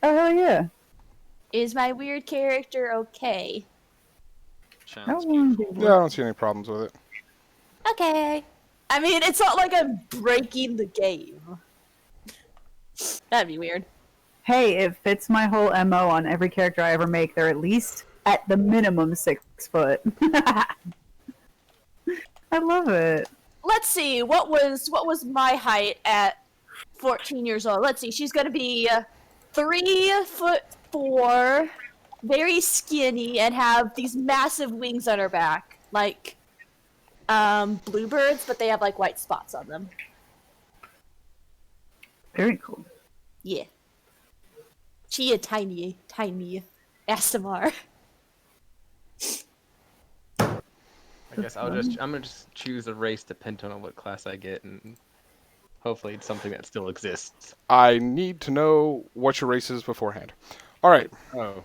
Oh, yeah. Is my weird character okay? How Sounds long beautiful. do Yeah, I don't see any problems with it. Okay. I mean, it's not like I'm breaking the game. That'd be weird. Hey, it fits my whole MO on every character I ever make. They're at least at the minimum 6 foot. I love it. Let's see. What was my height at 14 years old? Let's see. She's gonna be 3'4", very skinny, and have these massive wings on her back, like bluebirds, but they have like white spots on them. Very cool. Yeah. She a tiny ASMR. I guess I'm gonna just choose a race depending on what class I get, and hopefully it's something that still exists. I need to know what your race is beforehand. All right. Oh.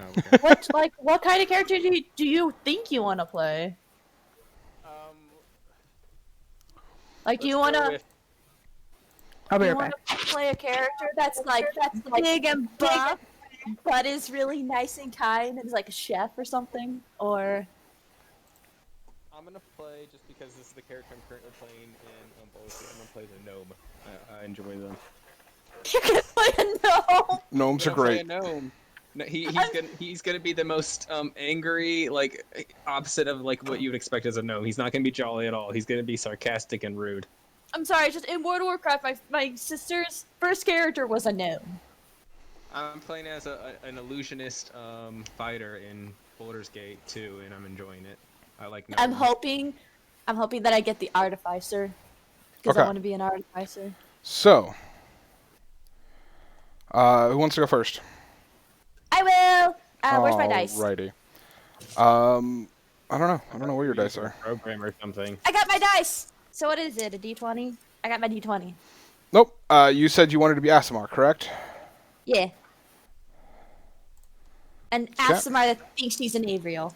Okay. What kind of character do you think you want to play? Like, do you want to I'll be right back. play a character that's big and buff, but is really nice and kind, and is like a chef or something? Or I'm gonna play just because this is the character I'm currently playing in Boise. I'm gonna play the gnome. I enjoy them. you're gonna play a gnome. Gnomes are I'm gonna play great. a gnome. No, he's gonna be the most angry, like opposite of like what you would expect as a gnome. He's not gonna be jolly at all. He's gonna be sarcastic and rude. I'm sorry, just in World of Warcraft, my sister's first character was a gnome. I'm playing as an illusionist fighter in Baldur's Gate 2, and I'm enjoying it. I like gnomes. I'm hoping that I get the artificer, because I Okay. want to be an artificer. So, who wants to go first? I will. Where's my dice? Alrighty. I don't know. I don't know where your dice are. Program or something. I got my dice. So what is it? A D20? I got my D20. Nope. You said you wanted to be Asimar, correct? Yeah. And Asimar that thinks she's an Avriel.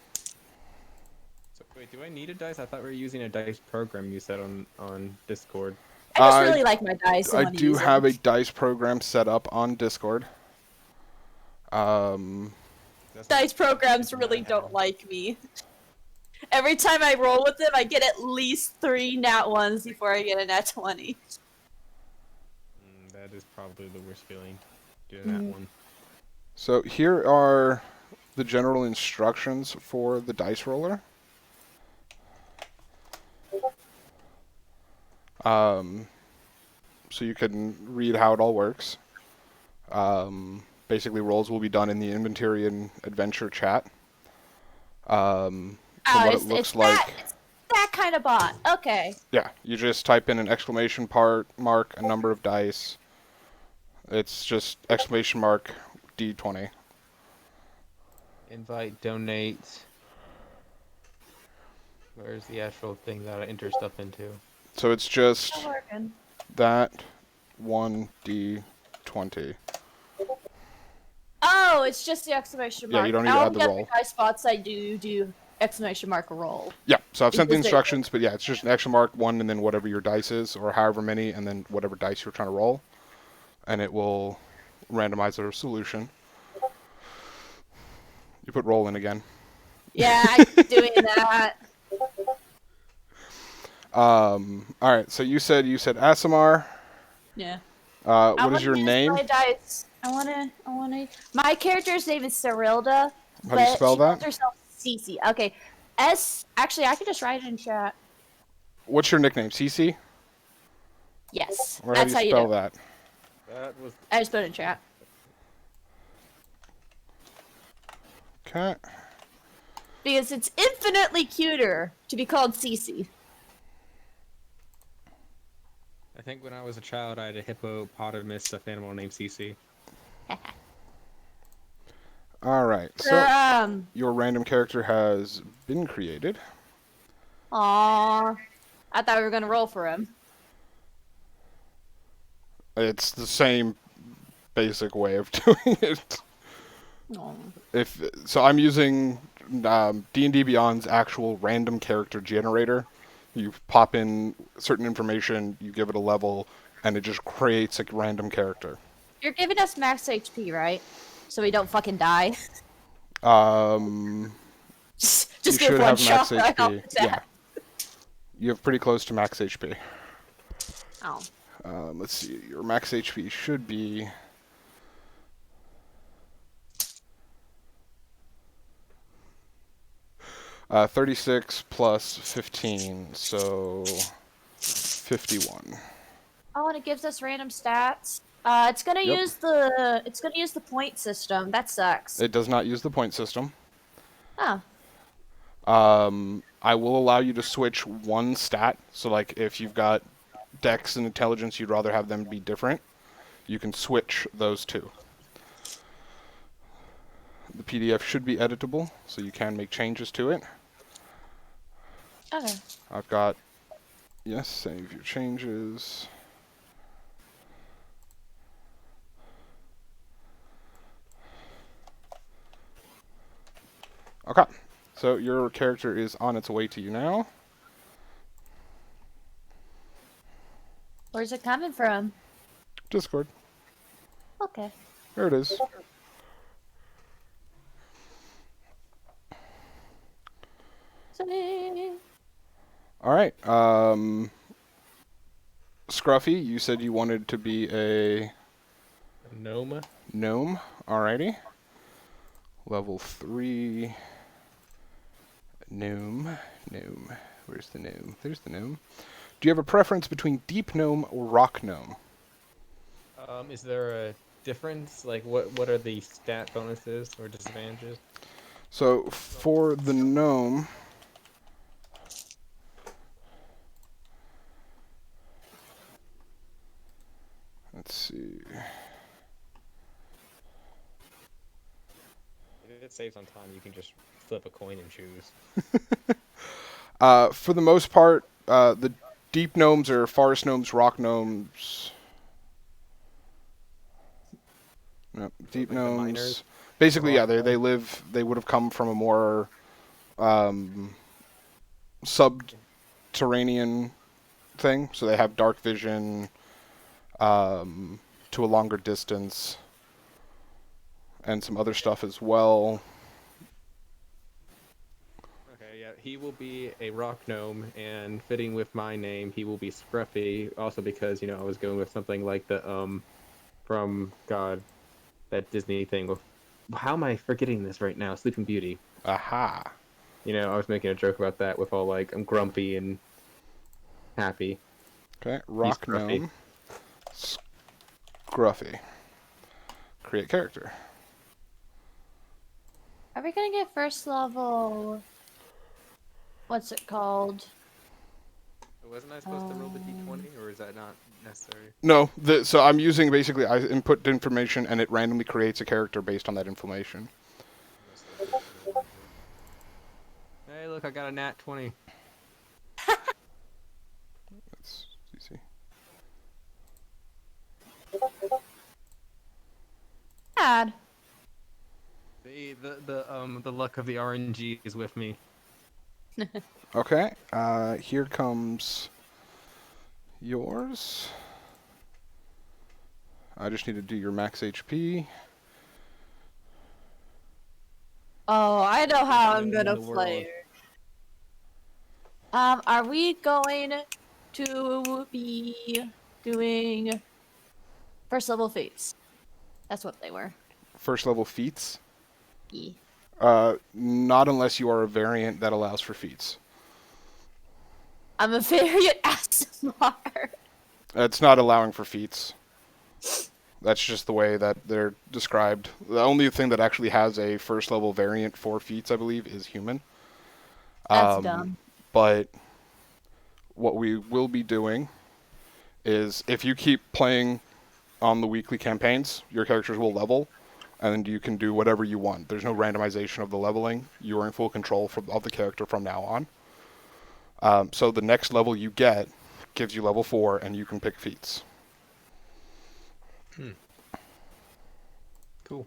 So, wait, do I need a dice? I thought we were using a dice program you said on Discord. I just really like my dice. I do have a dice program set up on Discord. Dice programs really don't like me. Every time I roll with them, I get at least 3 nat 1s before I get a nat 20. That is probably the worst feeling, doing that one. So here are the general instructions for the dice roller. So you can read how it all works. Basically, rolls will be done in the Eventyrian Adventure chat. From what it looks like. That kind of bot. Okay. Yeah, you just type in an exclamation mark, a number of dice. It's just exclamation mark D20. Invite, donate. Where's the actual thing that I enter stuff into? So it's just Still working. that 1D20. Oh, it's just the exclamation mark. Yeah, you don't need to All add the other roll. dice spots I do exclamation mark roll. Yeah, so I've sent the Is it- instructions, but yeah, it's just an exclamation mark, 1, and then whatever your dice is, or however many, and then whatever dice you're trying to roll. And it will randomize the solution. You put roll in again. Yeah, I'm doing that. Alright, so you said Asimar. Yeah. What is your name? My dice. I wanna. My character's name is Cyrilda. How do you spell she calls that? herself Cece. Okay. Actually, I can just write it in chat. What's your nickname? CC? Yes. Or how That's do you spell that? That was I just put it in chat. Okay. Because it's infinitely cuter to be called Cece. I think when I was a child, I had a hippopotamus stuffed animal named Cece. Alright, so Aw. your random character has been created. I thought we were gonna roll for him. It's the same basic way of doing it. Aw. So I'm using D&D Beyond's actual random character generator. You pop in certain information, you give it a level, and it just creates a random character. You're giving us max HP, right? So we don't fucking die. You Just should give one have shot max right off HP. the bat. Yeah, you have pretty close to max HP. Oh. Let's see. Your max HP should be. 36 plus 15, so 51. Oh, and it gives us random stats. It's gonna Yep. use the point system. That sucks. It does not use the point system. Oh. I will allow you to switch one stat. So, like, if you've got Dex and Intelligence, you'd rather have them be different, you can switch those two. The PDF should be editable, so you can make changes to it. Okay. I've got, yes, save your changes. Okay, so your character is on its way to you now. Where's it coming from? Discord. Okay. There it is. Alright, Scruffy, you said you wanted to be a Gnome. gnome. Alrighty. Level 3. Gnome. Gnome. Where's the gnome? There's the gnome. Do you have a preference between deep gnome or rock gnome? Is there a difference? Like, what are the stat bonuses or disadvantages? So, for the gnome... Let's see... If it saves on time, you can just flip a coin and choose. For the most part, the deep gnomes are forest gnomes, rock gnomes... No, deep Like the gnomes... miners? Basically, yeah, Rock they would have come from a more subterranean thing, so they have dark vision to a longer distance, and some other stuff as well. Okay, yeah, he will be a rock gnome, and fitting with my name, he will be Scruffy. Also because, you know, I was going with something like the from God, that Disney thing with. How am I forgetting this right now? Sleeping Beauty. Aha. You know, I was making a joke about that with all like I'm grumpy and happy. Okay, rock Scruffy. gnome. Scruffy. Create character. Are we gonna get first level? What's it called? Wasn't I supposed to roll the d20, or is that not necessary? No, so I'm using basically I input information and it randomly creates a character based on that information. Hey, look, I got a nat 20. That's easy. Bad. The luck of the RNG is with me. Okay, here comes yours. I just need to do your max HP. Oh, I know how I'm In gonna the world. play. Are we going to be doing first level feats? That's what they were. First level feats? Yeah. Not unless you are a variant that allows for feats. I'm a variant ASMR. It's not allowing for feats. That's just the way that they're described. The only thing that actually has a first level variant for feats, I believe, is human. That's dumb. But what we will be doing is if you keep playing on the weekly campaigns, your characters will level, and you can do whatever you want. There's no randomization of the leveling. You are in full control of the character from now on. So the next level you get gives you level 4, and you can pick feats. Cool.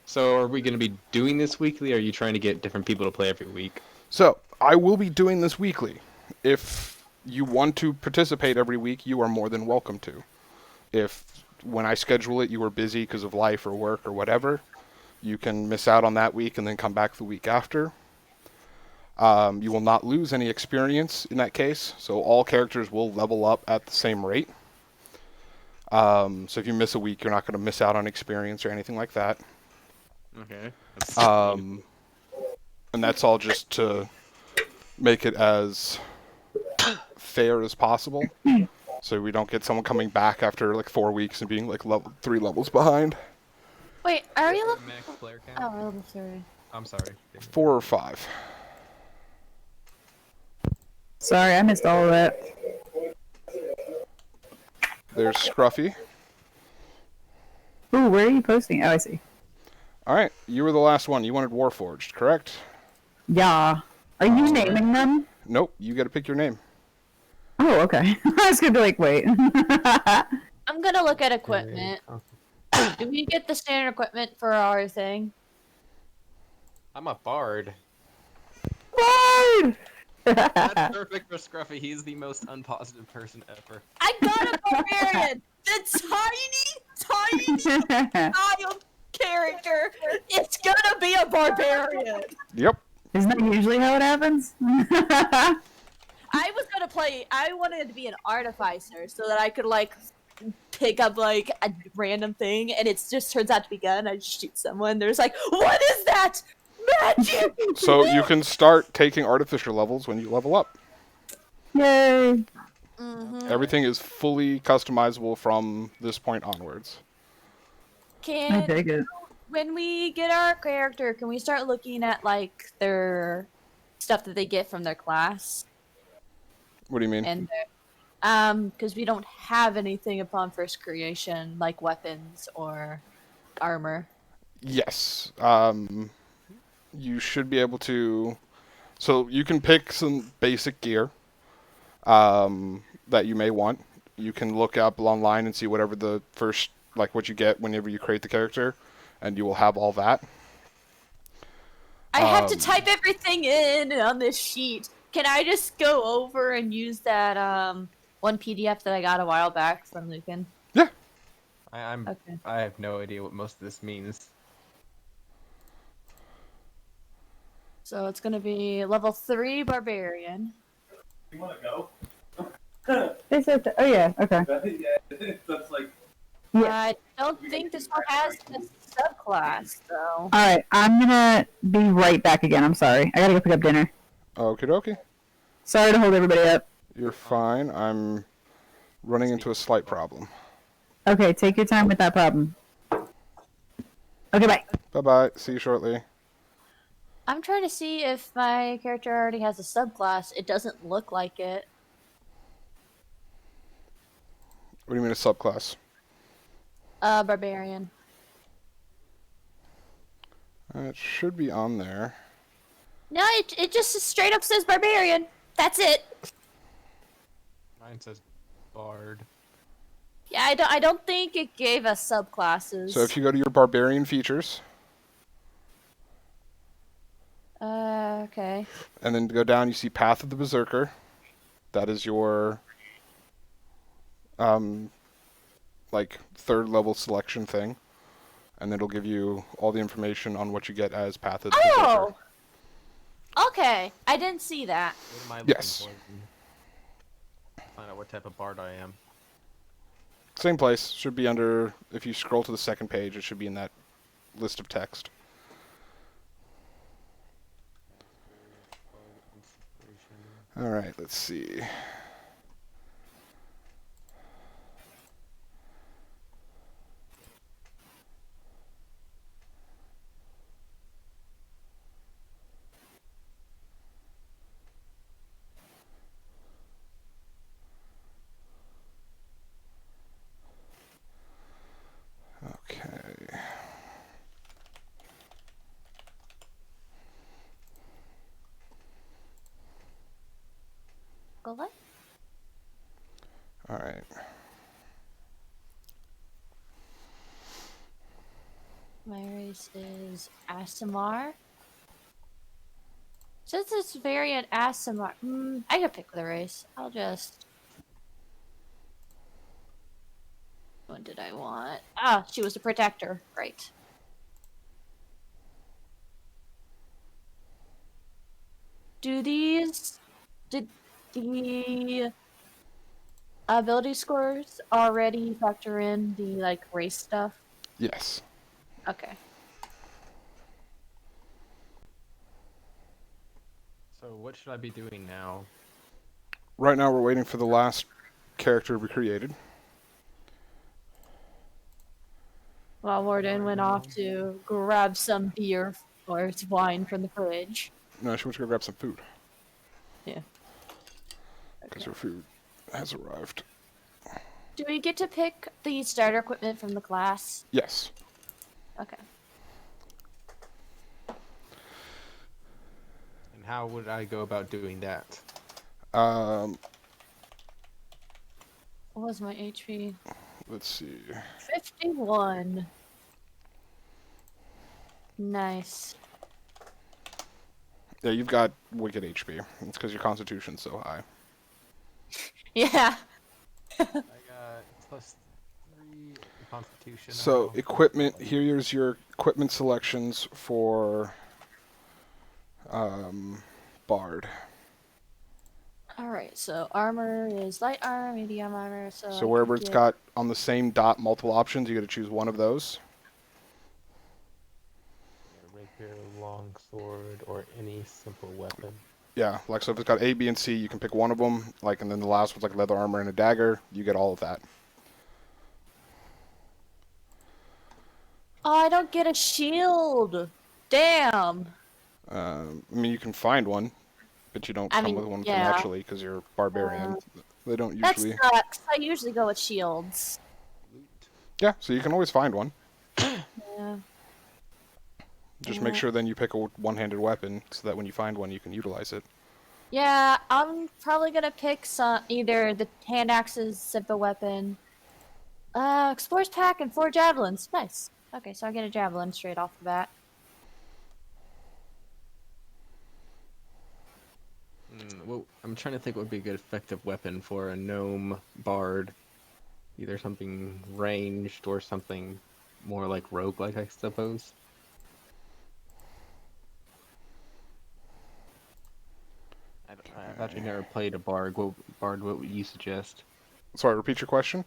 So are we going to be doing this weekly, or are you trying to get different people to play every week? So I will be doing this weekly. If you want to participate every week, you are more than welcome to. If when I schedule it, you were busy because of life or work or whatever, you can miss out on that week and then come back the week after. You will not lose any experience in that case, so all characters will level up at the same rate. So if you miss a week, you're not going to miss out on experience or anything like that. Okay. And that's all just to make it as fair as possible, so we don't get someone coming back after like 4 weeks and being like 3 levels behind. Wait, are we level? Max player Oh, count? level 3. I'm sorry. 4 or 5. Sorry, I missed all of that. There's Scruffy. Ooh, where are you posting? Oh, I see. All right, you were the last one. You wanted Warforged, correct? Yeah. Are you naming them? Nope, you got to pick your name. Oh, okay. I was gonna be like, wait. I'm gonna look at equipment. Do we get the standard equipment for our thing? I'm a bard. Bard! That's perfect for Scruffy. He's the most unpositive person ever. I got a barbarian! The tiny child character! It's gonna be a barbarian! Yep. Isn't that usually how it happens? I wanted to be an artificer so that I could, like, pick up, like, a random thing, and it just turns out to be a gun. I just shoot someone, there's like, what is that? Magic! So you can start taking artificer levels when you level up. Yay! Everything is fully customizable from this point onwards. I dig it. When we get our character, can we start looking at, like, their stuff that they get from their class? What do you mean? And because we don't have anything upon first creation, like weapons or armor. Yes. You should be able to... So you can pick some basic gear that you may want. You can look up online and see whatever the first, like what you get whenever you create the character, and you will have all that. I have to type everything in on this sheet. Can I just go over and use that one PDF that I got a while back from Lucan? Yeah. Okay. I have no idea what most of this means. So it's gonna be level 3 barbarian. You want to go? They said oh yeah, okay. Yeah, that's like. Yeah. I don't think this one has a subclass though. Alright, I'm gonna be right back again. I'm sorry. I gotta go pick up dinner. Okie dokie. Sorry to hold everybody up. You're fine. I'm running into a slight problem. Okay, take your time with that problem. Okay, bye. Bye-bye. See you shortly. I'm trying to see if my character already has a subclass. It doesn't look like it. What do you mean a subclass? Barbarian. It should be on there. No, it just straight up says barbarian. That's it. Mine says bard. Yeah, I don't think it gave us subclasses. So if you go to your barbarian features, okay. and then go down, you see Path of the Berserker. That is your like 3rd level selection thing, and it'll give you all the information on what you get as Path of the Berserker. Okay, I didn't see that. What am I looking Yes. for? Find out what type of bard I am. Same place. Should be under, if you scroll to the 2nd page, it should be in that list of text. Alright, let's see. Okay. Go what? Alright. My race is Asimar. Since it's variant Asimar, I can pick the race. I'll just. one did I want? Ah, she was a protector. Right. Did the ability scores already factor in the like race stuff? Yes. Okay. So what should I be doing now? Right now we're waiting for the last character to be created. While Warden went off to grab some beer or wine from the fridge. No, she wants to go grab some food. Yeah. Because her food has arrived. Do we get to pick the starter equipment from the class? Yes. Okay. And how would I go about doing that? What was my HP? Let's see. 51. Nice. Yeah, you've got wicked HP. It's because your constitution's so high. Yeah. I got +3 Constitution. So, now. equipment, here's your equipment selections for Bard. Alright, so armor is light armor, medium armor, so So wherever it's got on the same dot multiple options, you got to choose one of those. Rapier, longsword, or any simple weapon. Yeah, like so if it's got A, B, and C, you can pick one of them. Like, and then the last one's like leather armor and a dagger. You get all of that. Oh, I don't get a shield! Damn! I mean, you can find one, but you don't I come mean, with one yeah. naturally because you're barbarian. They don't That usually. sucks. I usually go with shields. Yeah, so you can always find one. Yeah. Just make sure then you pick a one-handed weapon so that when you find one, you can utilize it. Yeah, I'm probably gonna pick either the hand axes, simple weapon, explorer's pack, and 4 javelins. Nice. Okay, so I get a javelin straight off the bat. Well, I'm trying to think what would be a good effective weapon for a gnome bard. Either something ranged or something more like roguelike, I suppose. I've actually never played a bard. What would you suggest? Sorry, repeat your question?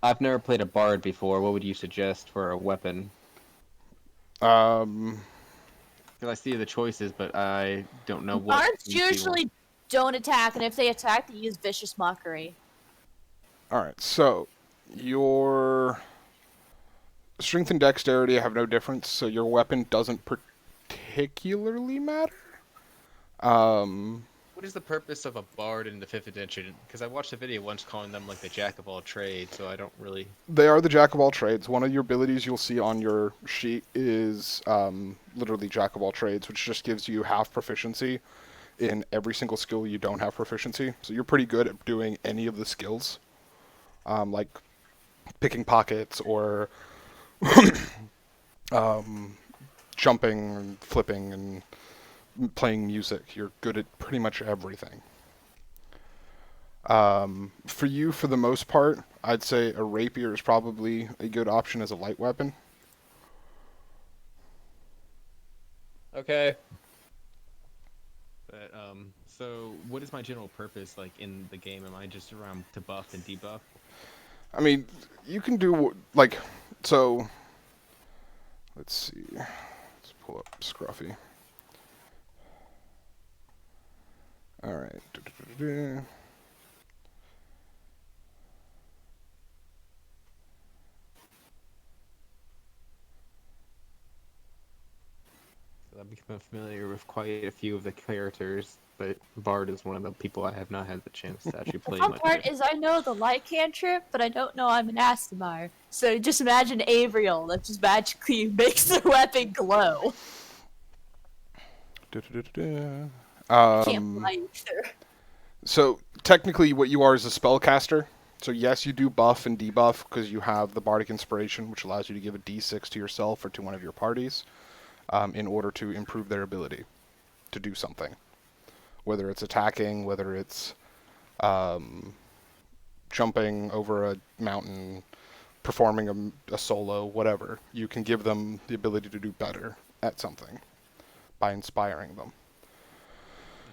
I've never played a bard before. What would you suggest for a weapon? Um, Because I see the choices, but I don't know what. Bards usually don't attack, and if they attack, they use vicious mockery. Alright, so your strength and dexterity have no difference, so your weapon doesn't particularly matter. What is the purpose of a bard in the 5th edition? Because I watched a video once calling them like the jack of all trades, so I don't really. They are the jack of all trades. One of your abilities you'll see on your sheet is literally jack of all trades, which just gives you half proficiency in every single skill you don't have proficiency. So you're pretty good at doing any of the skills, like picking pockets or jumping and flipping and playing music. You're good at pretty much everything. For you, for the most part, I'd say a rapier is probably a good option as a light weapon. Okay. But so what is my general purpose like in the game? Am I just around to buff and debuff? I mean, you can do like so. Let's see. Let's pull up Scruffy. All right. I've become familiar with quite a few of the characters, but Bard is one of the people I have not had the chance to actually play The fun much part with. is I know the light cantrip, but I don't know I'm an Astamar. So just imagine Avriel that just magically makes their weapon glow. Can't fly either. So technically, what you are is a spellcaster. So yes, you do buff and debuff because you have the Bardic Inspiration, which allows you to give a D6 to yourself or to one of your parties, in order to improve their ability to do something. Whether it's attacking, whether it's jumping over a mountain, performing a solo, whatever. You can give them the ability to do better at something by inspiring them.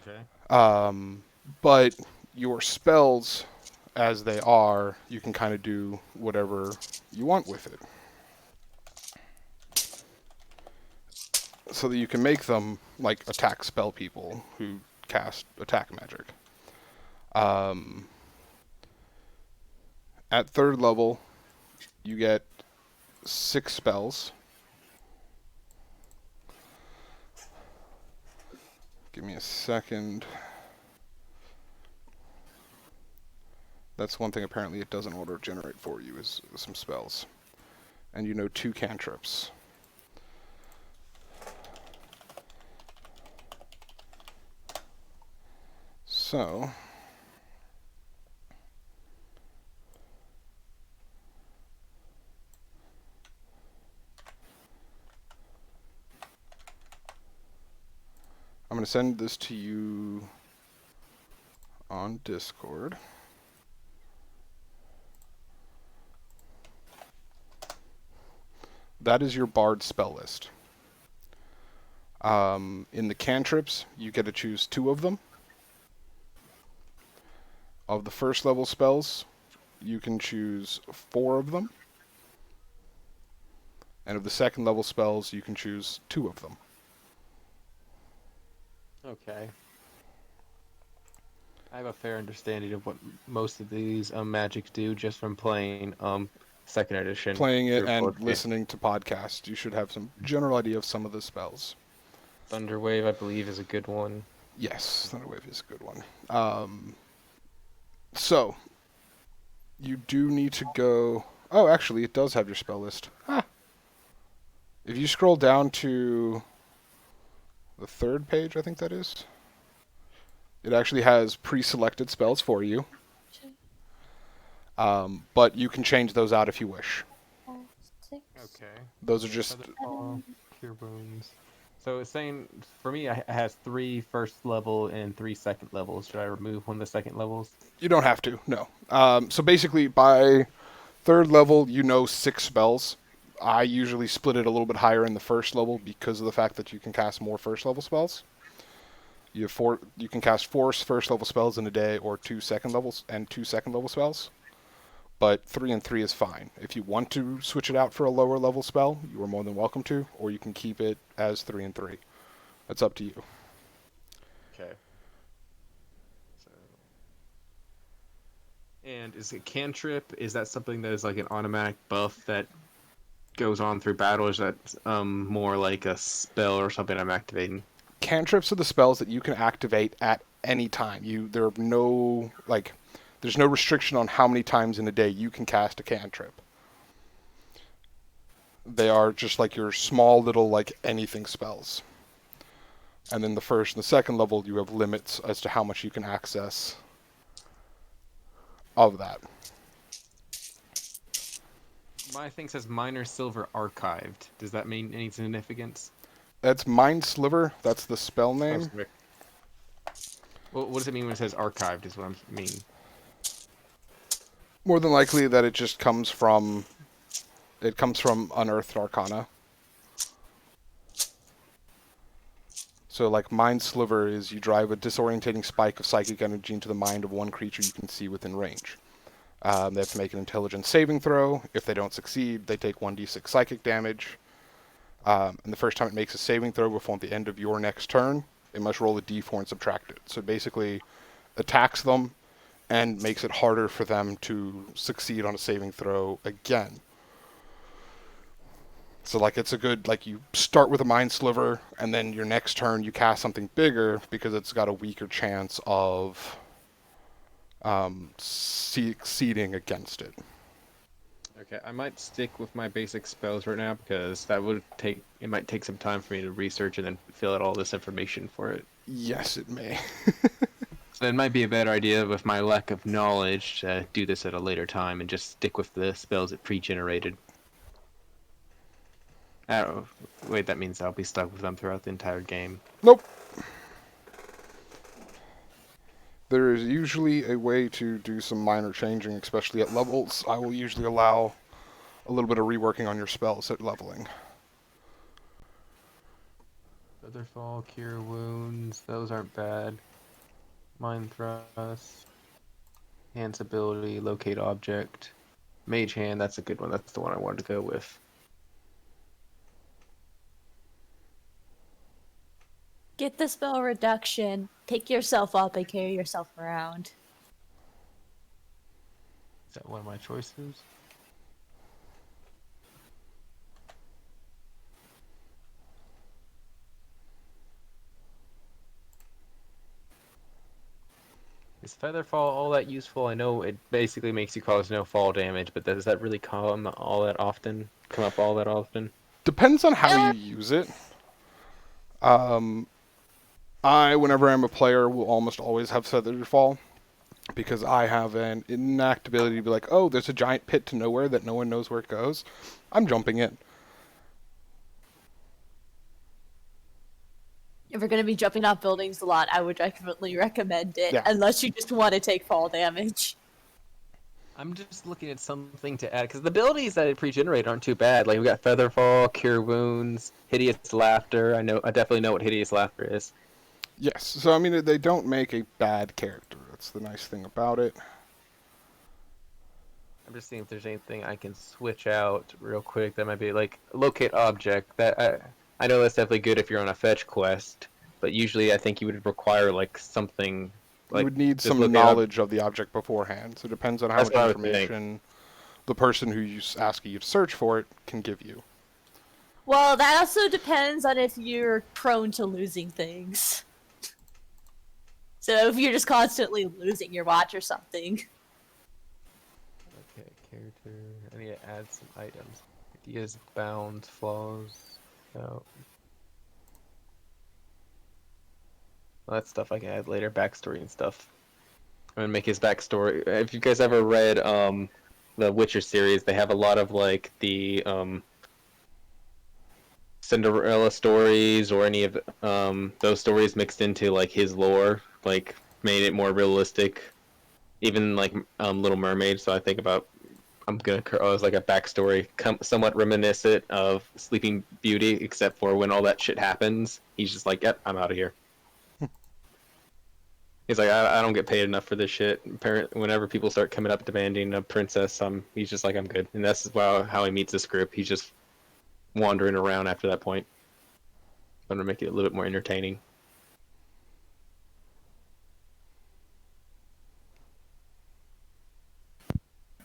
Okay. But your spells, as they are, you can kind of do whatever you want with it. So that you can make them like attack spell people who cast attack magic. At 3rd level, you get 6 spells. Give me a second. That's one thing apparently it doesn't auto-generate for you, is some spells. And you know 2 cantrips. So... I'm going to send this to you on Discord. That is your Bard spell list. In the cantrips, you get to choose 2 of them. Of the 1st level spells, you can choose 4 of them. And of the 2nd level spells, you can choose 2 of them. Okay. I have a fair understanding of what most of these magics do just from playing 2nd edition. Playing it through and both listening to podcasts, you should have some general idea of some of the spells. Thunderwave, I believe, is a good one. Yes, Thunderwave is a good one. So, you do need to go... Oh, actually, it does have your spell list. Ah. If you scroll down to the 3rd page, I think that is, it actually has pre-selected spells for you. But you can change those out if you wish. 5, 6. Okay. Those are just... Cure Wounds. So it's saying, for me, it has 3 1st level and 3 2nd levels. Should I remove one of the 2nd levels? You don't have to, no. So basically, by 3rd level, you know 6 spells. I usually split it a little bit higher in the 1st level because of the fact that you can cast more 1st level spells. You can cast 4 1st level spells in a day, or 2 2nd levels and 2 2nd level spells. But 3 and 3 is fine. If you want to switch it out for a lower level spell, you are more than welcome to, or you can keep it as 3 and 3. That's up to you. Okay. So, and is it cantrip? Is that something that is like an automatic buff that goes on through battle? Or is that more like a spell or something I'm activating? Cantrips are the spells that you can activate at any time. There's no restriction on how many times in a day you can cast a cantrip. They are just like your small little like anything spells. And then the 1st and the 2nd level, you have limits as to how much you can access of that. My thing says Minor Silver Archived. Does that mean any significance? That's Mind Sliver. That's the spell name. Well, what does it mean when it says archived is what I mean. More than likely that it just comes from... It comes from Unearthed Arcana. So, like, Mind Sliver is you drive a disorientating spike of psychic energy into the mind of one creature you can see within range. They have to make an intelligence saving throw. If they don't succeed, they take 1d6 psychic damage. And the first time it makes a saving throw before the end of your next turn, it must roll a d4 and subtract it. So it basically attacks them and makes it harder for them to succeed on a saving throw again. So, like, it's a good, like, you start with a Mind Sliver, and then your next turn you cast something bigger because it's got a weaker chance of succeeding against it. Okay, I might stick with my basic spells right now because it might take some time for me to research and then fill out all this information for it. Yes, it may. So it might be a better idea with my lack of knowledge to do this at a later time and just stick with the spells it pre-generated. Oh, wait, that means I'll be stuck with them throughout the entire game. Nope. There is usually a way to do some minor changing, especially at levels. I will usually allow a little bit of reworking on your spells at leveling. Featherfall, Cure Wounds, those aren't bad. Mind Thrust, Enhance Ability, Locate Object. Mage Hand, that's a good one. That's the one I wanted to go with. Get the spell reduction, pick yourself up, and carry yourself around. Is that one of my choices? Is Featherfall all that useful? I know it basically makes you cause no fall damage, but does that really come all that often? Come up all that often? Depends on how you use it. Whenever I'm a player, will almost always have Featherfall, because I have an innate ability to be like, oh, there's a giant pit to nowhere that no one knows where it goes. I'm jumping in. If you're going to be jumping off buildings a lot, I would definitely recommend it, Yeah. unless you just want to take fall damage. I'm just looking at something to add, because the abilities that it pre-generate aren't too bad. Like, we got Featherfall, Cure Wounds, Hideous Laughter. I definitely know what Hideous Laughter is. Yes, so I mean, they don't make a bad character. That's the nice thing about it. I'm just seeing if there's anything I can switch out real quick that might be, like, Locate Object. I know that's definitely good if you're on a fetch quest, but usually I think you would require, like, something... You like, would need just some locate knowledge of the object beforehand, so it depends on how That's much what I would think. information the person who's asking you to search for it can give you. Well, that also depends on if you're prone to losing things. So if you're just constantly losing your watch or something. Okay, character. I need to add some items. Ideas, bounds, flaws. Oh. Well, that's stuff I can add later. Backstory and stuff. I'm gonna make his backstory. If you guys ever read the Witcher series, they have a lot of like the Cinderella stories or any of those stories mixed into like his lore, like made it more realistic. Even like Little Mermaid. So I think about I'm gonna as like a backstory, somewhat reminiscent of Sleeping Beauty, except for when all that shit happens, he's just like, "Yep, I'm out of here." He's like, I don't get paid enough for this shit. Apparently, whenever people start coming up demanding a princess, he's just like, I'm good. And that's how he meets this group. He's just wandering around after that point. I'm gonna make it a little bit more entertaining.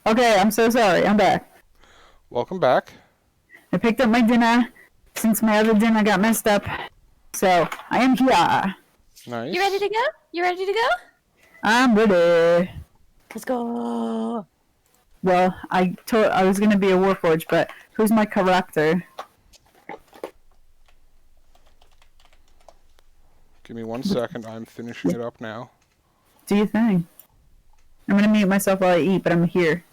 Okay, I'm so sorry. I'm back. Welcome back. I picked up my dinner since my other dinner got messed up. So, I am here. Nice. You ready to go? You ready to go? I'm ready. Let's go. Well, I was gonna be a Warforged, but who's my character? Give me 1 second. I'm finishing it up now. Do you think? I'm gonna mute myself while I eat, but I'm here.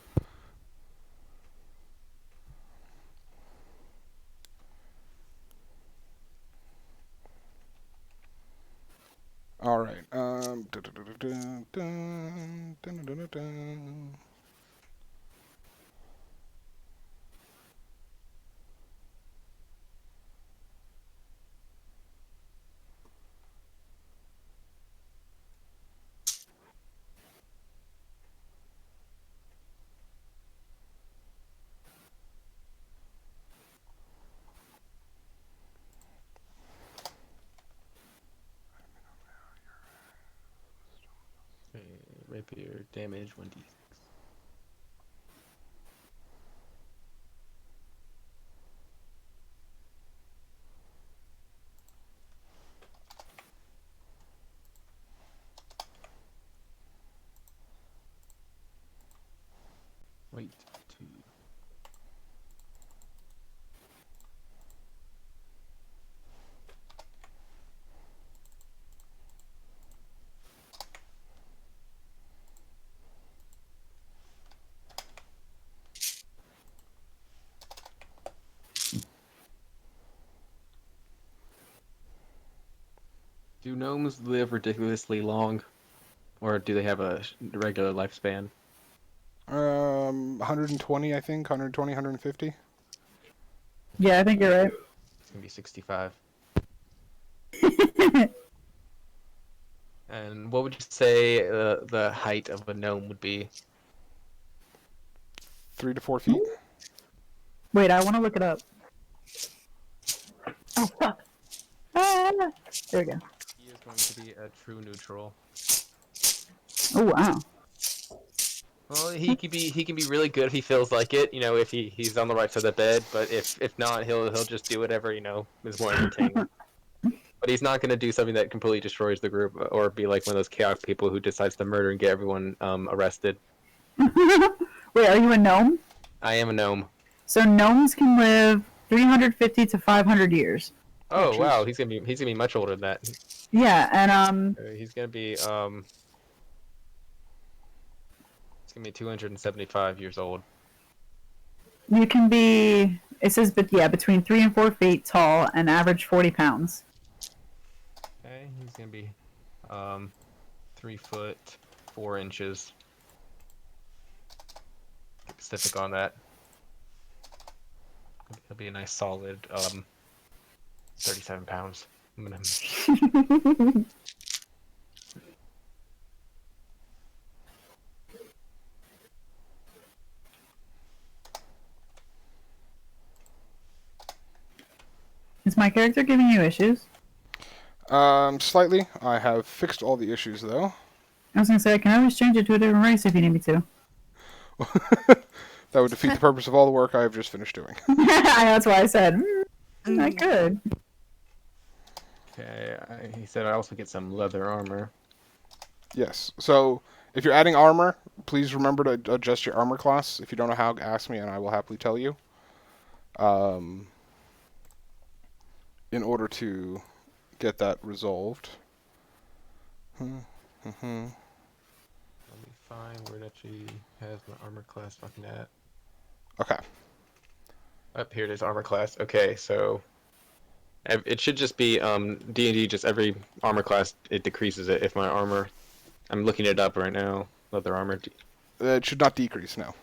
All right. Dun. Rapier damage 1d6. Wait, 2. Do gnomes live ridiculously long, or do they have a regular lifespan? 120, I think. 120, 150. Yeah, I think you're right. It's gonna be 65. And what would you say the height of a gnome would be? 3 to 4 feet. Wait, I want to look it up. Oh, fuck. Ah, there we go. He is going to be a true neutral. Oh, wow. Well, he can be really good if he feels like it, you know, if he's on the right side of the bed. But if not, he'll just do whatever, you know, is more entertaining. But he's not going to do something that completely destroys the group, or be like one of those chaotic people who decides to murder and get everyone arrested. Wait, are you a gnome? I am a gnome. So gnomes can live 350 to 500 years. Oh jeez. wow, he's gonna be much older than that. Yeah, and He's gonna be 275 years old. you can be. It says, but yeah, between 3 and 4 feet tall and average 40 pounds. Okay, he's gonna be 3 foot 4 inches. Get specific on that. He'll be a nice solid 37 pounds. Is my character giving you issues? Slightly. I have fixed all the issues, though. I was gonna say I can always change it to a different race if you need me to. That would defeat the purpose of all the work I have just finished doing. That's why I said I could. Okay, he said I also get some leather armor. Yes. So, if you're adding armor, please remember to adjust your armor class. If you don't know how, ask me and I will happily tell you. In order to get that resolved. Let me find where it actually has my armor class fucking at. Okay. Up here it is, armor class. Okay, so it should just be D&D, just every armor class it decreases it if my armor. I'm looking it up right now. Leather armor. It should not decrease, no.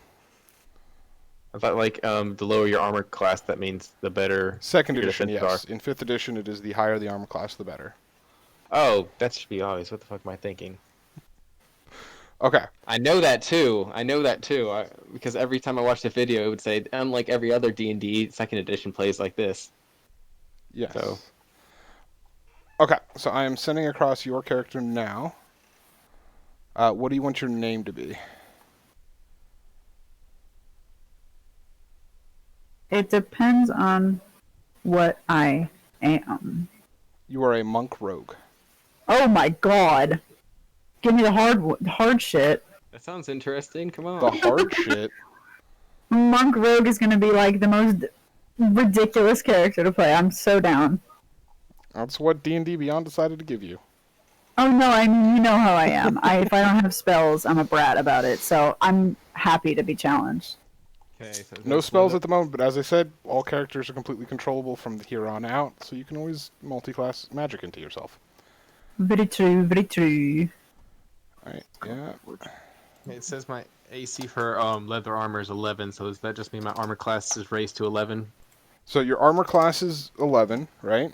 I thought like the lower your armor class, that means the better. Second your edition, defenses yes. In 5th edition, it is the higher the armor class, the better. Oh, that should be obvious. What the fuck am I thinking? Okay. I know that too. Because every time I watched a video, it would say, unlike every other D&D, second edition plays like this. Yes. So. Okay, so I am sending across your character now. What do you want your name to be? It depends on what I am. You are a monk rogue. Oh my god! Give me the hard shit. That sounds interesting. Come on. The hard shit. Monk rogue is gonna be like the most ridiculous character to play. I'm so down. That's what D&D Beyond decided to give you. Oh no, I mean, you know how I am. If I don't have spells, I'm a brat about it. So I'm happy to be challenged. Okay, so No spells at the moment, but as I said, all characters are completely controllable from here on out, so you can always multi-class magic into yourself. Very true, very true. Alright, yeah. It says my AC for leather armor is 11, so does that just mean my armor class is raised to 11? So your armor class is 11, right?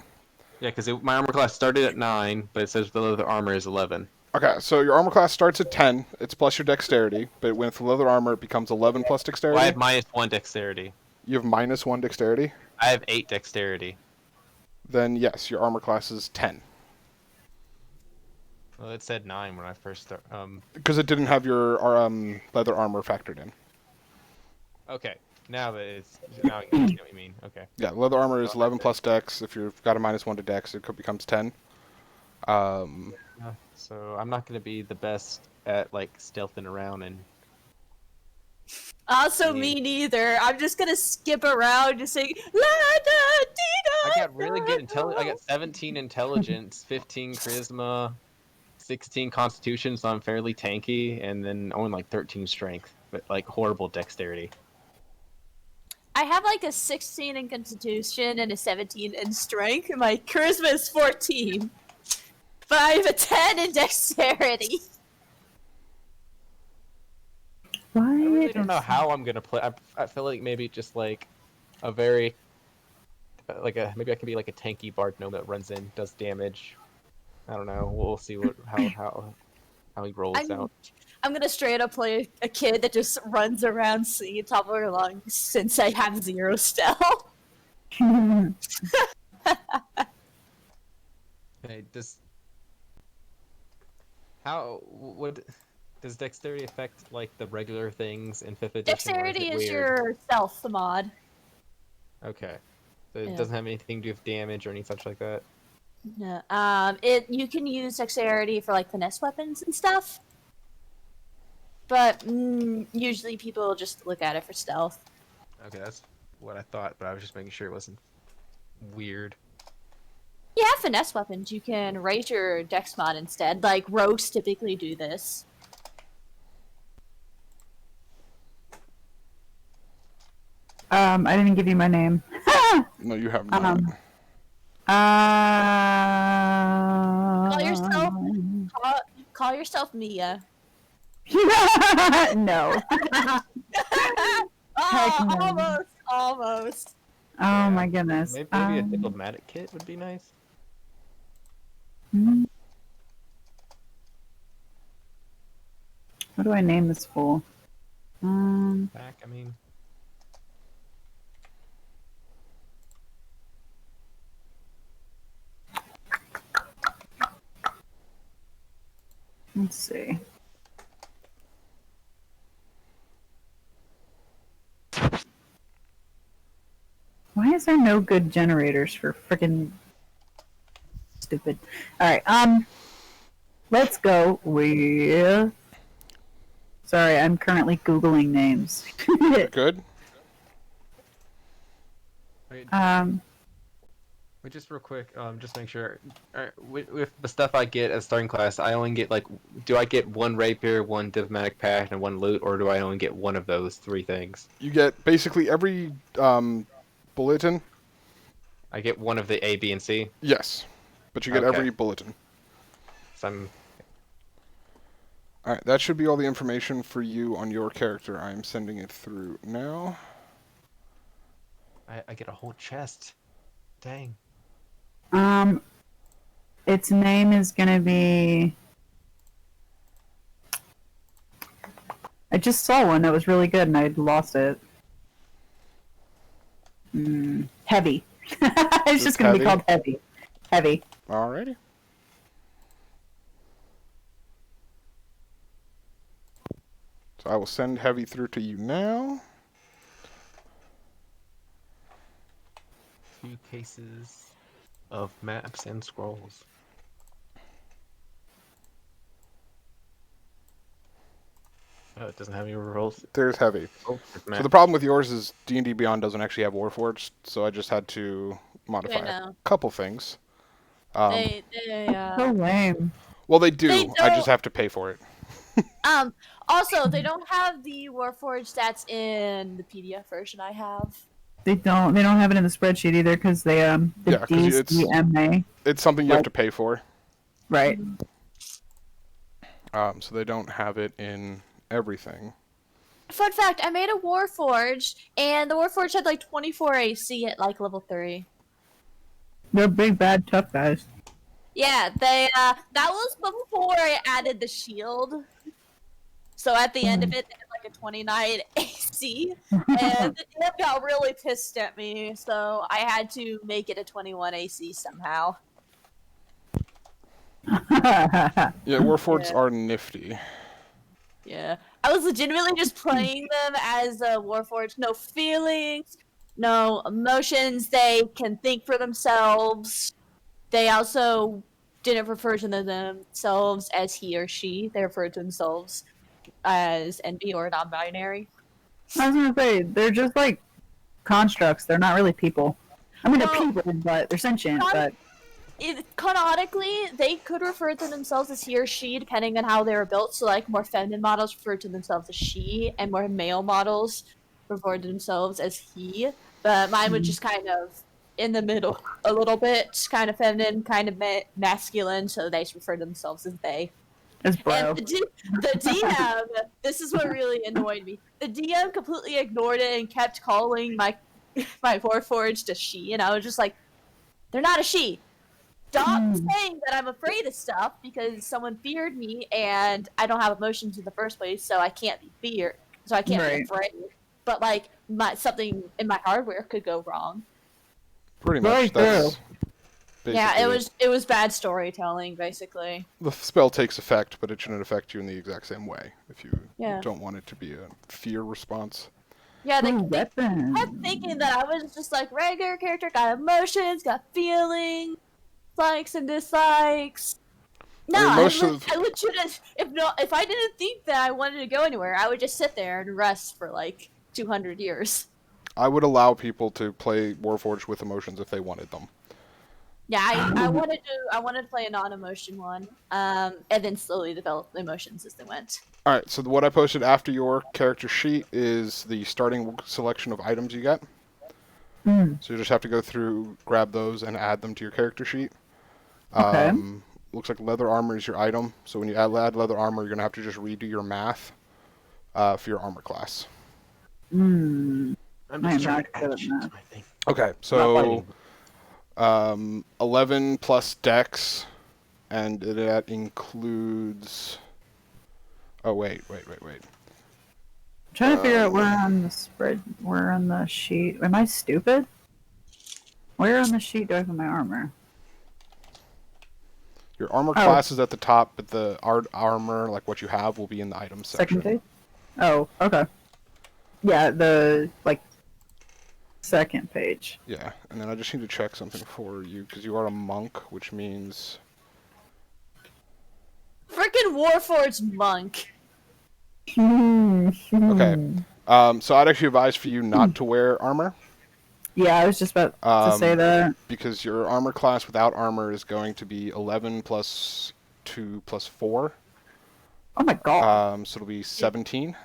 Yeah, because my armor class started at 9, but it says the leather armor is 11. Okay, so your armor class starts at 10. It's plus your dexterity, but with leather armor, it becomes 11 plus dexterity. Well, I have -1 dexterity. You have -1 dexterity? I have 8 dexterity. Then yes, your armor class is 10. Well, it said 9 when I first started. Because it didn't have your leather armor factored in. Okay, now I know what you mean. Okay. Yeah, leather armor is 11 plus dex. If you've got a -1 to dex, it becomes 10. So I'm not going to be the best at like stealthing around and. Also, me neither. I'm just gonna skip around just saying la da dee da. I got really good intelligence. I got 17 intelligence, 15 charisma, 16 constitution, so I'm fairly tanky, and then only like 13 strength, but like horrible dexterity. I have like a 16 in constitution and a 17 in strength, and my charisma is 14. But I have a 10 in dexterity. Why? I really don't know how I'm gonna play. I feel like maybe just like a very maybe I can be like a tanky bard gnome that runs in, does damage. I don't know. We'll see how he rolls out. I'm gonna straight up play a kid that just runs around singing top of her lungs since I have 0 stealth. Hey, does dexterity affect like the regular things in 5th edition? Dexterity or is is it weird? your stealth mod. Okay. So it Yeah. doesn't have anything to do with damage or anything such like that. No. You can use dexterity for like finesse weapons and stuff, but usually people just look at it for stealth. Okay, that's what I thought, but I was just making sure it wasn't weird. Yeah, finesse weapons. You can raise your dex mod instead. Like rogues typically do this. I didn't give you my name. No, you have not. Call yourself Mia. No. Heck Oh, no. almost. Oh my goodness. Maybe a diplomatic kit would be nice. What do I name this fool? Back, I mean. Let's see. Why is there no good generators for frickin' stupid? Alright, let's go with... Sorry, I'm currently Googling names. Good. Wait, Um, just real quick, just make sure. Alright, with the stuff I get as starting class, I only get like, do I get 1 rapier, 1 diplomatic pack, and 1 loot, or do I only get one of those 3 things? You get basically every bulletin. I get 1 of the A, B, and C. Yes, but you get Okay. every bulletin. So I'm. All right, that should be all the information for you on your character. I am sending it through now. I get a whole chest. Dang. its name is gonna be... I just saw one that was really good and I lost it. Heavy. It's just gonna be called Heavy. Heavy. Alrighty. So I will send Heavy through to you now. 2 cases of maps and scrolls. Oh, it doesn't have any rolls. There's Heavy. Oh, So the problem with yours is D&D Beyond doesn't actually have Warforged, so I just had to modify a couple things. They So lame. Well, they do. They I don't- just have to pay for it. Also, they don't have the Warforged stats in the PDF version I have. They don't have it in the spreadsheet either because they Yeah, 'cause DCMA. It's something you have to pay for. Right. So they don't have it in everything. Fun fact, I made a Warforged, and the Warforged had like 24 AC at like level 3. They're big, bad, tough guys. Yeah, they that was before I added the shield. So at the end of it, they had like a 29 AC, and the DM got really pissed at me, so I had to make it a 21 AC somehow. Yeah, Warforged Yeah. are nifty. Yeah, I was legitimately just playing them as a Warforged. No feelings, no emotions. They can think for themselves. They also didn't refer to themselves as he or she. They referred to themselves as NB or non-binary. I was gonna say they're just like constructs. They're not really people. I mean, they're people, but they're sentient. But Canonically, they could refer to themselves as he or she depending on how they were built. So, like, more feminine models refer to themselves as she, and more male models refer to themselves as he. But mine was just kind of in the middle a little bit, just kind of feminine, kind of masculine, so they refer to themselves as they. It's bro. And the DM, this is what really annoyed me. The DM completely ignored it and kept calling my Warforged a she, and I was just like, they're not a she. Stop saying that I'm afraid of stuff because someone feared me and I don't have emotions in the first place, so I can't be feared. So I can't be afraid. But like something in my hardware could go wrong. Pretty Very much. That's Yeah, basically it was bad storytelling, basically. the spell takes effect, but it shouldn't affect you in the exact same way if you Yeah. don't want it to be a fear response. Yeah, they weapons. kept thinking that I was just like regular character, got emotions, got feelings, likes and dislikes. No, I mean, I legit, if I didn't think that I wanted to go anywhere, I would just sit there and rest for like 200 years. I would allow people to play Warforged with emotions if they wanted them. Yeah, I wanted to play a non-emotion one, and then slowly develop the emotions as they went. All right, so what I posted after your character sheet is the starting selection of items you get. So you just have to go through, grab those, and add them to your character sheet. Okay. Looks like leather armor is your item. So when you add leather armor, you're going to have to just redo your math for your armor class. I'm just trying not to good add at shit math. to my thing. Okay, Not so 11 plus dex, and that includes... Oh, wait. I'm trying to figure out where on the sheet. Am I stupid? Where on the sheet do I put my armor? Your armor class is at the top, but the armor, like what you have, will be in the items section. Second page? Oh, okay. Yeah, the, second page. Yeah, and then I just need to check something for you, because you are a monk, which means... Frickin' Warforged monk. Okay. So I'd actually advise for you not to wear armor. Yeah, I was just about to say that. Because your armor class without armor is going to be 11 plus 2 plus 4. Oh my god. So it'll be 17.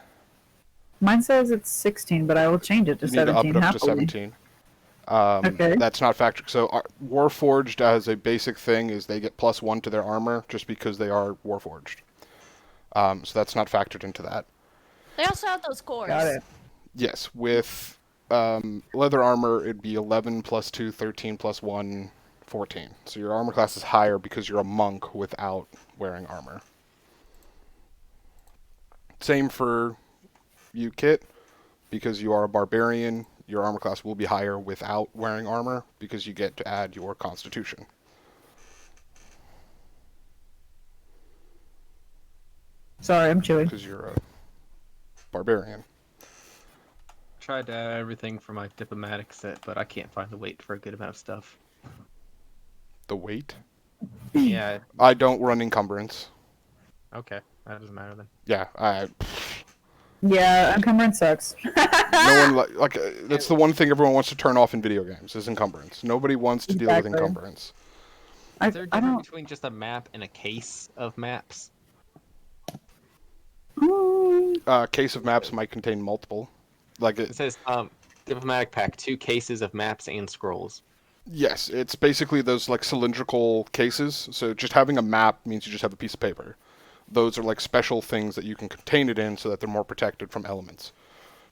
Mine says it's 16, but I will change it to You need 17 to up it up to happily. 17. Okay. That's not factored. So Warforged as a basic thing is they get +1 to their armor just because they are Warforged. So that's not factored into that. They also have those cores. Got it. Yes, with leather armor, it'd be 11 plus 2, 13 plus 1, 14. So your armor class is higher because you're a monk without wearing armor. Same for you, Kit. Because you are a barbarian, your armor class will be higher without wearing armor because you get to add your constitution. Sorry, I'm chewing. Because you're a barbarian. Tried to add everything for my diplomatic set, but I can't find the weight for a good amount of stuff. The weight? Yeah. I don't run encumbrance. Okay, that doesn't matter then. Yeah, Yeah, encumbrance sucks. no one that's the one thing everyone wants to turn off in video games is encumbrance. Nobody wants to deal with Exactly. encumbrance. Is there a I difference don't. between just a map and a case of maps? Case of maps might contain multiple. It says diplomatic pack, 2 cases of maps and scrolls. Yes, it's basically those like cylindrical cases. So just having a map means you just have a piece of paper. Those are like special things that you can contain it in so that they're more protected from elements.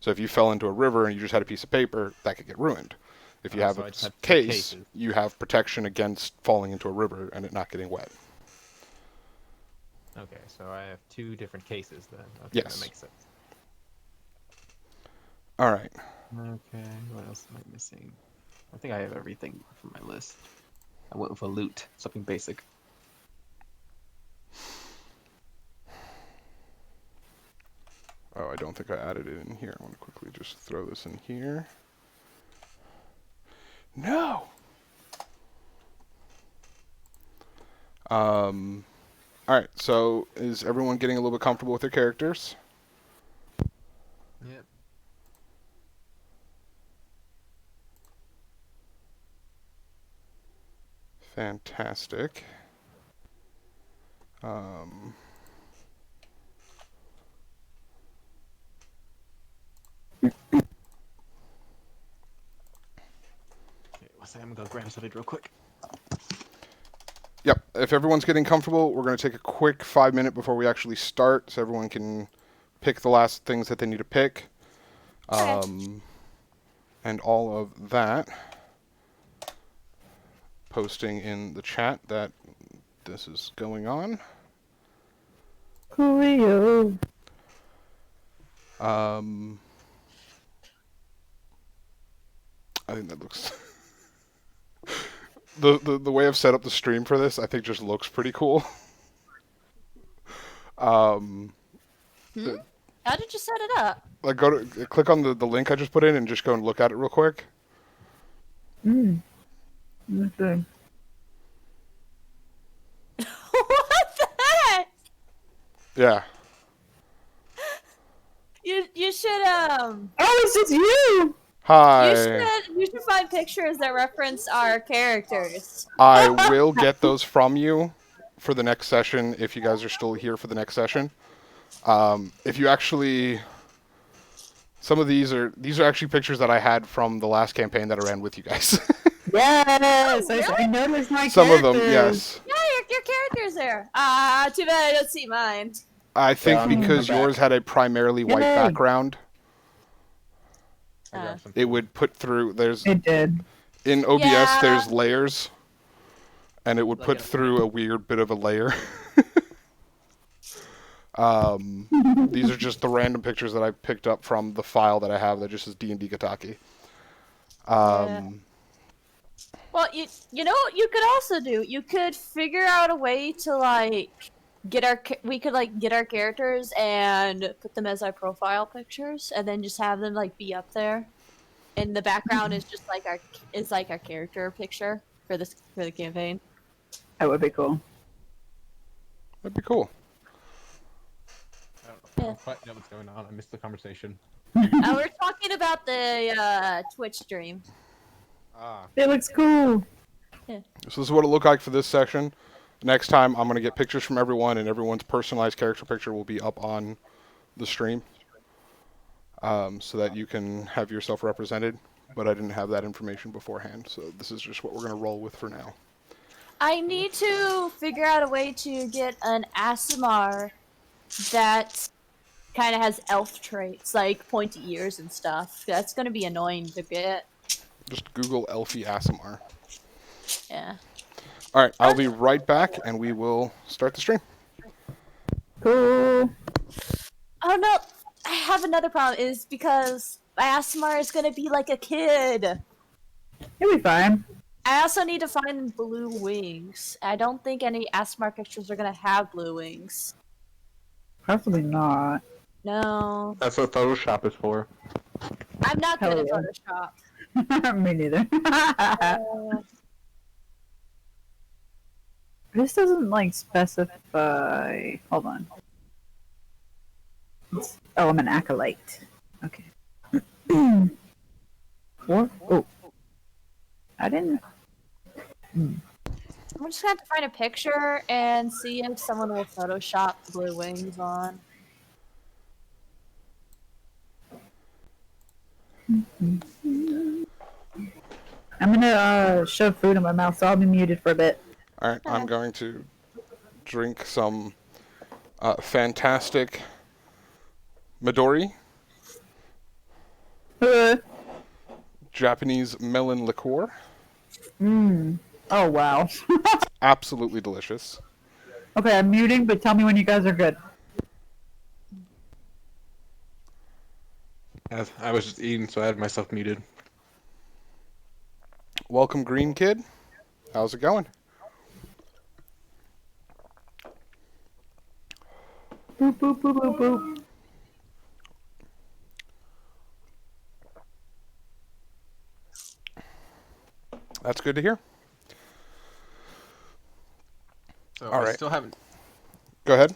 So if you fell into a river and you just had a piece of paper, that could get ruined. If you have so a I just have 2 case, cases. you have protection against falling into a river and it not getting wet. Okay, so I have 2 different cases then. Okay, Yes. that makes sense. All right. Okay, what else am I missing? I think I have everything from my list. I went with a loot, something basic. Oh, I don't think I added it in here. I want to quickly just throw this in here. No! Alright, so is everyone getting a little bit comfortable with their characters? Yep. Fantastic. Okay, one second, I'm gonna go grab something real quick. Yep. If everyone's getting comfortable, we're going to take a quick 5-minute before we actually start, so everyone can pick the last things that they need to pick. And all of that. Posting in the chat that this is going on. Coolio. I think that looks... the way I've set up the stream for this, I think just looks pretty cool. How did you set it up? Like click on the link I just put in and just go and look at it real quick. Okay. What the heck? Yeah. You should Oh, it's just you! Hi. you should find pictures that reference our characters. I will get those from you for the next session if you guys are still here for the next session. If you actually... Some of these are actually pictures that I had from the last campaign that I ran with you guys. Yes! Oh, really? I noticed my Some of them, characters. yes. Yeah, your character's there. Too bad I don't see mine. I think Yeah, because I'm yours had a primarily white Yay. background, I grabbed some. it would put through... It did. In OBS, Yeah. there's layers, and it would Like put a- through a weird bit of a layer. These are just the random pictures that I picked up from the file that I have that just says D&D Kataki. Well, you know what you could also do? You could figure out a way to like get our characters and put them as our profile pictures, and then just have them like be up there, and the background is just like our character picture for the campaign. That would be cool. That'd be cool. I don't quite know what's going on. I missed the conversation. We're talking about the Twitch stream. Ah. It looks cool. So this is what it looked like for this section. Next time, I'm going to get pictures from everyone, and everyone's personalized character picture will be up on the stream, so that you can have yourself represented. But I didn't have that information beforehand, so this is just what we're going to roll with for now. I need to figure out a way to get an ASMR that kind of has elf traits, like pointy ears and stuff. That's going to be annoying to get. Just Google Elfie ASMR. Yeah. All right, I'll be right back, and we will start the stream. Cool. Oh no, I have another problem. Is because my ASMR is going to be like a kid. It'll be fine. I also need to find blue wings. I don't think any ASMR pictures are going to have blue wings. Possibly not. No. That's what Photoshop is for. I'm not good at Hell Photoshop. Me neither. This doesn't like specify. Hold on. Oh, I'm an acolyte. Okay. What? Oh, I didn't. I'm just gonna have to find a picture and see if someone will Photoshop the blue wings on. I'm gonna shove food in my mouth, so I'll be muted for a bit. All right, I'm going to drink some fantastic Midori Japanese melon liqueur. Oh wow. Absolutely delicious. Okay, I'm muting, but tell me when you guys are good. I was just eating, so I had myself muted. Welcome, Green Kid. How's it going? Boop boop boop boop boop. That's good to hear. So All I right. still haven't. Go ahead.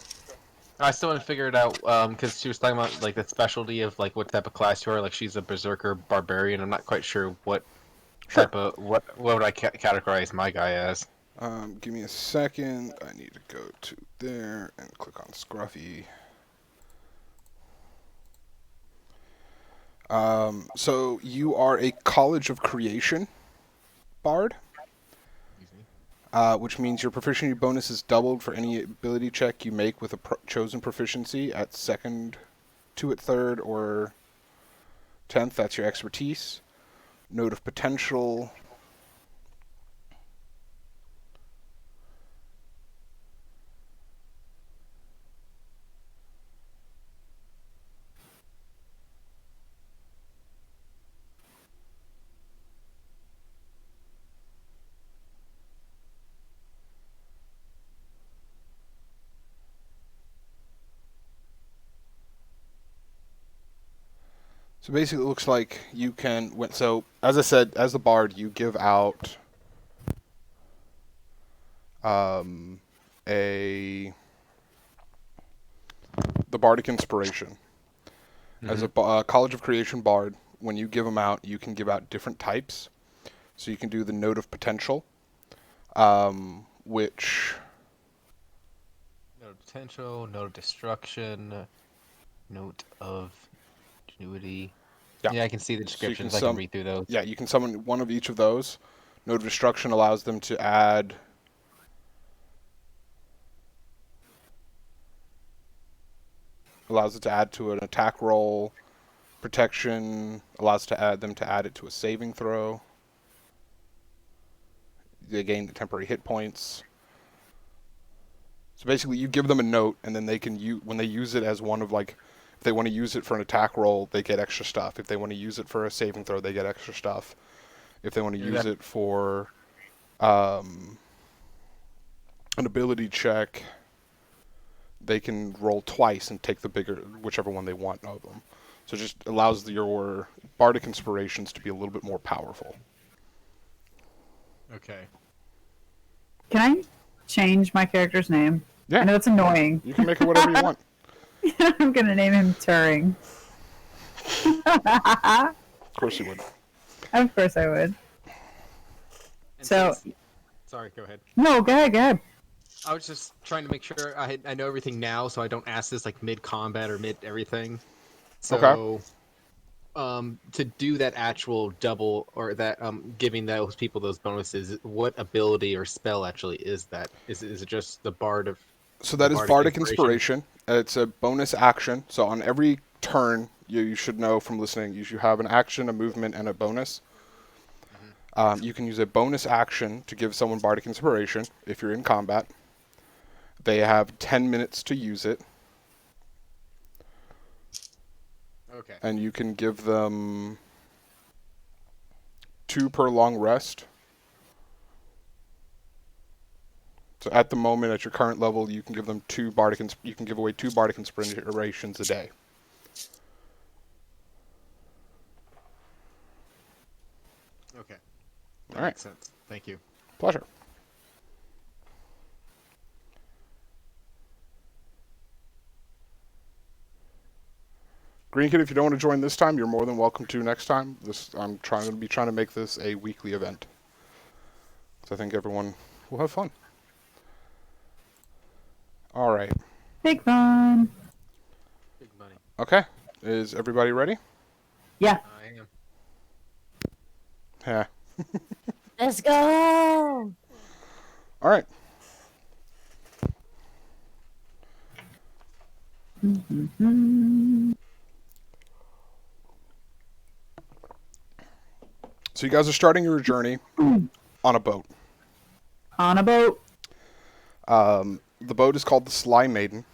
I still haven't figured out because she was talking about like the specialty of like what type of class you are. Like she's a berserker barbarian. I'm not quite sure what Sure. type of what would I categorize my guy as. Give me a second. I need to go to there and click on Scruffy. So you are a College of Creation bard. Excuse me. which means your proficiency bonus is doubled for any ability check you make with a chosen proficiency at 2nd, 2 at 3rd, or 10th. That's your expertise. Note of potential. So basically, it looks like you can. So as I said, as the bard, you give out the bardic inspiration. As a College of Creation bard, when you give them out, you can give out different types. So you can do the note of potential, which Note of potential, note of destruction, note of ingenuity. Yeah, I can see the descriptions. I can read through those. Yeah, you can summon one of each of those. Note of destruction allows them to add. Allows it to add to an attack roll. Protection allows them to add it to a saving throw. They gain temporary hit points. So basically, you give them a note, and then they can when they use it as one of if they want to use it for an attack roll, they get extra stuff. If they want to use it for a saving throw, they get extra stuff. If they want to use it for an ability check, they can roll twice and take whichever one they want of them. So it just allows your bardic inspirations to be a little bit more powerful. Okay. Can I change my character's name? Yeah. I know it's annoying. You can make it whatever you want. I'm gonna name him Turing. Of course you would. Of course I would. And So, sorry, go ahead. no, go ahead, go ahead. I was just trying to make sure I know everything now, so I don't ask this mid combat or mid everything. So, to do that actual double or that giving those people those bonuses, what ability or spell actually is that? Is it just the bard of? So that is bardic inspiration. It's a bonus action. So on every turn, you should know from listening, you should have an action, a movement, and a bonus. You can use a bonus action to give someone bardic inspiration if you're in combat. They have 10 minutes to use it. Okay. And you can give them 2 per long rest. So at the moment, at your current level, you can give them you can give away 2 bardic inspirations a day. Okay. All right. Makes sense. Thank you. Pleasure. Green Kid, if you don't want to join this time, you're more than welcome to next time. I'm trying to make this a weekly event. So I think everyone will have fun. All right. Big fun. Big money. Okay. Is everybody ready? Yeah. I am. Yeah. Let's go. All right. So you guys are starting your journey on a boat. On a boat. The boat is called the Sly Maiden.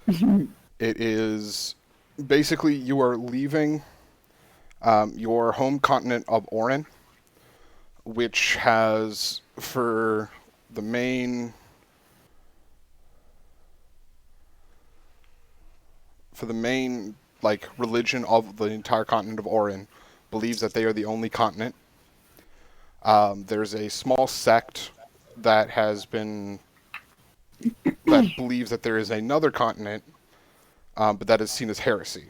It is basically you are leaving your home continent of Orin, which has for the main religion of the entire continent of Orin believes that they are the only continent. There's a small sect that believes that there is another continent, but that is seen as heresy.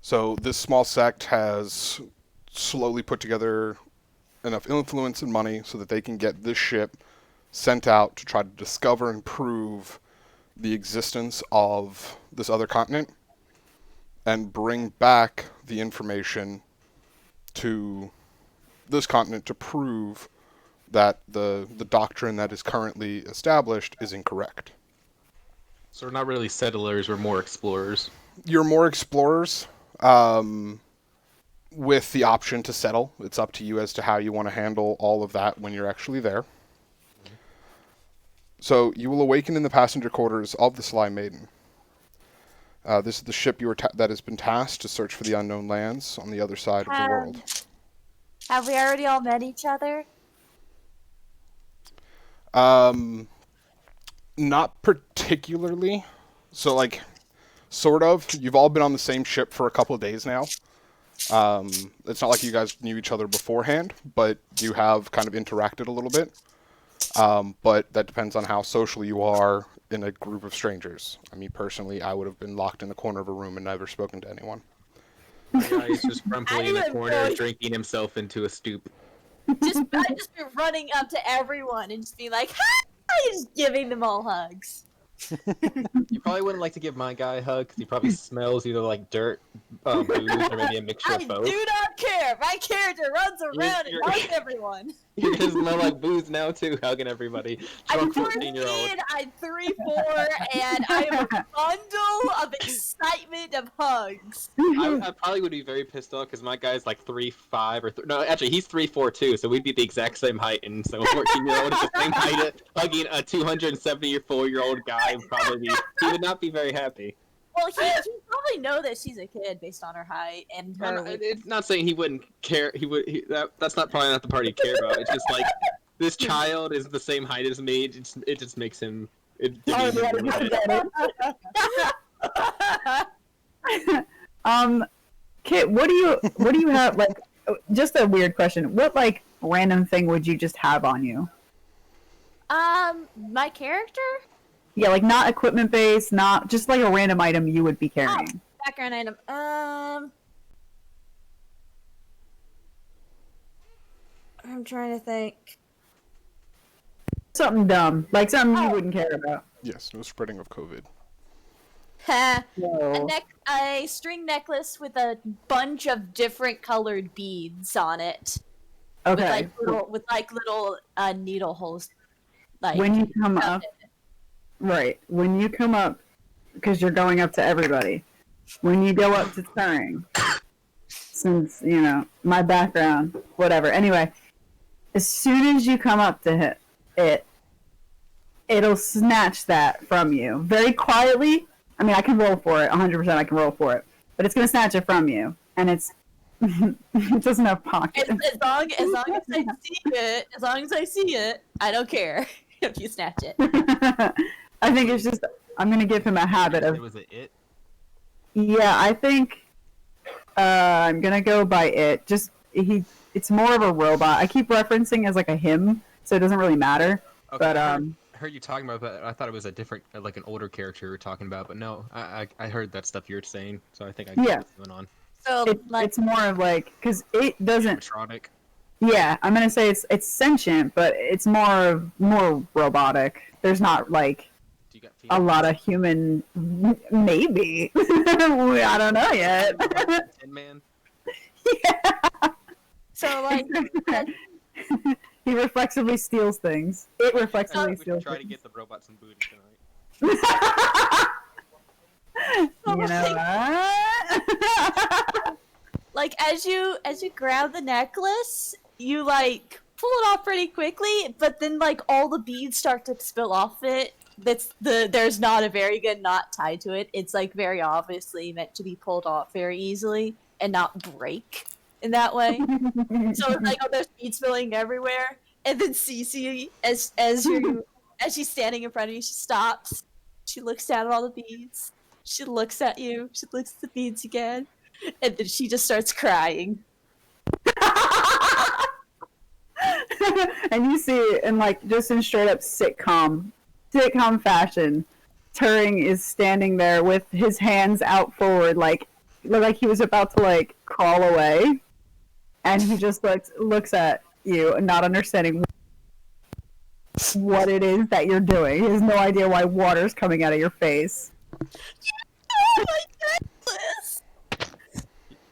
So this small sect has slowly put together enough influence and money so that they can get this ship sent out to try to discover and prove the existence of this other continent and bring back the information to this continent to prove that the doctrine that is currently established is incorrect. So we're not really settlers, we're more explorers. You're more explorers, with the option to settle. It's up to you as to how you want to handle all of that when you're actually there. So you will awaken in the passenger quarters of the Sly Maiden. This is the ship that has been tasked to search for the unknown lands on the other side of the world. Have we already all met each other? Not particularly. So, like, sort of. You've all been on the same ship for a couple of days now. It's not like you guys knew each other beforehand, but you have kind of interacted a little bit. But that depends on how social you are in a group of strangers. I mean, personally, I would have been locked in the corner of a room and never spoken to anyone. Yeah, he's just grumpily in the corner, drinking himself into a stoop. I'd just be running up to everyone and just be like, hi! Just giving them all hugs. You probably wouldn't like to give my guy a hug because he probably smells either like dirt, booze, or maybe a mixture I of both. do not care. My character runs around and you're- hugs everyone. You're gonna smell like booze now too, hugging everybody. I'm Drunk 14-year-old. 14, I'm 3'4", and I am a bundle of excitement of hugs. I probably would be very pissed off because my guy's like 3'5" or no, actually he's 3'4" too, so we'd be the exact same height, and so a 14-year-old is the same height, hugging a 274-year-old guy would probably be. He would not be very happy. Well, he probably know that she's a kid based on her height and her. It's not saying he wouldn't care. He would. That's not probably not the part he cared about. It's just like this child is the same height as me. It just makes him. Kit, what do you have, like, just a weird question. What, like, random thing would you just have on you? My character? Yeah, like, not equipment based, not just like a random item you would be carrying. Background item. I'm trying to think. Something dumb, like something you wouldn't care about. Yes, no spreading of COVID. No. A string necklace with a bunch of different colored beads on it. Okay. With little needle holes. Like When you come up, right? When you come up, because you're going up to everybody. When you go up to Turing, since you know my background, whatever. Anyway, as soon as you come up to it'll snatch that from you very quietly. I mean, I can roll for it, 100%. I can roll for it, but it's gonna snatch it from you, and it doesn't have pockets. As long as I see it, I don't care if you snatch it. I think it's just I'm gonna give him a habit of. Was it? Yeah, I think I'm gonna go by it. Just it's more of a robot. I keep referencing as like a him, so it doesn't really matter. Okay, But I heard you talking about that. I thought it was a different, like an older character you were talking about, but no, I heard that stuff you were saying, so I think I get what's going on. So it's more of like because it doesn't. Animatronic. Yeah, I'm gonna say it's sentient, but it's more robotic. There's not like Do you got a lot of human. Maybe I don't know yet. Tin Man. Yeah. So like He reflexively steals things. It reflexively We steals can try to things. get the robot some booty tonight. You know what? like as you grab the necklace, you like pull it off pretty quickly, but then like all the beads start to spill off it. There's not a very good knot tied to it. It's like very obviously meant to be pulled off very easily and not break in that way. So it's like, oh, there's beads spilling everywhere, and then Cece, as she's standing in front of you, she stops. She looks down at all the beads. She looks at you. She looks at the beads again, and then she just starts crying. And you see, in like just in straight up sitcom fashion, Turing is standing there with his hands out forward, like he was about to like crawl away, and he just looks at you, not understanding what it is that you're doing. He has no idea why water's coming out of your face. Oh my goodness!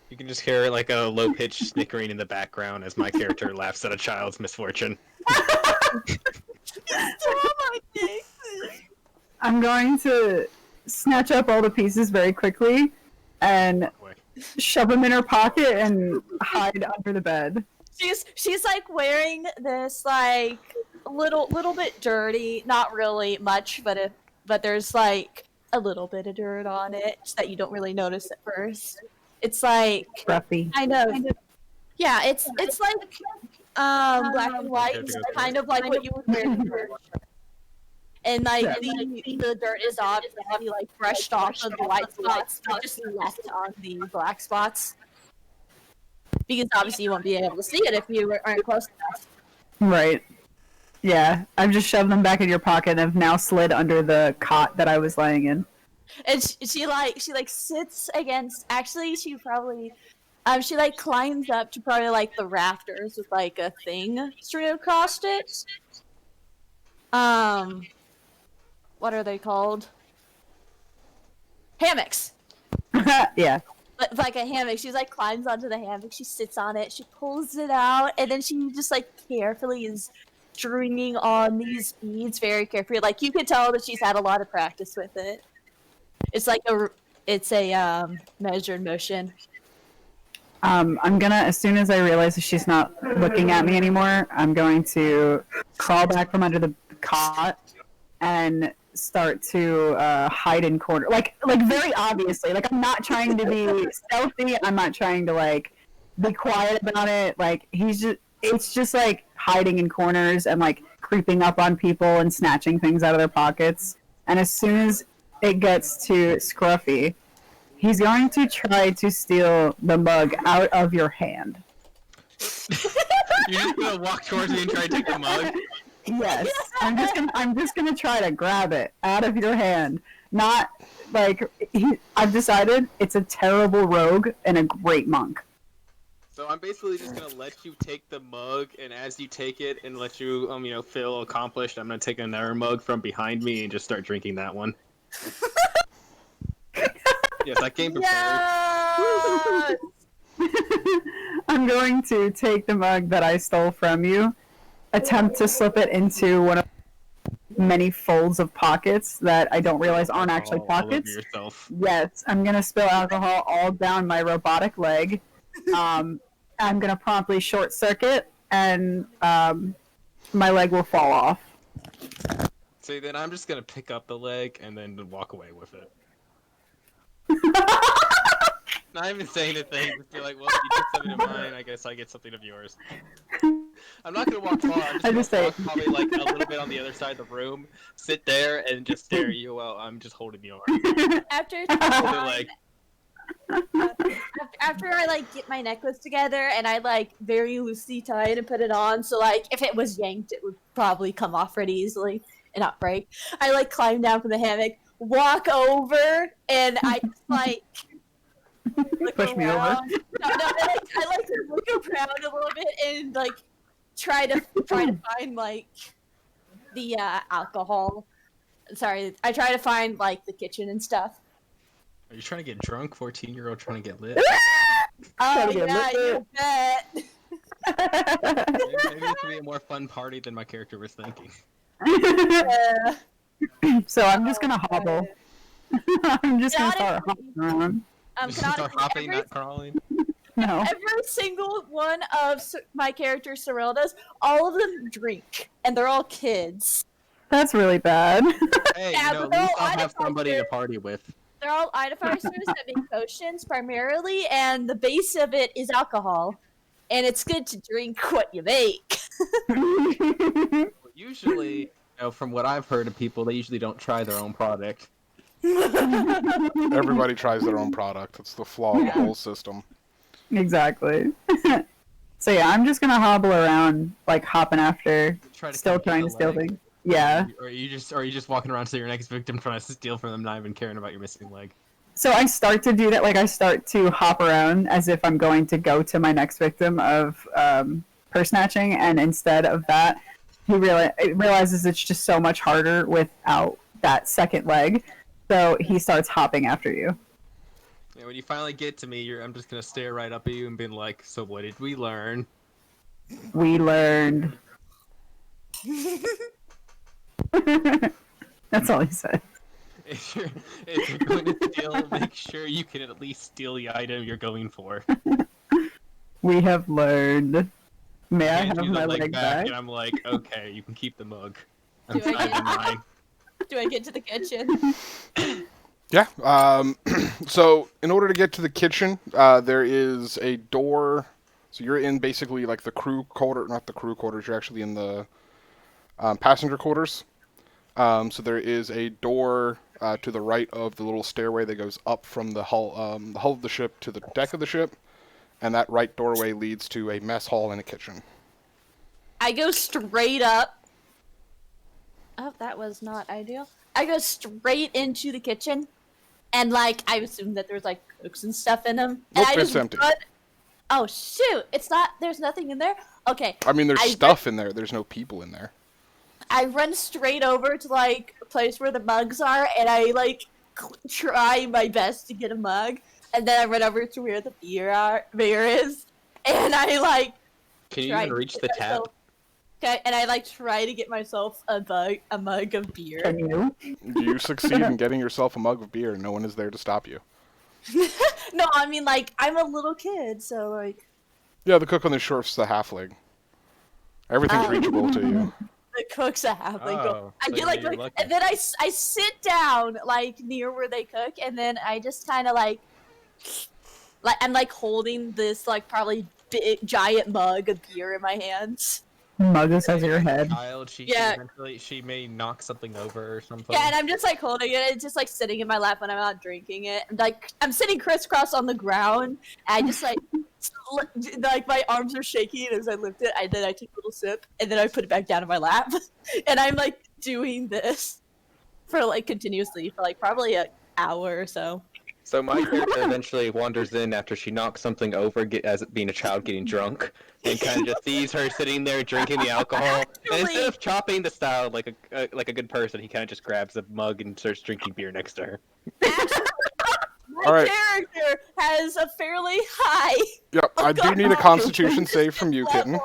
You can just hear like a low-pitched snickering in the background as my character laughs at a child's misfortune. Stole my cake. I'm going to snatch up all the pieces very quickly and shove them in her pocket and hide under the bed. She's like wearing this like little bit dirty, not really much, but there's like a little bit of dirt on it that you don't really notice at first. It's like Scruffy. kind of yeah, it's like black and white, kind of like what you would wear in church. And like the dirt is obviously like brushed off of the white spots, but just left on the black spots. Because obviously you won't be able to see it if you aren't close enough. Right. Yeah, I've just shoved them back in your pocket and have now slid under the cot that I was laying in. And she sits against. Actually, she probably she like climbs up to probably like the rafters with like a thing straight across it. What are they called? Hammocks. Yeah. Like a hammock. She's like climbs onto the hammock. She sits on it. She pulls it out, and then she just like carefully is stringing on these beads very carefully. Like you can tell that she's had a lot of practice with it. It's like a measured motion. I'm gonna, as soon as I realize that she's not looking at me anymore, I'm going to crawl back from under the cot and start to hide in corner, like very obviously. Like I'm not trying to be stealthy. I'm not trying to like be quiet about it. Like it's just like hiding in corners and like creeping up on people and snatching things out of their pockets. And as soon as it gets to Scruffy, he's going to try to steal the mug out of your hand. You're just gonna walk towards me and try to take the mug? Yes, I'm just gonna try to grab it out of your hand. Not like I've decided it's a terrible rogue and a great monk. So I'm basically just gonna let you take the mug, and as you take it and let you, feel accomplished, I'm gonna take another mug from behind me and just start drinking that one. Yes, I came prepared. Yes! I'm going to take the mug that I stole from you, attempt to slip it into one of many folds of pockets that I don't realize aren't actually pockets. Yes, I'm gonna spill alcohol all down my robotic leg. I'm gonna promptly short circuit, and my leg will fall off. See, then I'm just gonna pick up the leg and then walk away with it. Not even saying a thing, just be like, well, you took something of mine, I guess I get something of yours. I'm not gonna walk far, I'm just gonna walk probably like a little bit on the other side of the room, sit there, and just stare at you while I'm just holding the arm. After Like, after I like get my necklace together and I like very loosely tie it and put it on, so like if it was yanked, it would probably come off pretty easily and not break. I like climb down from the hammock, walk over, and I just like look Push me around. over. No, I like to look around a little bit and like try to find like the alcohol. Sorry, I try to find like the kitchen and stuff. are you trying to get drunk? 14-year-old trying to get lit? Oh to get yeah, lit. you bet. Maybe this would be a more fun party than my character was thinking. So I'm just gonna hobble. I'm just gonna start hopping around. Just start hopping, not crawling. No. Every single one of my character Sorelda's, all of them drink, and they're all kids. That's really bad. Hey, Yeah, at but least they're all I'll have somebody to artificers. party with. They're all artificers that make potions primarily, and the base of it is alcohol. And it's good to drink what you make. Usually, from what I've heard of people, they usually don't try their own product. Everybody tries their own product. It's the flaw of the whole system. Exactly. So yeah, I'm just gonna hobble around, like hopping after, still trying to steal things. Yeah. Or are you just walking around to your next victim trying to steal from them, not even caring about your missing leg? So I start to do that, like I start to hop around as if I'm going to go to my next victim of purse snatching, and instead of that, he realizes it's just so much harder without that second leg, so he starts hopping after you. Yeah, when you finally get to me, I'm just gonna stare right up at you and be like, "So what did we learn?" We learned That's all he said. If you're going to steal, make sure you can at least steal the item you're going for. We have learned. May I Hand have you the my leg leg back? and I'm like, okay, you can keep the mug. I'm Do I saving get- mine. Do I get to the kitchen? Yeah. So in order to get to the kitchen, there is a door. So you're in basically like the crew quarter, not the crew quarters. You're actually in the passenger quarters. So there is a door to the right of the little stairway that goes up from the hull of the ship to the deck of the ship, and that right doorway leads to a mess hall and a kitchen. I go straight up. Oh, that was not ideal. I go straight into the kitchen, and like I assume that there's like cooks and stuff in them. Nope, And I it's empty. Oh shoot! It's not. There's nothing in there. Okay. I mean, there's I stuff in there. There's no people in there. I run straight over to like a place where the mugs are, and I like try my best to get a mug, and then I run over to where the beer is, and I like. Can you try even to reach get the tap? myself- Okay, and I like try to get myself a mug of beer. Can you? You succeed in getting yourself a mug of beer, and no one is there to stop you. No, I mean like I'm a little kid, so like Yeah, the cook on the short's the halfling. Everything's reachable to you. the cook's a halfling. Oh, I so get like, you're lucky. and then I sit down like near where they cook, and then I just kind of like I'm like holding this like probably big giant mug of beer in my hands. Mug the size of your head. Child, Yeah. she may knock something over or something. Yeah, and I'm just like holding it. It's just like sitting in my lap when I'm not drinking it. And, like I'm sitting crisscross on the ground. And I just like like my arms are shaking as I lift it. Then I take a little sip, and then I put it back down in my lap. And I'm like doing this for like continuously for like probably an hour or so. So my character eventually wanders in after she knocks something over, as being a child getting drunk, and kind of just sees her sitting there drinking the alcohol. And instead of chopping the style like a good person, he kind of just grabs a mug and starts drinking beer next to her. My All right. character has a fairly high Yep, I do need a Constitution save from you, kitten.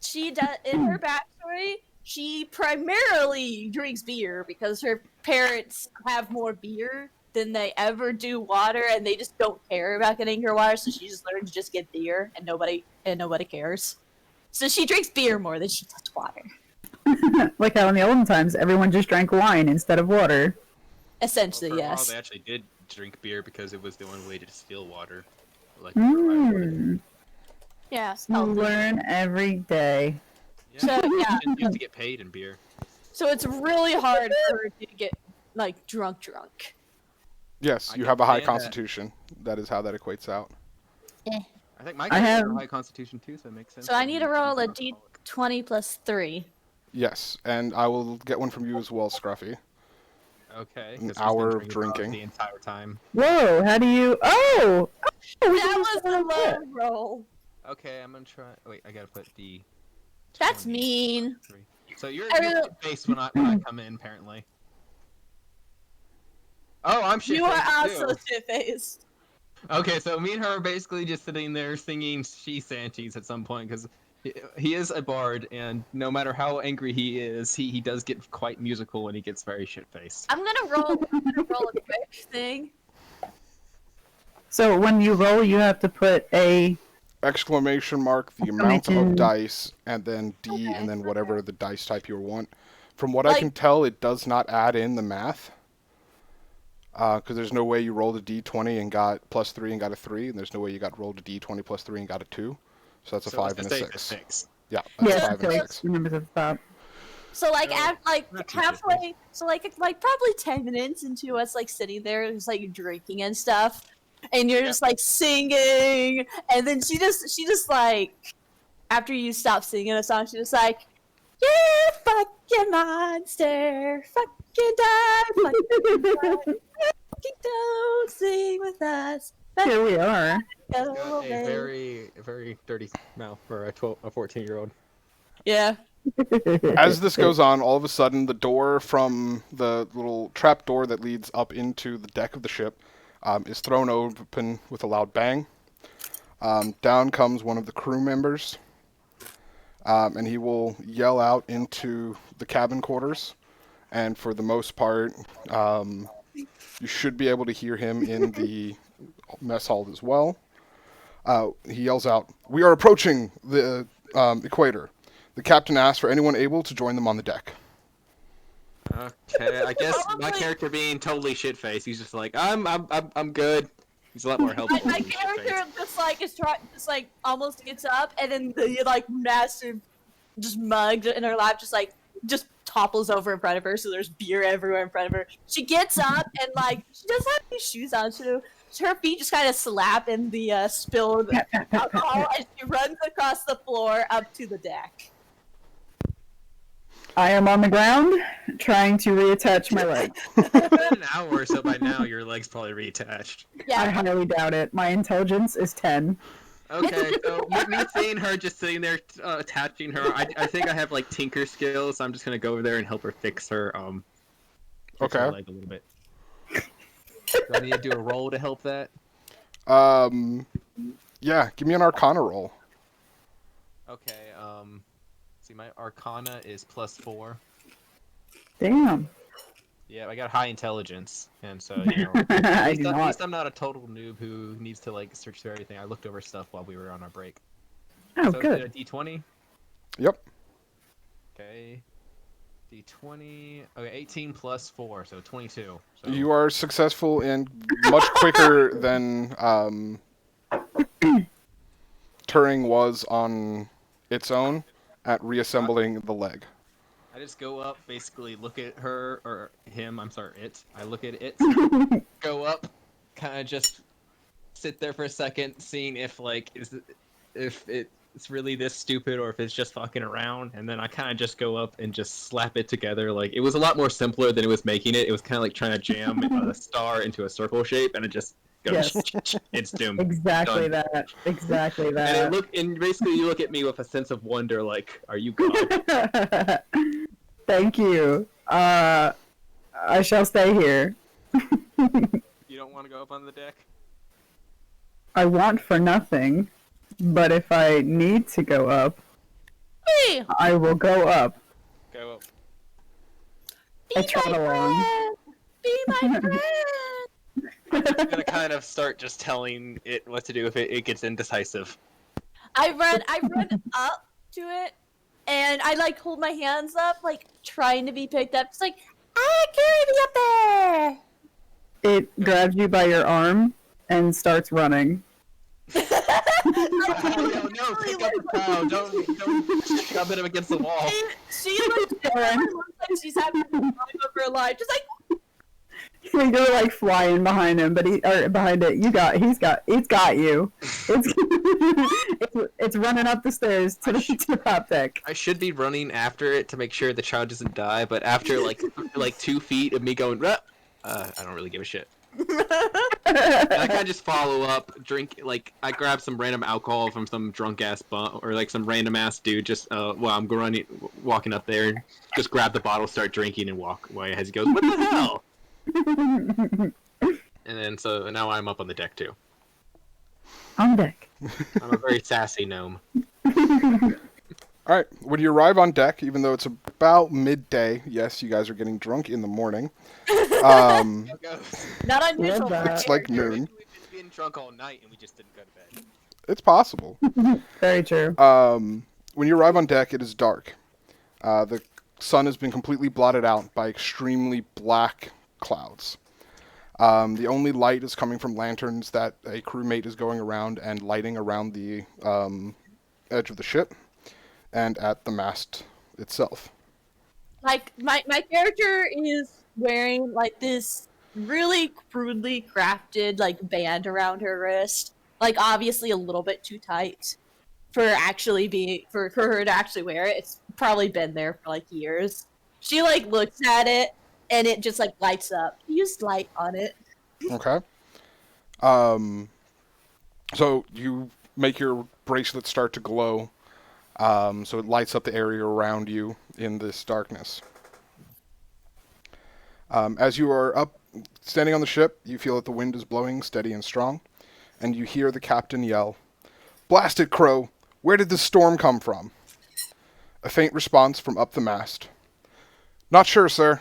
She does in her backstory. She primarily drinks beer because her parents have more beer than they ever do water, and they just don't care about getting her water. So she just learned to just get beer, and nobody cares. So she drinks beer more than she does water. Like how in the olden times, everyone just drank wine instead of water. Essentially, For a while, yes. they actually did drink beer because it was the only way to distill water. Like, Yeah. You learn every day. So, yeah. Didn't used to get paid in beer. So it's really hard for her to get like drunk. Yes, I you can have a high stand that. Constitution. That is how that equates out. I think my I character has have- a high constitution too, so it makes sense. So I that need he's to roll a an alcoholic. d20 plus 3. Yes, and I will get one from you as well, Scruffy. Okay. An 'cause he's been hour of about drinking. the entire time. Whoa, how do you... Oh! That was a low roll. Okay, I'm gonna try. Wait, I gotta put the. That's 20. mean. So you're I really- face when I come in, apparently. Oh, I'm shit. You are also shit-faced. Okay, so me and her are basically just sitting there singing she Santies at some point because he is a bard, and no matter how angry he is, he does get quite musical when he gets very shit faced. I'm gonna roll a quick thing. So when you roll, you have to put a... Exclamation mark, the amount of Exclamation. dice, and then D, Okay, and then okay. whatever the dice type you want. From what I Like- can tell, it does not add in the math. Because there's no way you rolled a D20 and got plus 3 and got a 3, and there's no way you got rolled a D20 plus 3 and got a 2. So that's a 5 and a 6. Yeah, that's Yeah, a 5 and a 6. Remember the top. So like Not too halfway, so like probably 10 minutes into us like sitting there just like drinking and stuff, and you're just like singing, and then she just like after you stop singing a song, she's just like, yeah, fucking monster, fucking die, fucking die, fucking don't sing with us. Here we are. Go Got a away. very dirty mouth for a 14-year-old. Yeah. As this goes on, all of a sudden, the door from the little trap door that leads up into the deck of the ship is thrown open with a loud bang. Down comes one of the crew members, and he will yell out into the cabin quarters. And for the most part, you should be able to hear him in the mess hall as well. He yells out, "We are approaching the equator. The captain asks for anyone able to join them on the deck." Okay, I guess my Probably- character being totally shit-faced, he's just like, I'm good. He's a lot more helpful. My than character shit-faced. just like is trying, just like almost gets up, and then the like massive, just mug in her lap, just topples over in front of her. So there's beer everywhere in front of her. She gets up and like she doesn't have any shoes on, so her feet just kind of slap in the spilled alcohol as she runs across the floor up to the deck. I am on the ground trying to reattach my leg. It's been an hour or so by now, your leg's probably reattached. I Yeah, highly doubt it. My intelligence is 10. Okay, so me seeing her just sitting there attaching her, I think I have like tinker skills, so I'm just gonna go over there and help her fix her fix her Okay. leg a little bit. Do I need to do a roll to help that? Yeah, give me an Arcana roll. Okay, see my Arcana is +4. Damn. Yeah, I got high intelligence, and so you know, I at do least not. I'm not a total noob who needs to like search through everything. I looked over stuff while we were on our break. Oh, So good. a D20. Yep. Okay. D20. Okay, 18 plus 4, so 22. So You are successful and much quicker than Turing was on its own at reassembling the leg. I just go up, basically look at her or him. I'm sorry, it. I look at it, go up, kind of just sit there for a second, seeing if like if it's really this stupid or if it's just fucking around, and then I kind of just go up and just slap it together. Like it was a lot more simpler than it was making it. It was kind of like trying to jam a star into a circle shape, and it just goes. Yes. It's doomed. Exactly Done. that. Exactly And basically you look at me with a sense of wonder, like, are you God? that. Thank you. I shall stay here. You don't want to go up on the deck? I want for nothing, but if I need to go up, hey, I will go up. Go up. I trot along. Be my friend. I'm gonna kind of start just telling it what to do if it gets indecisive. I run up to it, and I like hold my hands up, like trying to be picked up. It's like, carry me up there. It grabs you by your arm and starts running. No, pick up the crowd. Don't shove it against the wall. She looks like she's having the time of her life, just like. We go like flying behind him, but behind it. It's got you. It's running up the stairs to the top deck. I should be running after it to make sure the child doesn't die, but after like 2 feet of me going, I don't really give a shit. And I kind of just follow up, drink, like, I grab some random alcohol from some drunk ass bum, or like some random ass dude, just, while I'm walking up there, and just grab the bottle, start drinking, and walk away as he goes, what the hell? And then, so now I'm up on the deck too. On deck. I'm a very sassy gnome. All right, when you arrive on deck, even though it's about midday, yes, you guys are getting drunk in the morning. Not unusual. Love that. for It's her. like noon. We've been drunk all night and we just didn't go to bed. It's possible. Very true. When you arrive on deck, it is dark. The sun has been completely blotted out by extremely black clouds. The only light is coming from lanterns that a crewmate is going around and lighting around the edge of the ship and at the mast itself. Like my character is wearing like this really crudely crafted like band around her wrist, like obviously a little bit too tight for her to actually wear it. It's probably been there for like years. She like looks at it and it just like lights up. She used light on it. Okay. So you make your bracelet start to glow, so it lights up the area around you in this darkness. As you are up, standing on the ship, you feel that the wind is blowing steady and strong, and you hear the captain yell, "Blast it, Crow! Where did this storm come from?" A faint response from up the mast. Not sure, sir.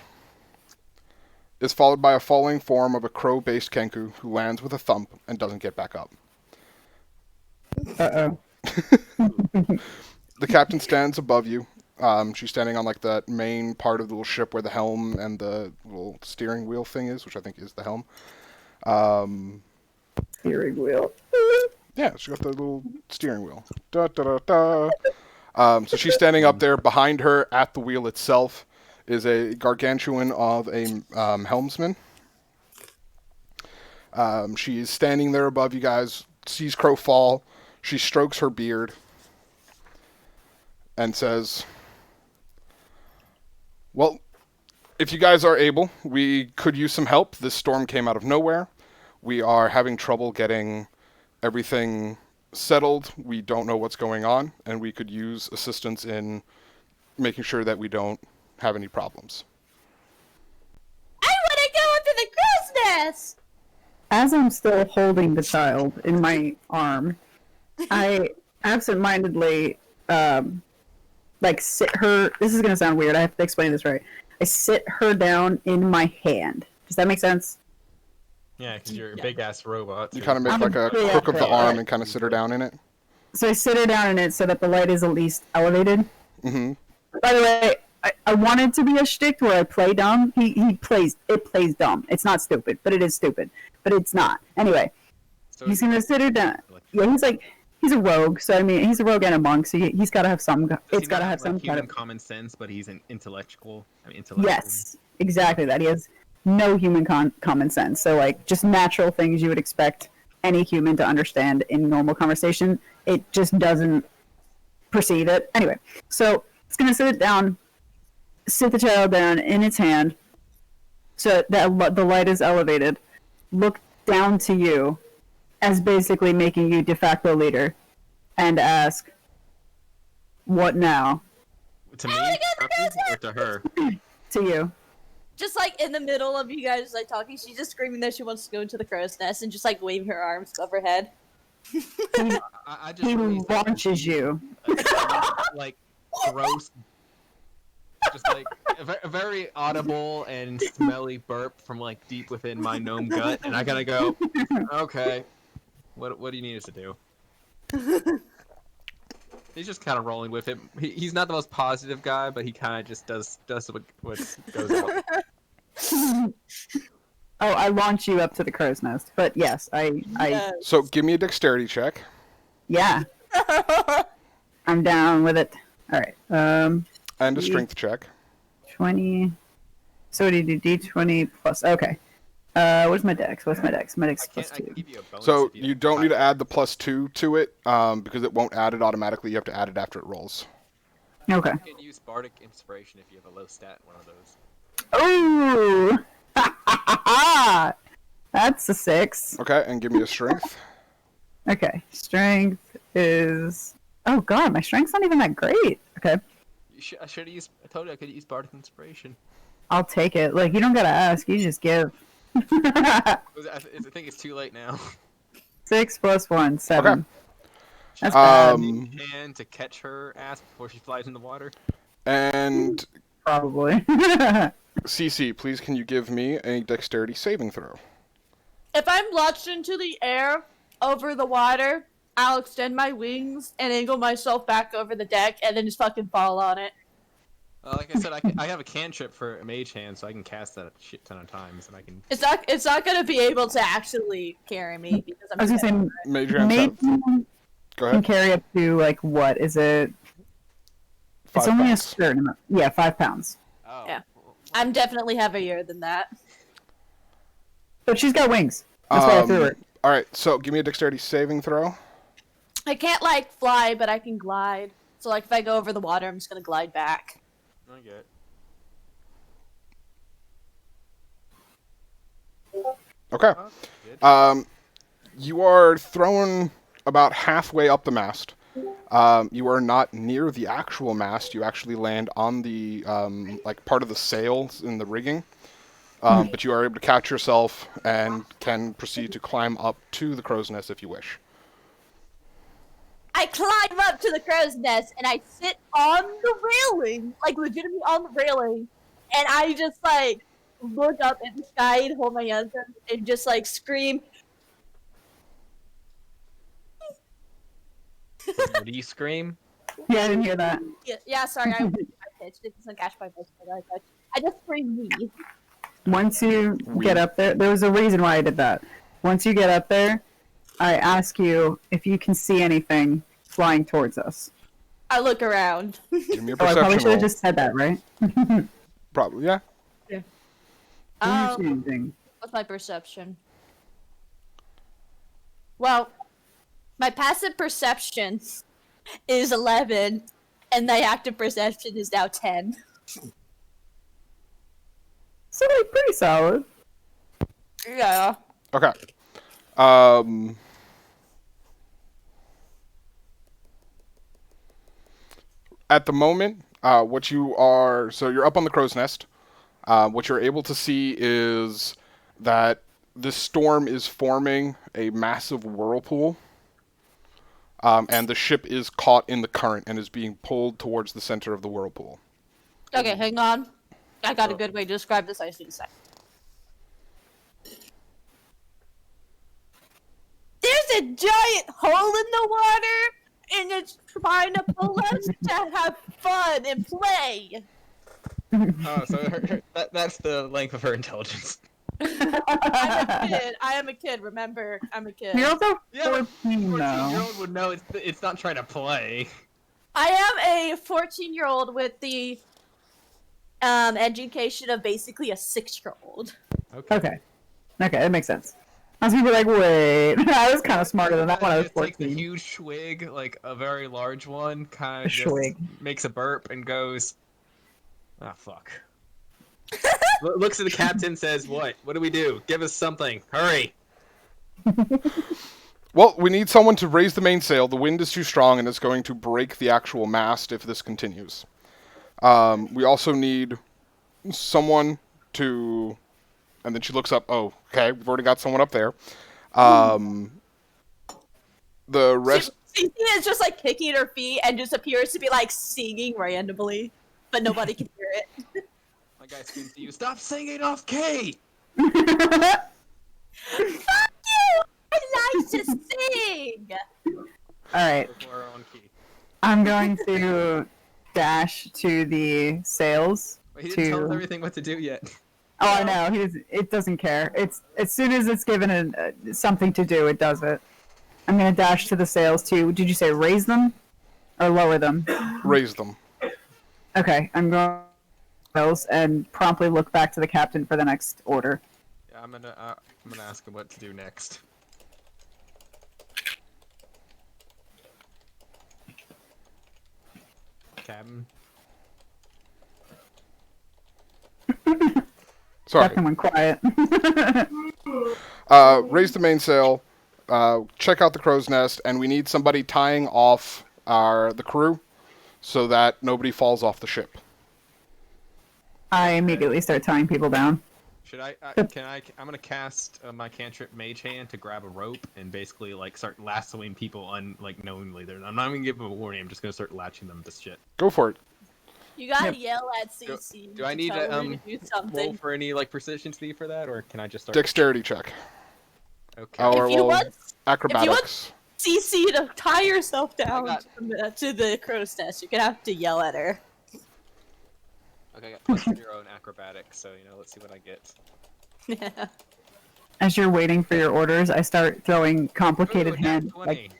Is followed by a falling form of a crow-based Kenku who lands with a thump and doesn't get back up. Uh-oh. The captain stands above you. She's standing on like that main part of the little ship where the helm and the little steering wheel thing is, which I think is the helm. Steering wheel. Yeah, she got the little steering wheel. Da, da, da, da. So she's standing up there. Behind her, at the wheel itself, is a gargantuan of a helmsman. She is standing there above you guys, sees Crow fall. She strokes her beard and says, well, if you guys are able, we could use some help. This storm came out of nowhere. We are having trouble getting everything settled. We don't know what's going on, and we could use assistance in making sure that we don't have any problems. I want to go into the crow's nest! As I'm still holding the child in my arm, I absentmindedly, like, sit her... This is going to sound weird. I have to explain this right. I sit her down in my hand. Does that make sense? Yeah, because you're a big-ass robot. You kind of make I'm like a pretty crook of the accurate, arm right? and kind of sit her down in it. So I sit her down in it so that the light is at least elevated. Mm-hmm. By the way, I wanted to be a shtick where I play dumb. It plays dumb. It's not stupid, but it is stupid. But it's not. Anyway, So he's gonna sit her down. Yeah, he's a rogue. So I mean, he's a rogue and a monk. So he's got to have some. It's got to have some kind human of common sense, but he's an intellectual. Yes, exactly that. He has no human common sense. So like just natural things you would expect any human to understand in normal conversation. It just doesn't perceive it. Anyway, so it's gonna sit it down. Sit the child down in its hand so that the light is elevated. Look down to you as basically making you de facto leader and ask, what now? To me, or to her? To you. Just like in the middle of you guys like talking, she's just screaming that she wants to go into the crow's nest and just like waving her arms above her head. I just He really launches you. like gross, just like a very audible and smelly burp from like deep within my gnome gut, and I gotta go. Okay, what do you need us to do? He's just kind of rolling with it. He's not the most positive guy, but he kind of just does what goes out. Oh, I launch you up to the crow's nest. But yes, I So give me a dexterity check. yeah, I'm down with it. All right. And a strength check. 20. So what do you do? D20 plus. Okay. What's my dex? My dex I plus can 2. give you a bonus. So if you don't need to add the +2 to it, because it won't add it automatically. You have to add it after it rolls. Okay. You can use bardic inspiration if you have a low stat in one of those. Ooh! That's a 6. Okay, and give me a strength. Okay. Strength is. Oh god, my strength's not even that great. Okay. I should have used. I told you I could use bardic inspiration. I'll take it. Like, you don't gotta ask, you just give. I think it's too late now. 6 plus 1, 7. Okay. That's bad. And to catch her ass before she flies in the water. And Probably. CC, please can you give me a dexterity saving throw? If I'm launched into the air over the water, I'll extend my wings and angle myself back over the deck and then just fucking fall on it. Like I said, I have a cantrip for a mage hand, so I can cast that a shit ton of times, and I can. It's not gonna be able to actually carry me because I'm I was just gonna say, Major hands maybe have. you Go can ahead. carry up to, like, what is it? 5 It's only pounds. a certain amount. Yeah, 5 pounds. Oh. Yeah. I'm definitely heavier than that. But she's got wings. That's why I threw her. All right, so give me a dexterity saving throw. I can't like fly, but I can glide. So like if I go over the water, I'm just gonna glide back. I get it. Okay. Oh, good. You are thrown about halfway up the mast. You are not near the actual mast. You actually land on the like part of the sails in the rigging. But you are able to catch yourself and can proceed to climb up to the crow's nest if you wish. I climb up to the crow's nest and I sit on the railing, like legitimately on the railing, and I just like look up at the sky and hold my hands up and just like scream. What do you scream? Yeah, I didn't hear that. Yeah, sorry, I pitched. It doesn't catch my voice. I just scream me. Once you get up there was a reason why I did that. Once you get up there, I ask you if you can see anything flying towards us. I look around. Give me a Oh, I perception probably should roll. have just said that, right? Probably, yeah. Do you see anything? What's my perception? Well, my passive perception is 11, and my active perception is now 10. So like pretty solid. Yeah. Okay. At the moment, what you are, so you're up on the crow's nest. What you're able to see is that this storm is forming a massive whirlpool, and the ship is caught in the current and is being pulled towards the center of the whirlpool. Okay, hang on. I got a good way to describe this. I just need a sec. There's a giant hole in the water, and it's trying to pull us to have fun and play. Oh, so that's the length of her intelligence. I am a kid, remember? I'm a kid. You're also Yeah, 14 though. 14-year-old would know it's not trying to play. I am a 14-year-old with the education of basically a 6-year-old. Okay, that makes sense. I was gonna be like, wait, I was kind of smarter than that when I was Just takes 14. a huge swig, like a very large one, kind of just Swig. makes a burp and goes, ah, fuck. Looks at the captain, says, what? What do we do? Give us something. Hurry. Well, we need someone to raise the mainsail. The wind is too strong and it's going to break the actual mast if this continues. We also need someone to... And then she looks up. Oh, okay, we've already got someone up there. The rest... She is just like kicking her feet and just appears to be like singing randomly, but nobody can hear it. My guy screams to you, stop singing off key! Fuck you! I like to sing! Alright, Before our own key. I'm going to dash to the sails. But he didn't tell us to... everything what to do yet. Oh, I know. It doesn't care. It's as soon as it's given something to do, it does it. I'm gonna dash to the sails too. Did you say raise them or lower them? Raise them. Okay, I'm going to sails and promptly look back to the captain for the next order. Yeah, I'm gonna ask him what to do next. Captain. Sorry. Captain went quiet. Raise the mainsail. Check out the crow's nest, and we need somebody tying off the crew so that nobody falls off the ship. I immediately start tying people down. Should I, I'm gonna cast my cantrip Mage Hand to grab a rope and basically like start lassoing people knowingly. I'm not even giving them a warning. I'm just gonna start latching them to shit. Go for it. You gotta Yep. yell at CC. Do I need tell to her do roll something. for any like proficiency for that, or can I just start? Dexterity check. Okay. Or If you well, want acrobatics. CC to tie yourself down got- to the crow's nest, you're gonna have to yell at her. Okay, I got +0 in acrobatics, so let's see what I get. As you're waiting for your orders, I start throwing complicated Ooh, nat hand. 20. Like,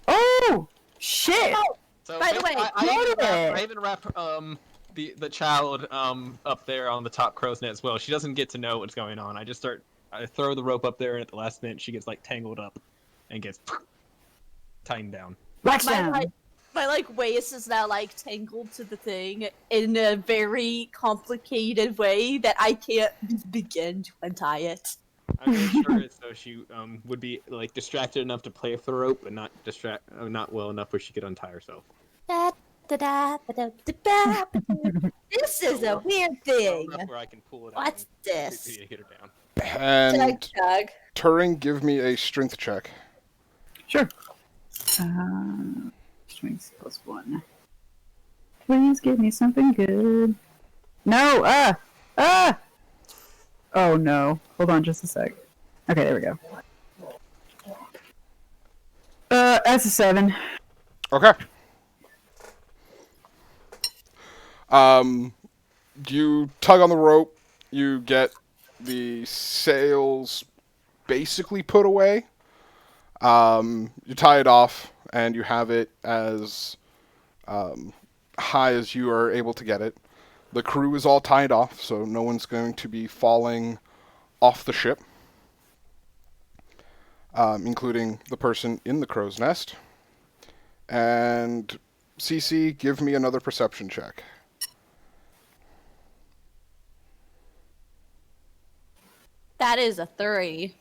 oh shit! Oh, So by the way, I even wrap the child up there on the top crow's net as well. She doesn't get to know what's going on. I throw the rope up there, and at the last minute, she gets like tangled up and gets tightened down. Watch my down. my waist is now like tangled to the thing in a very complicated way that I can't begin to untie it. I'm very sure it's so she would be like distracted enough to play with the rope, but not well enough where she could untie herself. This is a weird thing. Well enough where I can pull it out What's and this? get her down. And Chug. Turing, give me a strength check. Sure. which makes +1. Please give me something good. No! Oh no. Hold on just a sec. Okay, there we go. That's a 7. Okay. You tug on the rope. You get the sails basically put away. You tie it off, and you have it as high as you are able to get it. The crew is all tied off, so no one's going to be falling off the ship, including the person in the crow's nest. And CC, give me another perception check. That is a 3.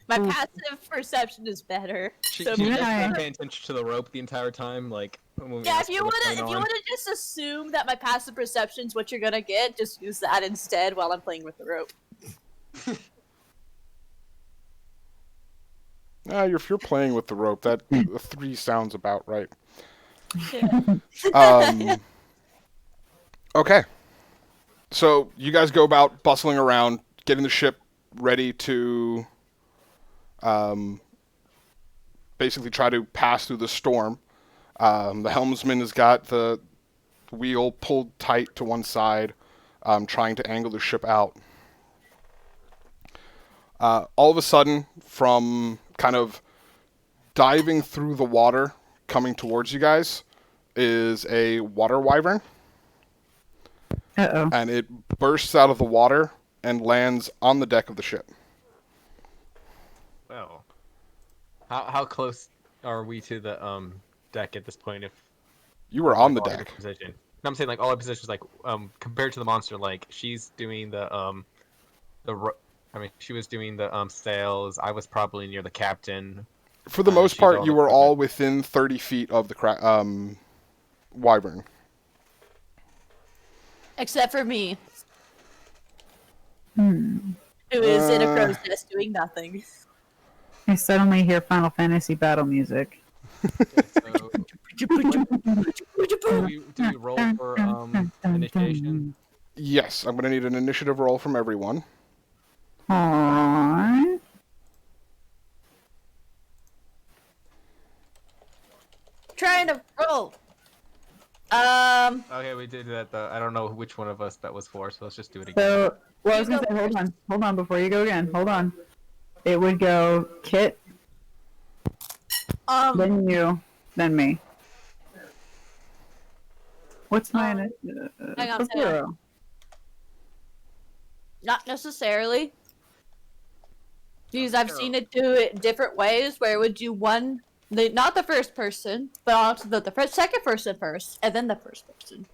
My passive perception is better. She So just Yeah. been paying attention to the rope the entire time, like. When we yeah, asked if you what was wanna going on. just assume that my passive perception's what you're gonna get, just use that instead while I'm playing with the rope. If you're playing with the rope, that 3 sounds about right. Yeah. Okay. So you guys go about bustling around, getting the ship ready to basically try to pass through the storm. The helmsman has got the wheel pulled tight to one side, trying to angle the ship out. All of a sudden, from kind of diving through the water, coming towards you guys, is a water wyvern. Uh-oh. And it bursts out of the water and lands on the deck of the ship. Well, how close are we to the deck at this point? If You were on the all our deck. position. No, I'm saying like all our positions, like compared to the monster, like she's doing she was doing the sails. I was probably near the captain. For the most she's part, all you the were equipment. all within 30 feet of the wyvern. Except for me, Hmm. who is in a crow's nest doing nothing. I suddenly hear Final Fantasy battle music. So, do we roll for initiation? Yes, I'm going to need an initiative roll from everyone. Aww. Trying to roll. Okay, we did that. I don't know which one of us that was for, so let's just do it again. So, well, I was You gonna go say, first. hold on, before you go again, hold on. It would go Kit, then you, then me. What's my hang on, what's hang on. 0? Not necessarily. Because I've seen it do it different ways, where it would do one, not the first person, but also the second person first, and then the first person.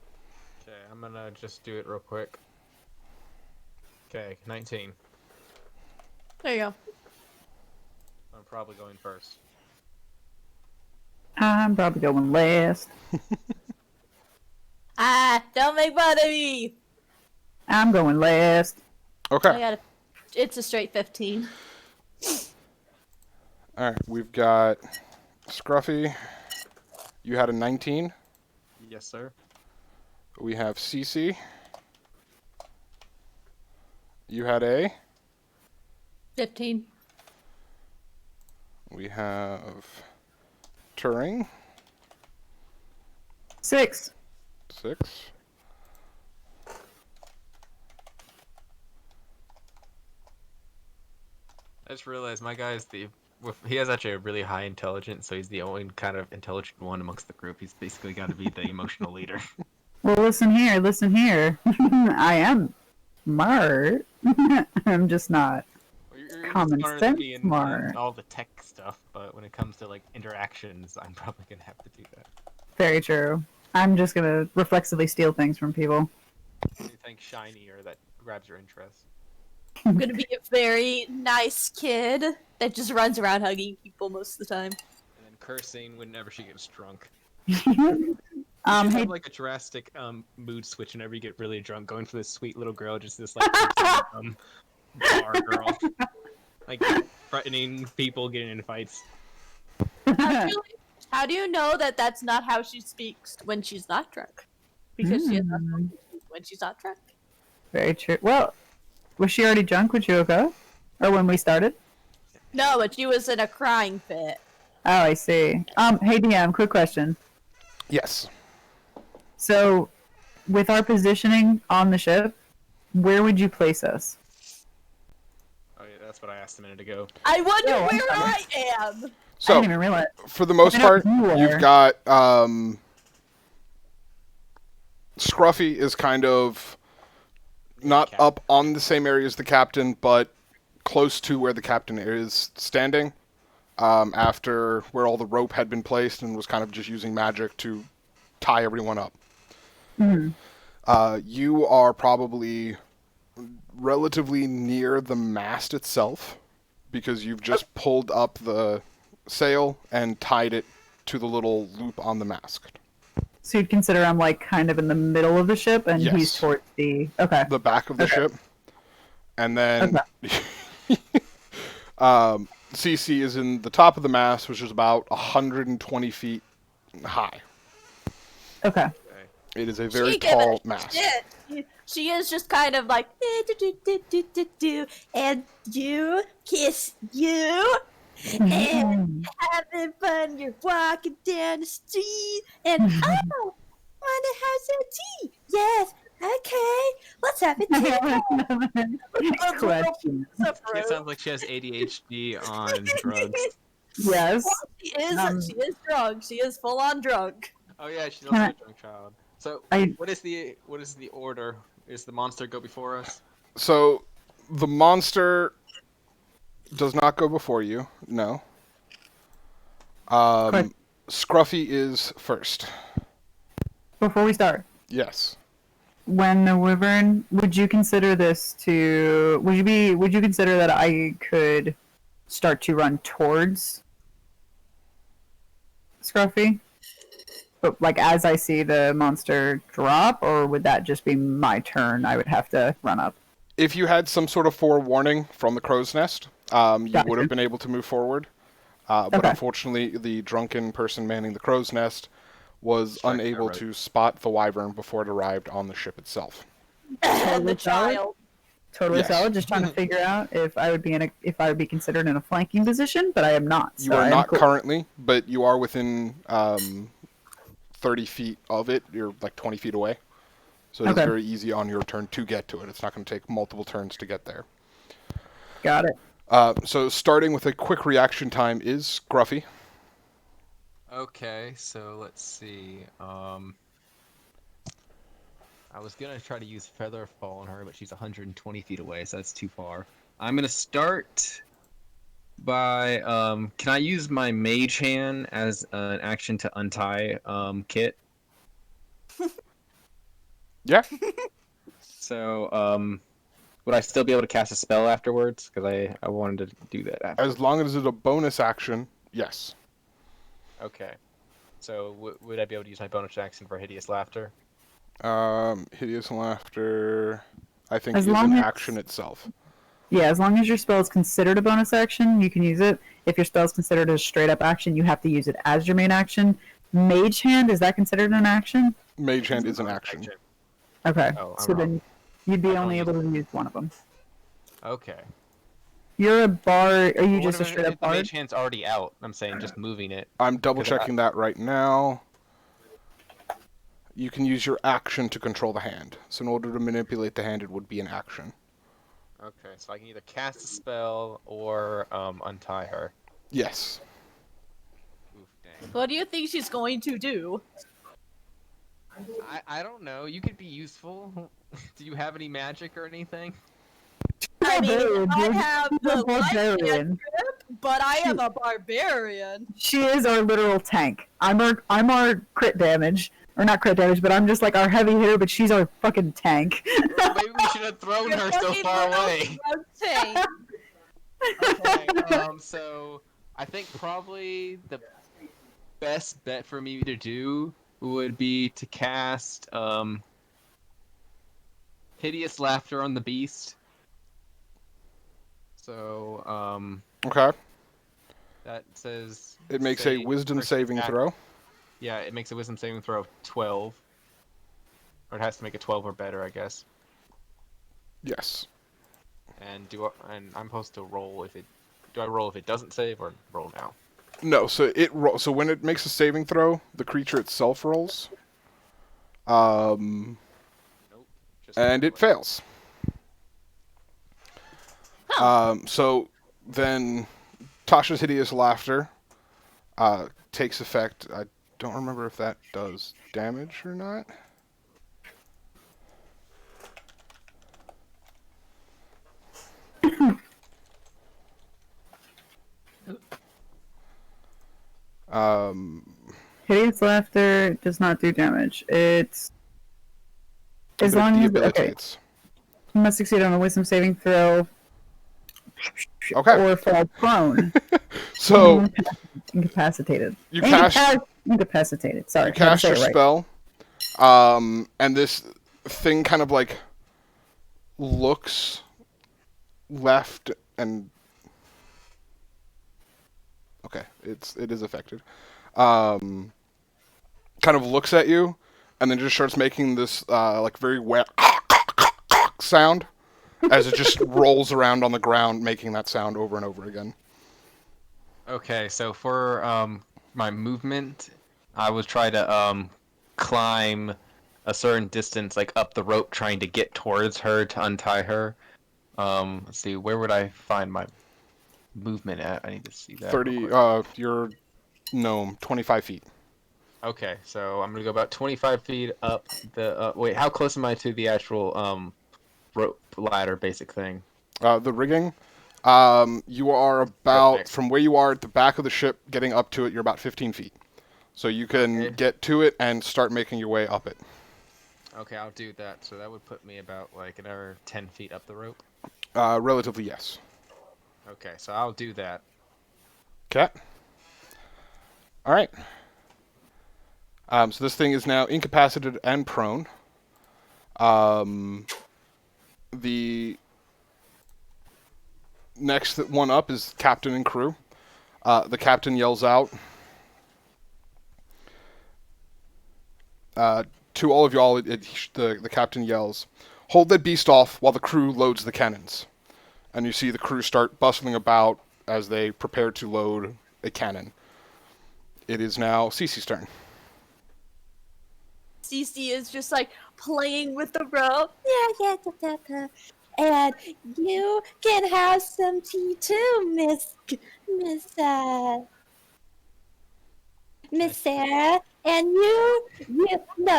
Okay, I'm gonna just do it real quick. Okay, 19. There you go. I'm probably going first. I'm probably going last. Don't make fun of me! I'm going last. Okay. It's a straight 15. All right, we've got Scruffy. You had a 19. Yes, sir. We have CC. You had a. 15. We have Turing. 6. 6. I just realized my guy's he has actually a really high intelligence, so he's the only kind of intelligent one amongst the group. He's basically got to be the emotional leader. Well, listen here. I am smart. I'm just not. You're Common smarter sense than me in smart. all the tech stuff, but when it comes to like interactions, I'm probably gonna have to do that. Very true. I'm just gonna reflexively steal things from people. Anything shiny or that grabs your interest. I'm gonna be a very nice kid that just runs around hugging people most of the time. And then cursing whenever she gets drunk. Hey, Have like a drastic mood switch whenever you get really drunk, going from this sweet little girl just this like cursing, bar girl, like threatening people, getting in fights. How'd How do you know that that's not how she speaks when she's not drunk? Because she has not when she's not drunk. Very true. Well, was she already drunk when she woke up? Or when we started? No, but she was in a crying fit. Oh, I see. Hey DM, quick question. Yes. So, with our positioning on the ship, where would you place us? Oh yeah, that's what I asked a minute ago. I wonder No, where I'm I am. I So, didn't even realize. for the most I know part, you you've are. got Scruffy is kind of not up on the same area as the captain, but close to where the captain is standing. After where all the rope had been placed and was kind of just using magic to tie everyone up. You are probably relatively near the mast itself because you've just pulled up the sail and tied it to the little loop on the mast. So you'd consider I'm like kind of in the middle of the ship and Yes. he's towards the... Okay. The back of the Okay. ship. And then CC is in the top of the mast, which is about 120 feet high. Okay. It is a very She give tall a mast. shit. She is just kind of like do, and you kiss you and having fun. You're walking down the street and oh, wanna have some tea? Yes. Okay. Let's have a tea. Question. It sounds like she has ADHD on drugs. Yes. She is drunk. She is full on drunk. Oh yeah, she's Can also I- a drunk child. So I- what is the order? Is the monster go before us? So the monster does not go before you. No. Quick. Scruffy is first. Before we start, Yes. when the wyvern, would you consider this to... Would you consider that I could start to run towards Scruffy? But like as I see the monster drop, or would that just be my turn? I would have to run up. If you had some sort of forewarning from the crow's nest, you Gotcha. would have been able to move forward. But Okay. unfortunately, the drunken person manning the crow's nest was Strike that unable right. to spot the wyvern before it arrived on the ship itself. The solid. child. Totally Yes. solid. Just trying to figure out if I would be considered in a flanking position, but I am not. You so are I am not cool. currently, but you are within 30 feet of it. You're like 20 feet away. So it's Okay. very easy on your turn to get to it. It's not going to take multiple turns to get there. Got it. So starting with a quick reaction time is Gruffy. Okay, so let's see. I was gonna try to use Feather Fall on her, but she's 120 feet away, so that's too far. I'm gonna start by can I use my Mage Hand as an action to untie Kit? Yeah. So would I still be able to cast a spell afterwards? Because I wanted to do that after. As long as it's a bonus action, yes. Okay. So would I be able to use my bonus action for Hideous Laughter? Hideous Laughter, I think, As is long an as- action itself. Yeah, as long as your spell is considered a bonus action, you can use it. If your spell is considered a straight up action, you have to use it as your main action. Mage Hand, is that considered an action? Mage Hand is an action. Okay, Oh, I'm so then you'd be I only don't able to use one of them. Okay. You're a bard. Are you Well, just a what if straight up the bard? Mage Hand's already out? I'm saying just moving it. I'm double Because checking that right now. You can use your action to control the hand. So in order to manipulate the hand, it would be an action. Okay, so I can either cast a spell or untie her. Yes. Oof, dang. What do you think she's going to do? I don't know. You could be useful. Do you have any magic or anything? I mean, Barbarian, I dude. have She's a the light barbarian. cantrip, but I am a barbarian. She is our literal tank. I'm our crit damage. Or not crit damage, but I'm just like our heavy hitter, but she's our fucking tank. Maybe we should have thrown her so Fucking far little away. drug tank. Okay, so I think probably the best bet for me to do would be to cast Hideous Laughter on the Beast. So, Okay. That says. It makes a wisdom saving throw. Yeah, it makes a wisdom saving throw of 12. Or it has to make a 12 or better, I guess. Yes. And I'm supposed to roll if it. Do I roll if it doesn't save or roll now? No, so so when it makes a saving throw, the creature itself rolls. Nope. And it fails. So then Tasha's hideous laughter takes effect. I don't remember if that does damage or not. Hideous laughter does not do damage. It's as but long it as okay. debilitates. You must succeed on a wisdom saving throw. Okay. Or fall prone. So Incapacitated. you cast Incapacitated. Sorry. you cast your right. spell, and this thing kind of like looks left and okay, it is affected. Kind of looks at you, and then just starts making this like very wet sound as it just rolls around on the ground, making that sound over and over again. Okay, so for my movement, I would try to climb a certain distance, like up the rope, trying to get towards her to untie her. Let's see, where would I find my movement at? I need to see that. 30. Your gnome, 25 feet. Okay, so I'm gonna go about 25 feet up the. Wait, how close am I to the actual rope ladder, basic thing? The rigging. You are about Perfect. from where you are at the back of the ship, getting up to it. You're about 15 feet, so you can get to it and start making your way up it. Okay, I'll do that. So that would put me about like another 10 feet up the rope. Relatively, yes. Okay, so I'll do that. Okay. All right. So this thing is now incapacitated and prone. The next one up is captain and crew. The captain yells out to all of y'all. The captain yells, "Hold that beast off while the crew loads the cannons." And you see the crew start bustling about as they prepare to load a cannon. It is now Cece's turn. Cece is just like playing with the rope. Yeah, da, da, da. And you can have some tea too, Miss Sarah. And no,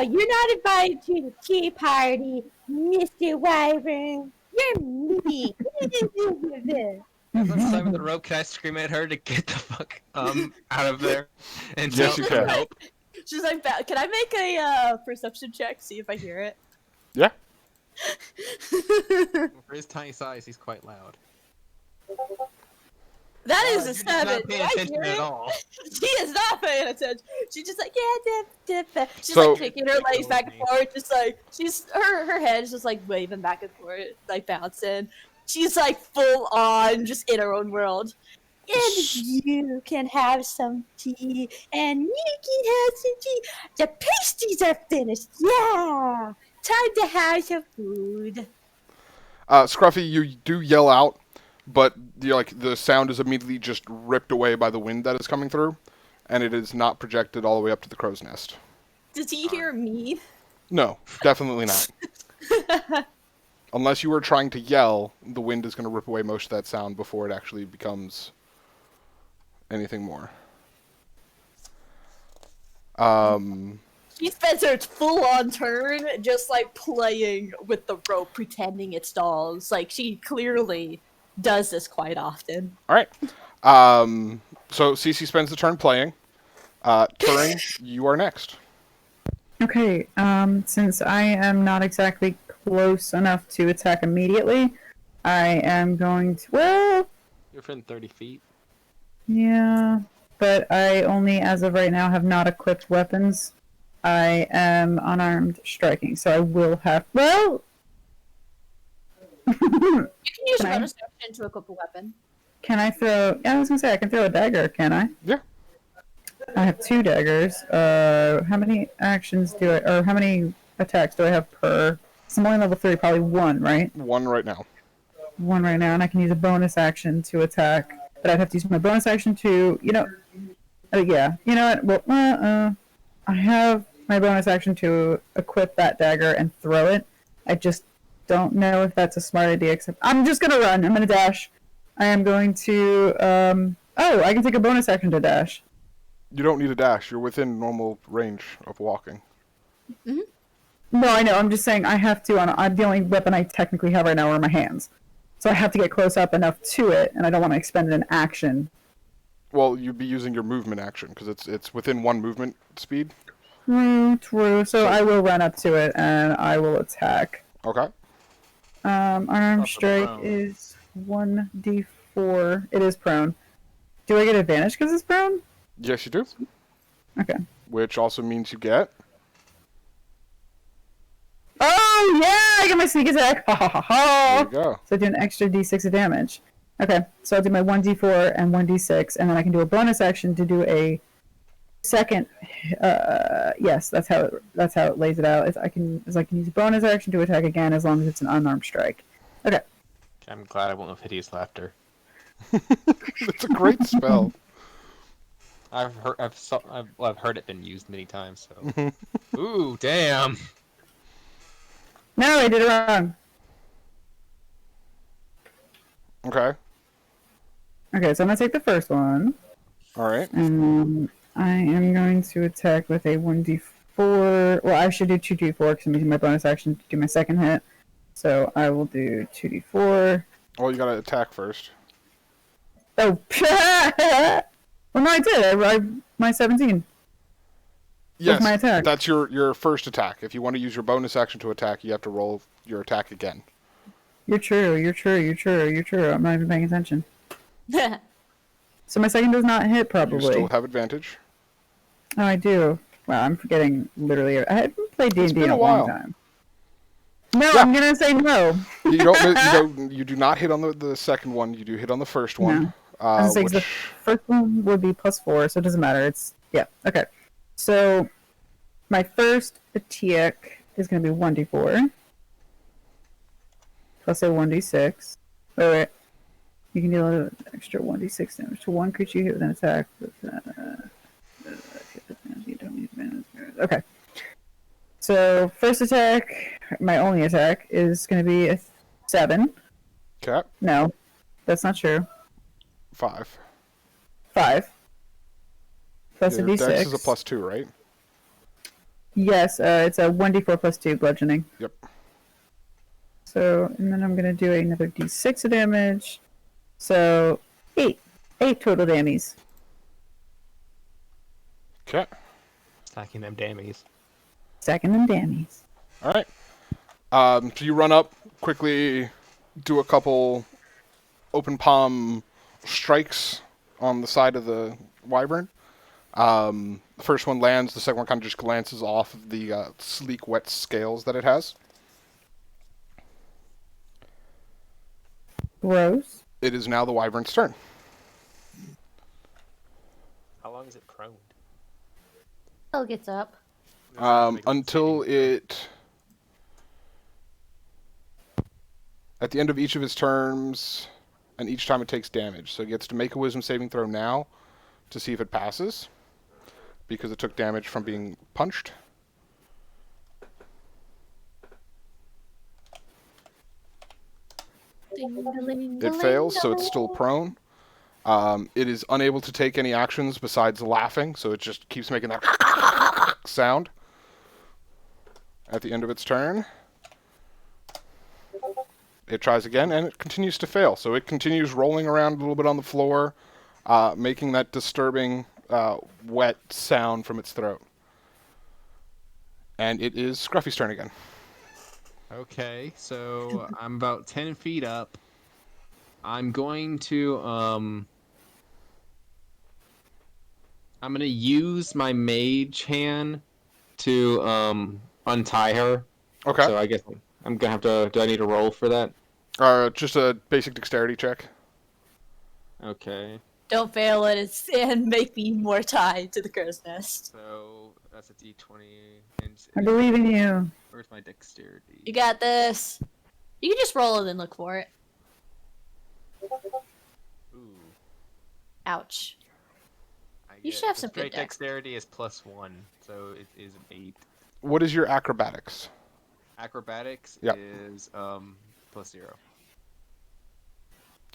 you're not invited to the tea party, Mr. Wyvern. You're me. As I'm climbing the rope, can I scream at her to get the fuck out of there? And Yes, you can. help. She's like, can I make a perception check, see if I hear it? Yeah. For his tiny size, he's quite loud. That is You're a just 7. not paying Did I attention hear at it? all. She is not paying attention. She's just like, yeah, dip. She's So- like kicking her legs back and forth, just like her head's just like waving back and forth, like bouncing. She's like full on, just in her own world. And you can have some tea, and you can have some tea. The pastries are finished. Yeah, time to have some food. Scruffy, you do yell out, but the sound is immediately just ripped away by the wind that is coming through, and it is not projected all the way up to the crow's nest. Does he hear me? No, definitely not. Unless you were trying to yell, the wind is going to rip away most of that sound before it actually becomes anything more. She spends her full-on turn just like playing with the rope, pretending it's dolls. Like she clearly does this quite often. All right. So Cece spends the turn playing. Turing, you are next. Okay, since I am not exactly close enough to attack immediately, I am going to, well, You're within 30 feet. yeah, but I only, as of right now, have not equipped weapons. I am unarmed striking, so I will have, well... You can use Can I- bonus action to equip a weapon. Can I throw? Yeah, I was gonna say I can throw a dagger. Can I? Yeah. I have 2 daggers. How many actions do I, or how many attacks do I have per? So I'm only level 3, probably 1, right? 1 right now. 1 right now, and I can use a bonus action to attack. But I'd have to use my bonus action to, yeah. You know what? Well, I have my bonus action to equip that dagger and throw it. I just don't know if that's a smart idea. Except I'm just gonna run. I'm gonna dash. I am going to. Oh, I can take a bonus action to dash. You don't need a dash. You're within normal range of walking. No, I know. I'm just saying I have to. I'm the only weapon I technically have right now are my hands, so I have to get close up enough to it, and I don't want to expend an action. Well, you'd be using your movement action because it's within 1 movement speed. True. So I will run up to it and I will attack. Okay. Unarmed strike prone. is 1d4. It is prone. Do I get advantage because it's prone? Yes, you do. Okay. Which also means you get. Oh yeah! I get my sneak attack. Ha ha ha There ha! you go. So I do an extra d6 of damage. Okay, so I'll do my 1d4 and 1d6, and then I can do a bonus action to do a second. Yes, that's how it lays it out. I can use a bonus action to attack again as long as it's an unarmed strike. Okay. I'm glad I won't have hideous laughter. It's a great spell. I've heard it been used many times. So. Ooh, damn. No, I did it wrong. Okay. Okay, so I'm gonna take the first one, All right. and I am going to attack with a 1d4. Well, I should do 2d4 because I'm using my bonus action to do my second hit. So I will do 2d4. Well, you gotta attack first. Oh, well, no, I did. My 17. Yes, my attack. that's your first attack. If you want to use your bonus action to attack, you have to roll your attack again. You're true. I'm not even paying attention. So my second does not hit, You probably. still have advantage. Oh, I do. Wow, I'm forgetting literally. I haven't played D&D been in a a long while. time. No, Yeah. I'm gonna say no. You don't. You do not hit on the second one. You do hit on the first one. No. I was gonna say, 'cause Which the first one would be +4, so it doesn't matter. Yeah, okay. So my first attack is gonna be 1d4 plus a 1d6. Wait. You can deal an extra 1d6 damage to one creature you hit with an attack. You don't need advantage. Okay. So first attack, my only attack, is going to be a 7. cap No, that's not true. 5. 5. Plus Your a d6. dex is a +2, right? Yes, it's a 1d4 plus 2 bludgeoning. Yep. So, and then I'm going to do another d6 of damage. So, 8. 8 total dammies. Okay. Stacking them dammies. Stacking them dammies. All right. So you run up quickly, do a couple open palm strikes on the side of the wyvern. The first one lands. The second one kind of just glances off of the sleek, wet scales that it has. Gross. It is now the wyvern's turn. How long is it prone? Still gets up. Until it... At the end of each of its turns, and each time it takes damage. So it gets to make a wisdom saving throw now to see if it passes, because it took damage from being punched. It fails, so it's still prone. It is unable to take any actions besides laughing, so it just keeps making that sound at the end of its turn. It tries again, and it continues to fail. So it continues rolling around a little bit on the floor, making that disturbing, wet sound from its throat. And it is Scruffy's turn again. Okay, so I'm about 10 feet up. I'm going to, I'm going to use my mage hand to, untie her. Okay. So I guess I'm going to have to, do I need to roll for that? Just a basic dexterity check. Okay. Don't fail it and make me more tied to the crow's nest. So that's a D20. And I believe in you. where's my dexterity? You got this. You can just roll it and look for it. Ooh. Ouch. I You get- should have the some good straight dex. dexterity is +1, so it is an 8. What is your acrobatics? Acrobatics Yep. is +0.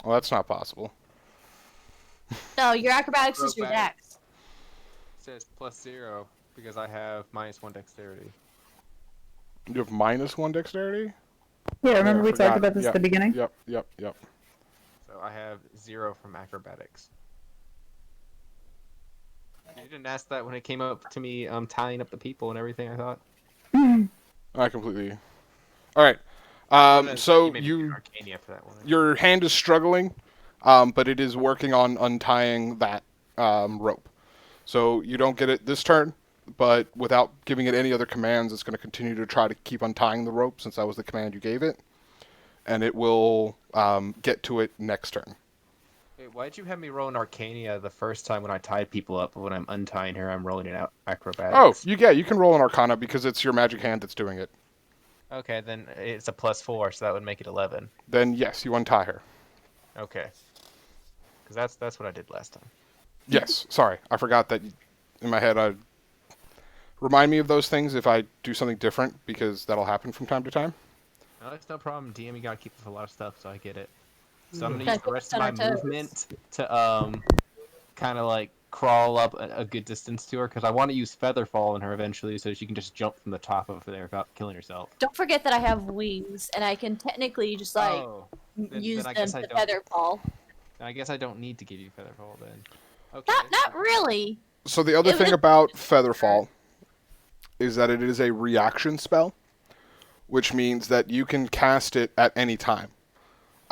Well, that's not possible. No, your acrobatics is your Acrobatics. dex. It says +0 because I have -1 dexterity. You have -1 dexterity? Yeah, remember I we forgot. talked about this Yep, at the beginning? Yep. So I have 0 from acrobatics. You didn't ask that when it came up to me tying up the people and everything, I thought. I completely... Alright. So made me do Arcania for that one. your hand is struggling, but it is working on untying that rope. So you don't get it this turn, but without giving it any other commands, it's going to continue to try to keep untying the rope since that was the command you gave it. And it will get to it next turn. Wait, why'd you have me roll an Arcania the first time when I tied people up, but when I'm untying her, I'm rolling it out acrobatics? Oh, you can roll an Arcana because it's your magic hand that's doing it. Okay, then it's a +4, so that would make it 11. Then yes, you untie her. Okay. Because that's what I did last time. Yes, sorry, I forgot that in my head. Remind me of those things if I do something different because that'll happen from time to time. No, that's no problem. DM, you gotta keep up with a lot of stuff, so I get it. So I'm gonna Gotta use the keep rest us of on my our toes. movement to kind of like crawl up a good distance to her because I want to use Featherfall on her eventually, so she can just jump from the top of there without killing herself. Don't forget that I have wings, and I can technically just like Oh, use then I them guess I to don't. feather fall. I guess I don't need to give you Featherfall then. Okay. Not really. So the other It thing was- about Featherfall is that it is a reaction spell, which means that you can cast it at any time.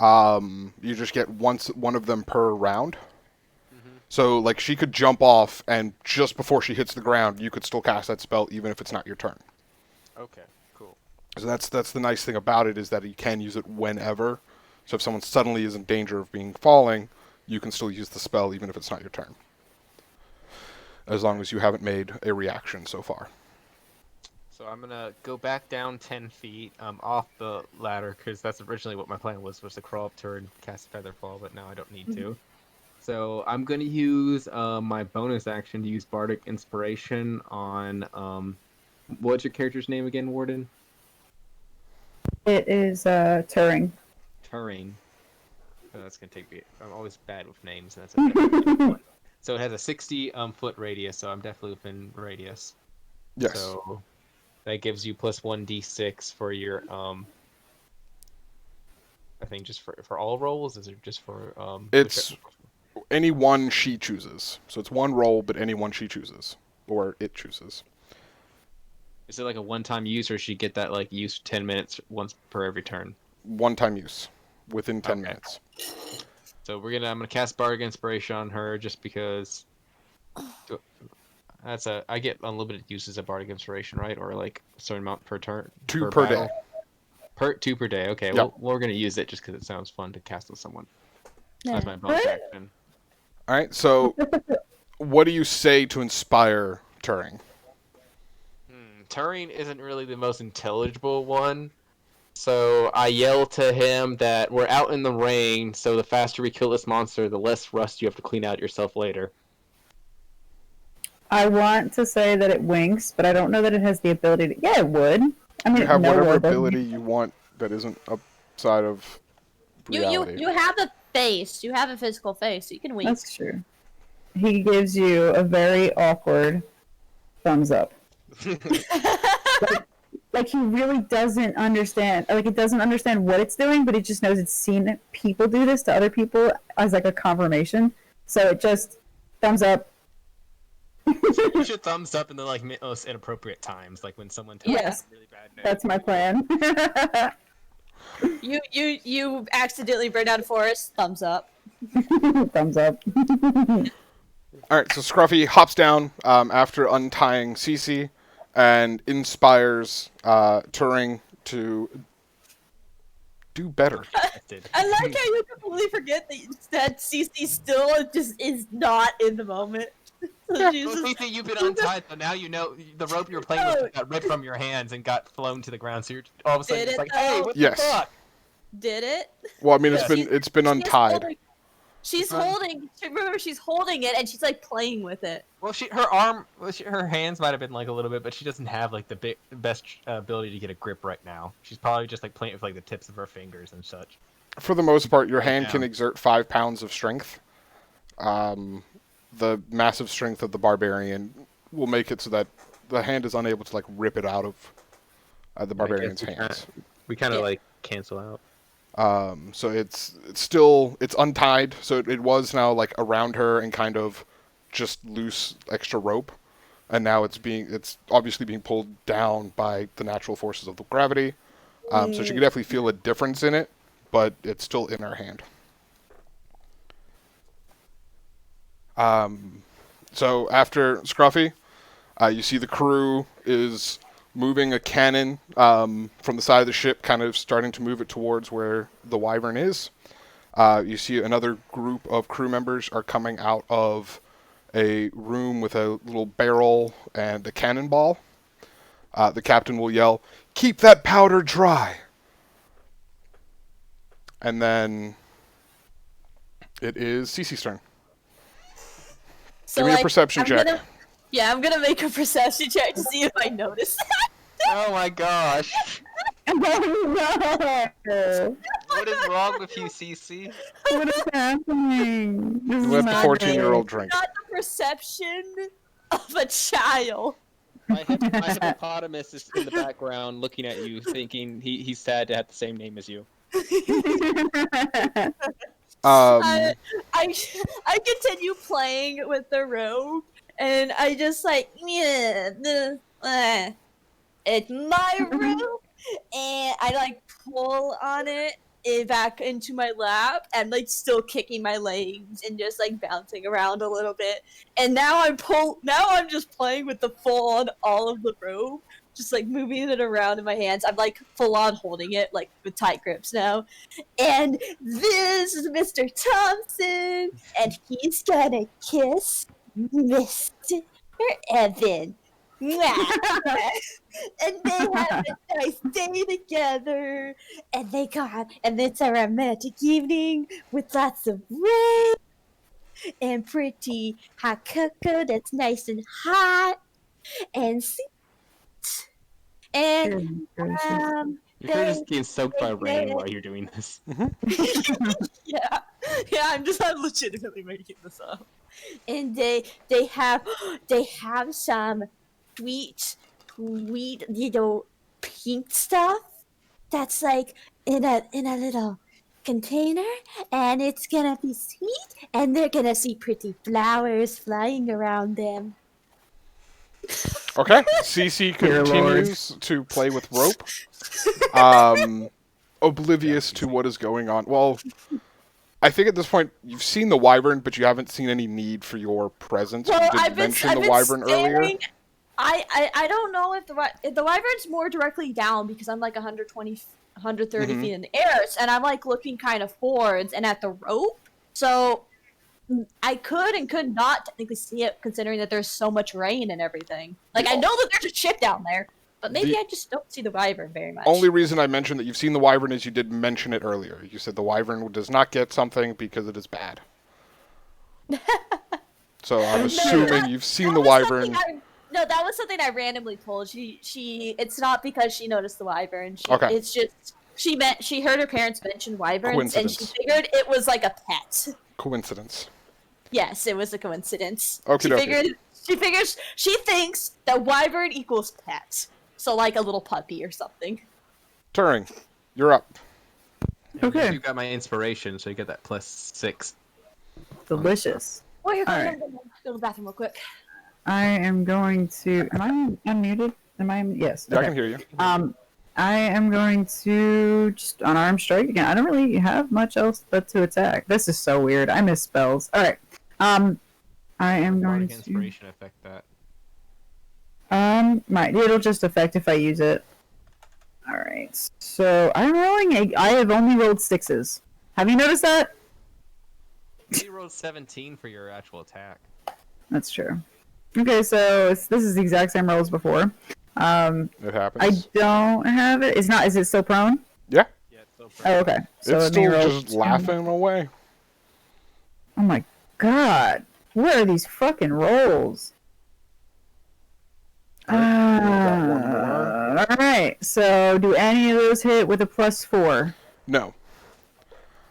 You just get one of them per round. So, like, she could jump off, and just before she hits the ground, you could still cast that spell, even if it's not your turn. Okay. Cool. So that's the nice thing about it, is that you can use it whenever. So if someone suddenly is in danger of being falling, you can still use the spell, even if it's not your turn. As long as you haven't made a reaction so far. So I'm gonna go back down 10 feet off the ladder because that's originally what my plan was to crawl up to her and cast Featherfall, but now I don't need to. So I'm gonna use my bonus action to use Bardic Inspiration on what's your character's name again, Warden? It is Turing. Turing. Oh, that's gonna take me. I'm always bad with names. And that's so it has a 60 foot radius, so I'm definitely within radius. Yes. So that gives you +1d6 for your I think just for all rolls. Is it just for It's any one she chooses. So it's one roll, but any one she chooses. Or it chooses. Is it like a one-time use, or should you get that like use 10 minutes once per every turn? One-time use. Within 10 minutes. So I'm gonna cast Bardic Inspiration on her just because I get unlimited uses of Bardic Inspiration, right? Or like a certain amount per turn. 2 per battle? day. 2 per day. Okay, Yep. well we're gonna use it just because it sounds fun to cast on someone. That's my bonus action. Alright, so what do you say to inspire Turing? Turing isn't really the most intelligible one. So I yell to him that we're out in the rain, so the faster we kill this monster, the less rust you have to clean out yourself later. I want to say that it winks, but I don't know that it has the ability to... Yeah, it would. I mean, You have no whatever word, doesn't ability it? you want that isn't outside of reality. You have a face. You have a physical face. So you can wink. That's true. He gives you a very awkward thumbs up. Like he really doesn't understand. Like it doesn't understand what it's doing, but it just knows it's seen people do this to other people as like a confirmation. So it just thumbs up. You should thumbs up in the like most inappropriate times, like when someone tells Yes. you a really bad name. That's my plan. You accidentally burn down a forest. Thumbs up. Thumbs up. Alright, so Scruffy hops down after untying Cece and inspires Turing to Do better. I like how you completely forget that CC still just is not in the moment. So she's Well, just, CC, you've been untied, so now you know the rope you're playing with got ripped from your hands and got flown to the ground. So you're all of a sudden Did just it, like, hey, though? what Yes. the fuck? did it? Well, I mean, Yeah. it's been untied. She's holding. Remember, she's holding it and she's like playing with it. Well, her hands might have been like a little bit, but she doesn't have like the best ability to get a grip right now. She's probably just like playing with like the tips of her fingers and such. For the most part, your Right hand now. can exert 5 pounds of strength. The massive strength of the barbarian will make it so that the hand is unable to like rip it out of the barbarian's hands. We kind of Yeah. like cancel out. So it's untied. So it was now like around her and kind of just loose extra rope, and now it's obviously being pulled down by the natural forces of the gravity. So she can definitely feel a difference in it, but it's still in her hand. So after Scruffy, you see the crew is moving a cannon from the side of the ship, kind of starting to move it towards where the Wyvern is. You see another group of crew members are coming out of a room with a little barrel and a cannonball. The captain will yell, "Keep that powder dry!" And then it is Cece's turn. So, Give me a like, perception check. I'm gonna make a perception check to see if I notice that. Oh my gosh. Oh, no. What is wrong with you, CC? What is happening? This is Let the not 14-year-old good. drink. Not the perception of a child. My hippopotamus is in the background looking at you, thinking he's sad to have the same name as you. I continue playing with the rope, and I just like, it's my rope, and I like pull on it back into my lap, and like still kicking my legs and just like bouncing around a little bit. And now I'm just playing with the full on all of the rope, just like moving it around in my hands. I'm like full on holding it like with tight grips now. And this is Mr. Thompson, and he's gonna kiss Mr. Evan. Mwah. And they have a nice day together, and it's a romantic evening with lots of rain and pretty hot cocoa that's nice and hot and sweet. And You're just getting soaked by rain while you're doing this. yeah, I'm legitimately making this up. And they have some sweet little pink stuff that's like in a little container, and it's gonna be sweet, and they're gonna see pretty flowers flying around them. Okay. Cece Dear continues to play with rope, oblivious to what is going on. Well, I think at this point you've seen the Wyvern, but you haven't seen any need for your presence. Well, You did I've mention been the Wyvern earlier. staring. I don't know if the Wyvern's more directly down because I'm like 130 feet in the air, and I'm like looking kind of forwards and at the rope. So I could and could not technically see it, considering that there's so much rain and everything. Like, I know that there's a ship down there, but maybe I just don't see the Wyvern very much. Only reason I mentioned that you've seen the Wyvern is you did mention it earlier. You said the Wyvern does not get something because it is bad. So I'm assuming you've seen the Wyvern. No, that was something I randomly pulled. It's not because she noticed the Wyvern. Okay. It's just she heard her parents mention Wyverns, and she Coincidence. figured it was like a pet. Coincidence. Yes, it was a coincidence. Okie dokie. She thinks that Wyvern equals pet. So like a little puppy or something. Turing, you're up. Okay. You got my inspiration, so you get that +6. Delicious. Oh, here, All I'm right. gonna go to the bathroom real quick. I am going to. Am I unmuted? Yes. Yeah, I okay. can hear you. I am going to just unarmed strike again. I don't really have much else but to attack. This is so weird. I miss spells. All right. I am going Bardic to. inspiration affect that. It'll just affect if I use it. All right. Alright. So I'm rolling I have only rolled 6s. Have you noticed that? You rolled 17 for your actual attack. That's true. Okay, so this is the exact same roll as before. It I happens. don't have it. It's not. Is it still prone? Yeah, Yeah, it's so Oh, okay. So it's let me still roll just 2. laughing away. Oh my god. What are these fucking rolls? Alright, we got one more. Alright, so do any of those hit with a +4? No.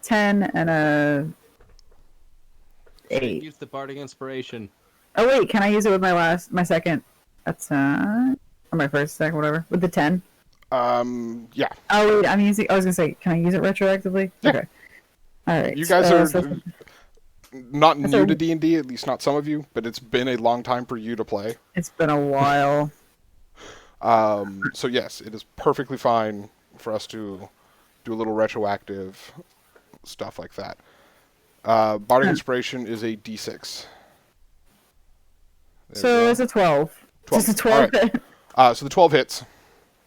10 and a 8. Use the bardic inspiration. Oh wait, can I use it with my second attack? Or my first attack, whatever. With the 10? Yeah. Oh wait, I was gonna say, can I use it retroactively? Yeah. Okay. Alright. You guys are so not new so- to D&D, at least not some of you, but it's been a long time for you to play. it's been a while. So yes, it is perfectly fine for us to do a little retroactive stuff like that. Bardic Inspiration is a D6. There we So go. it's a 12. 12. Just a 12 hit. So the 12 hits.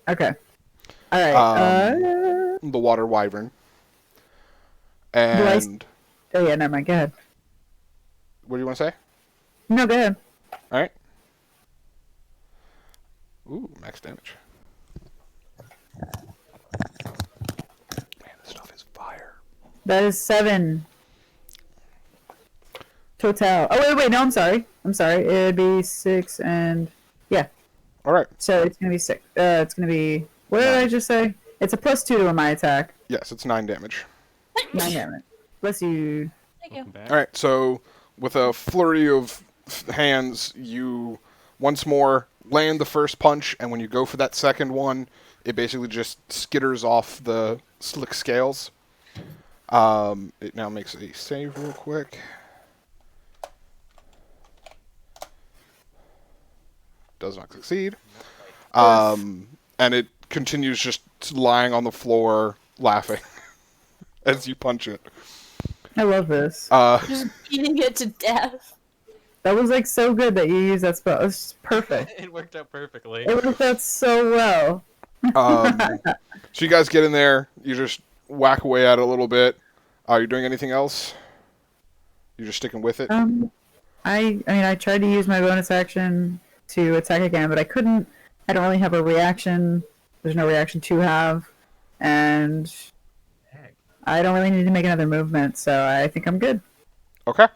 Okay. Alright. The Water Wyvern. I And Oh yeah, never mind. Go ahead. what do you want to say? No, go ahead. All right. Ooh, max damage. Man, this stuff is fire. That is 7. Total. Oh wait, no, I'm sorry. It'd be 6 and yeah. All right. So it's gonna be 6. It's gonna be. What did I just say? It's a +2 to my attack. Yes, it's 9 damage. 9 damage. Bless you. Thank you. All right. So with a flurry of hands, you once more land the first punch, and when you go for that second one, it basically just skitters off the slick scales. It now makes a save real quick. Does not succeed. And it continues just lying on the floor laughing as you punch it. I love this. Just beating it to death. That was like so good that you used that spell. It was perfect. It worked out perfectly. It worked out so well. So you guys get in there, you just whack away at it a little bit. Are you doing anything else? You're just sticking with it? I mean, I tried to use my bonus action to attack again, but I couldn't. I don't really have a reaction. There's no reaction to have, and I don't really need to make another movement, so I think I'm good. Okay.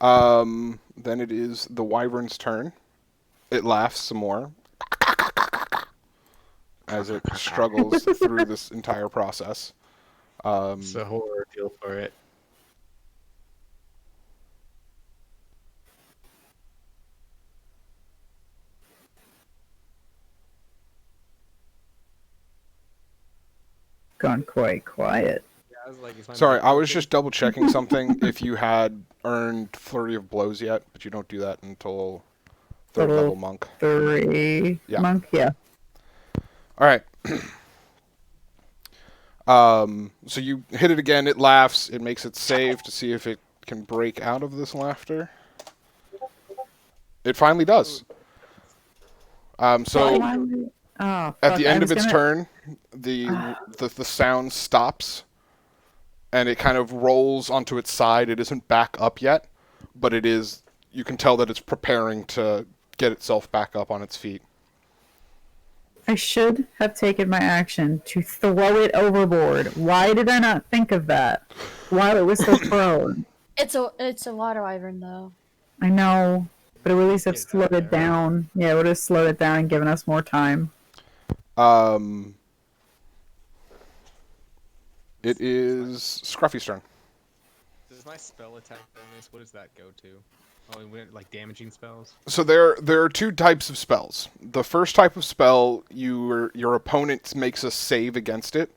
Then it is the wyvern's turn. It laughs some more as it struggles through this entire process. It's a horror deal for it. Gone quite quiet. Yeah, I was like, is my Sorry, mic I was working? just double checking something. If you had earned Flurry of Blows yet, but you don't do that until third Level level monk. 3 Yeah. monk, yeah. All right. So you hit it again. It laughs. It makes it save to see if it can break out of this laughter. It finally does. So Oh, at fuck, the I end of was its gonna- turn, the sound stops, and it kind of rolls onto its side. It isn't back up yet, but it is. You can tell that it's preparing to get itself back up on its feet. I should have taken my action to throw it overboard. Why did I not think of that? While it was still prone. It's a water wyvern though. I know, but it would at least have Get it slowed out it there. down. Yeah, it would have slowed it down and given us more time. It is Scruffy's turn. Does my spell attack bonus, what does that go to? Oh, and when, like damaging spells? So there are two types of spells. The first type of spell, your opponent makes a save against it.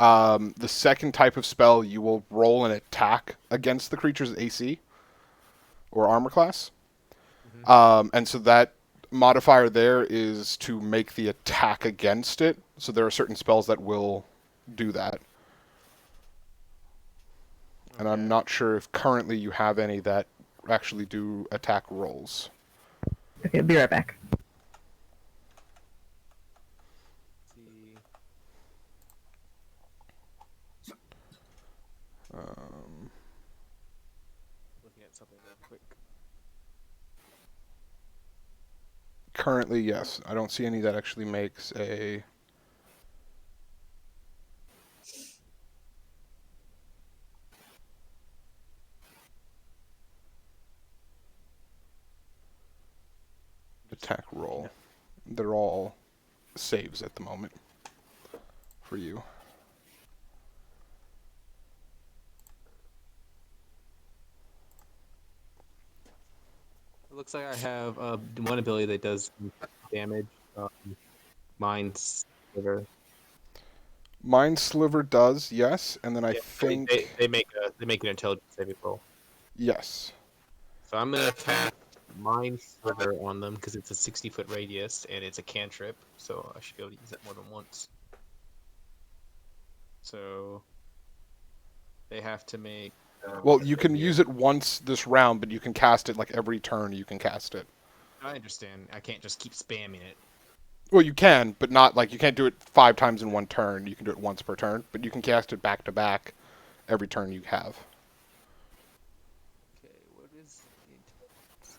The second type of spell, you will roll an attack against the creature's AC or armor class. And so that modifier there is to make the attack against it. So there are certain spells that will do that. And I'm not sure if currently you have any that actually do attack rolls. Okay, be right back. See. currently, yes. I don't see any that actually makes a... attack roll. They're all saves at the moment for you. It looks like I have one ability that does damage. Mind Sliver. Mind Sliver does, yes, and then I Yeah, think... they make an intelligence saving roll. Yes. So I'm gonna cast Mind Sliver on them because it's a 60-foot radius and it's a cantrip, so I should be able to use that more than once. So they have to make. Well, you can use it once this round, but you can cast it like every turn you can cast it. I understand. I can't just keep spamming it. Well, you can, but not like you can't do it 5 times in one turn. You can do it once per turn, but you can cast it back to back every turn you have. Okay, what is the intelligence?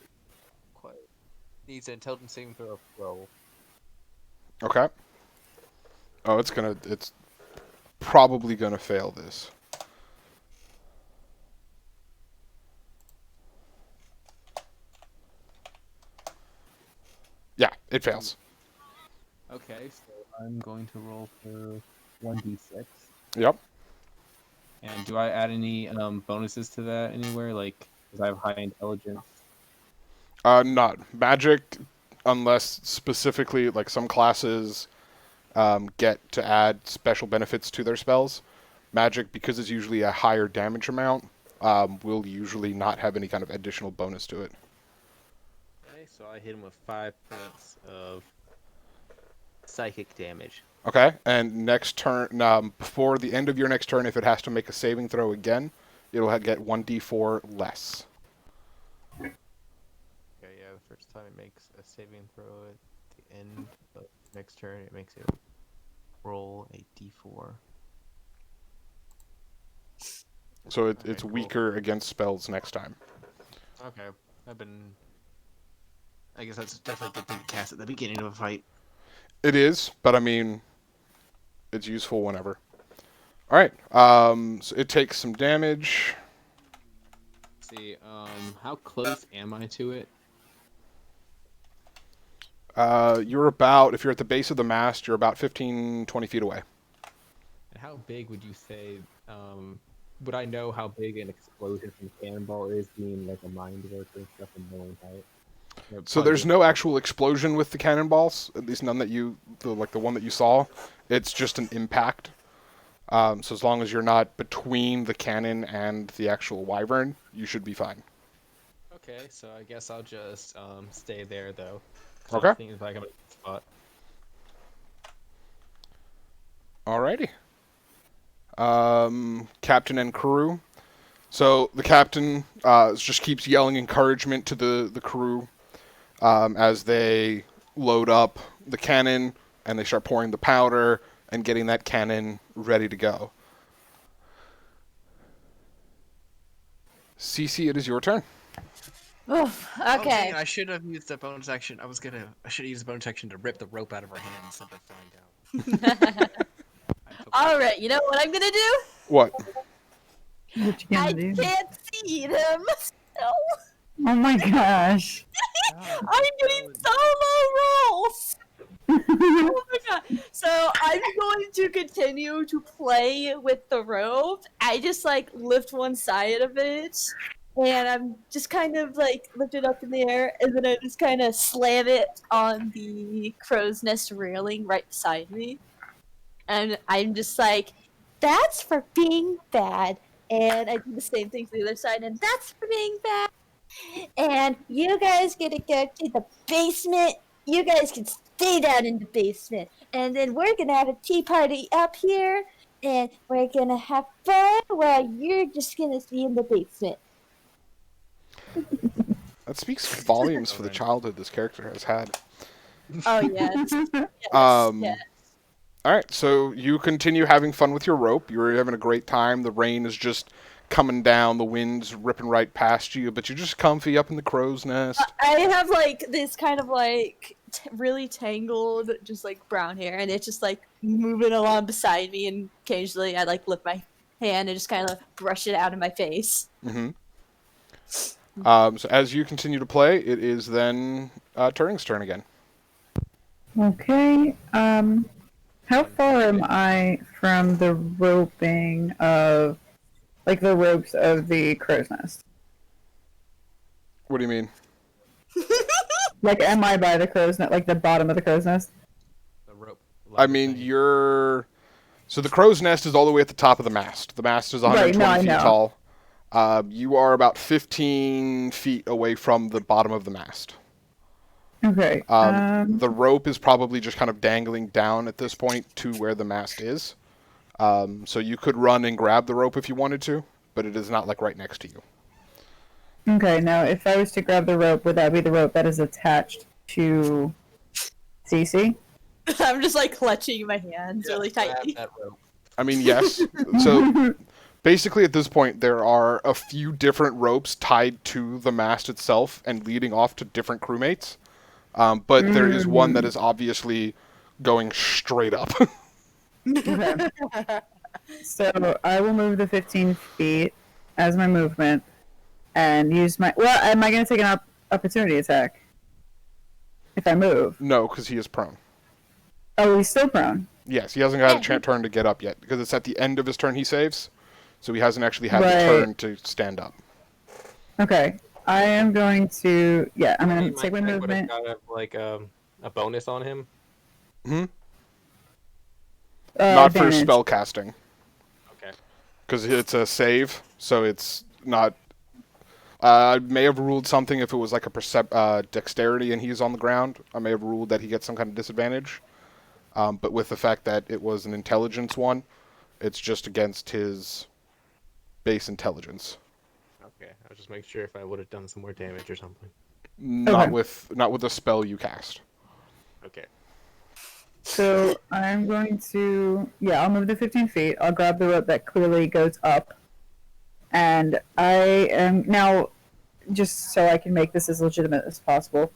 Quite needs an intelligence saving throw of 12. Okay. Oh, it's probably gonna fail this. Yeah, it fails. Okay, so I'm going to roll for 1d6. Yep. And do I add any bonuses to that anywhere? Like, because I have high intelligence. Not magic, unless specifically like some classes get to add special benefits to their spells. Magic, because it's usually a higher damage amount, will usually not have any kind of additional bonus to it. Okay, so I hit him with 5 points of psychic damage. Okay, and next turn, before the end of your next turn, if it has to make a saving throw again, it'll get 1d4 less. Okay, yeah, the first time it makes a saving throw at the end of next turn, it makes it roll a d4. So it's Okay, cool. weaker against spells next time. Okay, I guess that's definitely a good thing to cast at the beginning of a fight. It is, but I mean, it's useful whenever. All right, so it takes some damage. Let's see, how close am I to it? You're about, if you're at the base of the mast, you're about 15, 20 feet away. And how big would you say, would I know how big an explosion from a cannonball is, being like a mind worker and stuff and knowing height? So there's no actual explosion with the cannonballs, at least none that like the one that you saw. It's just an impact. So as long as you're not between the cannon and the actual wyvern, you should be fine. Okay, so I guess I'll just stay there though. Okay. I think if I can make a spot. Alrighty. Captain and crew. So the captain just keeps yelling encouragement to the crew as they load up the cannon and they start pouring the powder and getting that cannon ready to go. Cece, it is your turn. Oof, Oh, dang okay. it, I should have used the bonus action. I should have used the bonus action to rip the rope out of her hand instead of throwing down. All right, you know what I'm gonna do? What? What you I gonna do? can't see them. So Oh my gosh. I'm doing solo rolls. Oh my god. So I'm going to continue to play with the rope. I just like lift one side of it. And I'm just kind of like lift it up in the air, and then I just kind of slam it on the crow's nest railing right beside me. And I'm just like, that's for being bad. And I do the same thing to the other side, and that's for being bad. And you guys get to go to the basement. You guys can stay down in the basement. And then we're going to have a tea party up here, and we're going to have fun while you're just going to be in the basement. That speaks volumes for the childhood this character has had. Oh, yes. Yes, yes. All right, so you continue having fun with your rope. You're having a great time. The rain is just coming down, the wind's ripping right past you, but you're just comfy up in the crow's nest. I have like this kind of like really tangled, just like brown hair, and it's just like moving along beside me, and occasionally I like lift my hand and just kind of brush it out of my face. Mm-hmm. So as you continue to play, it is then Turing's turn again. Okay. How far am I from the roping of, like, the ropes of the crow's nest? What do you mean? Like, am I by the crow's nest, like the bottom of the crow's nest? The rope. I mean, you're... So the crow's nest is all the way at the top of the mast. The mast is 120 Right, no, I feet know. tall. You are about 15 feet away from the bottom of the mast. Okay. The rope is probably just kind of dangling down at this point to where the mast is. So you could run and grab the rope if you wanted to, but it is not like right next to you. Okay, now if I was to grab the rope, would that be the rope that is attached to Cece? I'm just like clutching my hands really tightly. That rope. I mean, yes. So basically at this point, there are a few different ropes tied to the mast itself and leading off to different crewmates. But there is one that is obviously going straight up. Okay. So I will move the 15 feet as my movement and use my... Well, am I going to take an opportunity attack? If I move? No, because he is prone. Oh, he's still prone. Yes, he hasn't had a turn to get up yet, because it's at the end of his turn he saves, so he hasn't actually had Right. the turn to stand up. Okay. I am going to... Yeah, I'm going to take my Would have movement. got like a bonus on him. Not for Advantage. spell casting, Okay. because it's a save, so it's not... I may have ruled something if it was like a dexterity and he's on the ground. I may have ruled that he gets some kind of disadvantage. But with the fact that it was an intelligence one, it's just against his base intelligence. Okay. I was just making sure if I would have done some more damage or something. Not Okay. with the spell you cast. Okay. So I'm going to... Yeah, I'll move the 15 feet. I'll grab the rope that clearly goes up. And I am... Now, just so I can make this as legitimate as possible,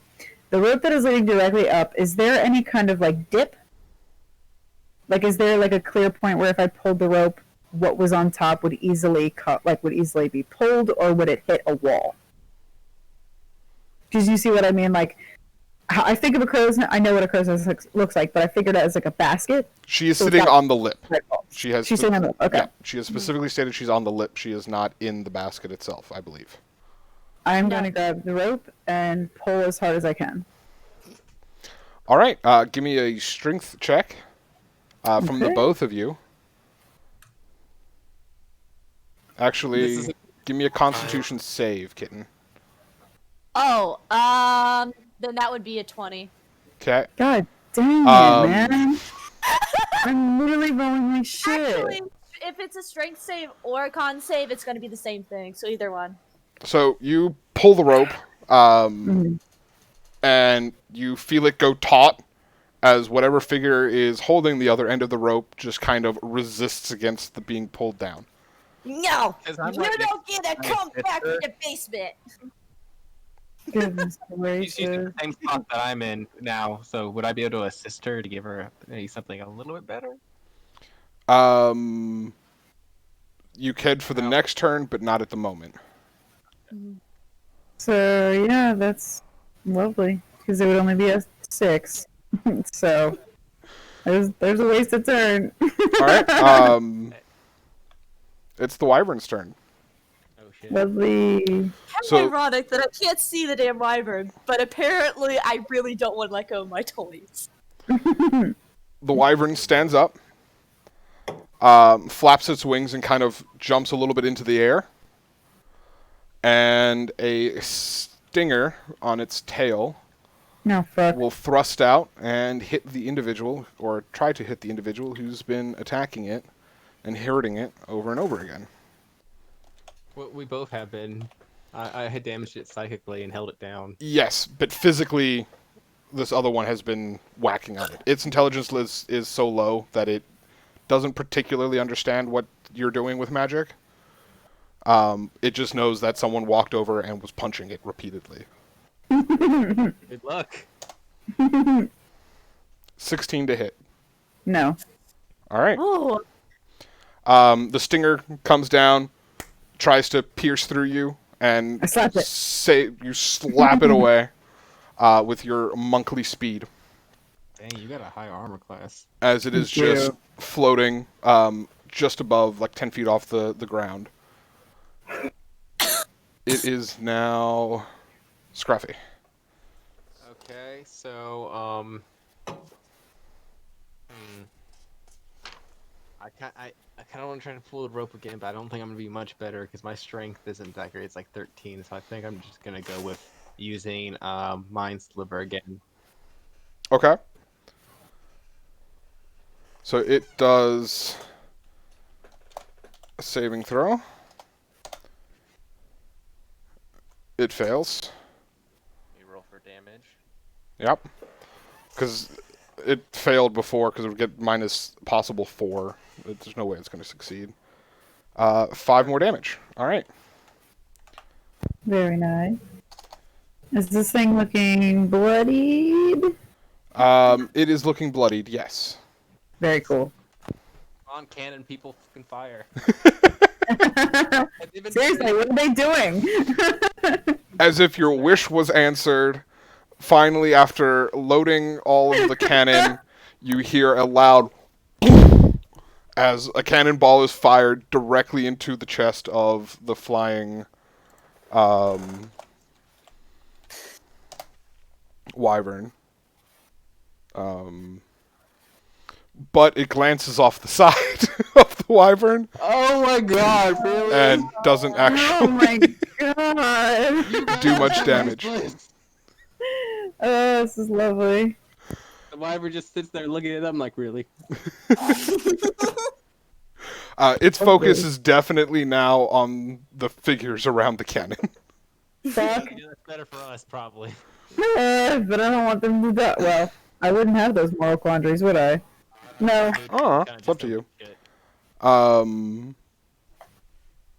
the rope that is leading directly up, is there any kind of, like, dip? Like, is there, like, a clear point where if I pulled the rope, what was on top would easily would easily be pulled, or would it hit a wall? Because you see what I mean? Like, I think of a crow's nest. I know what a crow's nest looks like, but I figured it as like a basket. She is So sitting that- on the lip. She has. She's sitting on the... Okay. Yeah, she has specifically stated she's on the lip. She is not in the basket itself, I believe. I'm going to grab the rope and pull as hard as I can. All right, give me a strength check from the Okay. both of you. Actually, give me a Constitution save, kitten. Oh, then that would be a 20. Okay. God dang it, Um, man. I'm literally rolling like shit. Actually, if it's a strength save or a con save, it's going to be the same thing. So either one. So you pull the rope, and you feel it go taut as whatever figure is holding the other end of the rope just kind of resists against the being pulled down. No, 'Cause you I'm right next don't get to to come my back to sister. the basement. Goodness She's in gracious. the same spot that I'm in now, so would I be able to assist her to give her something a little bit better? You could for the next turn, but not at the moment. So, yeah, that's lovely. Because it would only be a 6. So, there's a wasted turn. All right. It's the wyvern's turn. Oh shit. Lovely. How So- ironic that I can't see the damn wyvern, but apparently I really don't want to let go of my toys. The wyvern stands up, flaps its wings, and kind of jumps a little bit into the air. And a stinger on its tail No, fuck. will thrust out and hit the individual, or try to hit the individual who's been attacking it and hurting it over and over again. Well, we both have been. I had damaged it psychically and held it down. Yes, but physically, this other one has been whacking at it. Its intelligence is so low that it doesn't particularly understand what you're doing with magic. It just knows that someone walked over and was punching it repeatedly. Good luck. 16 to hit. No. All right. Oh, The stinger comes down, tries to pierce through you, and I slap it. you slap it away with your monkly speed, Dang, you got a high armor class. as it is Thank you. just floating just above, like 10 feet off the ground. It is now Scruffy. Okay, so I kind of want to try to pull the rope again, but I don't think I'm gonna be much better because my strength isn't that great. It's like 13, so I think I'm just gonna go with using Mind Sliver again. Okay. So it does a saving throw. It fails. Let me roll for damage. Yep. Because it failed before because it would get minus possible 4. There's no way it's going to succeed. 5 more damage. All right. Very nice. Is this thing looking bloodied? It is looking bloodied, yes. Very cool. On cannon, people fucking fire. Seriously, what are they doing? As if your wish was answered, finally, after loading all of the cannon, you hear a loud as a cannonball is fired directly into the chest of the flying wyvern. But it glances off the side of the wyvern Oh my god, really? and doesn't Oh actually my god. do much damage. Oh, this is lovely. The wyvern just sits there looking at them like, really? Its focus is definitely now on the figures around the cannon. Fuck. Yeah, that's better for us, probably. But I don't want them to die. Well, I wouldn't have those moral quandaries, would I? No. It's up to you. Shit.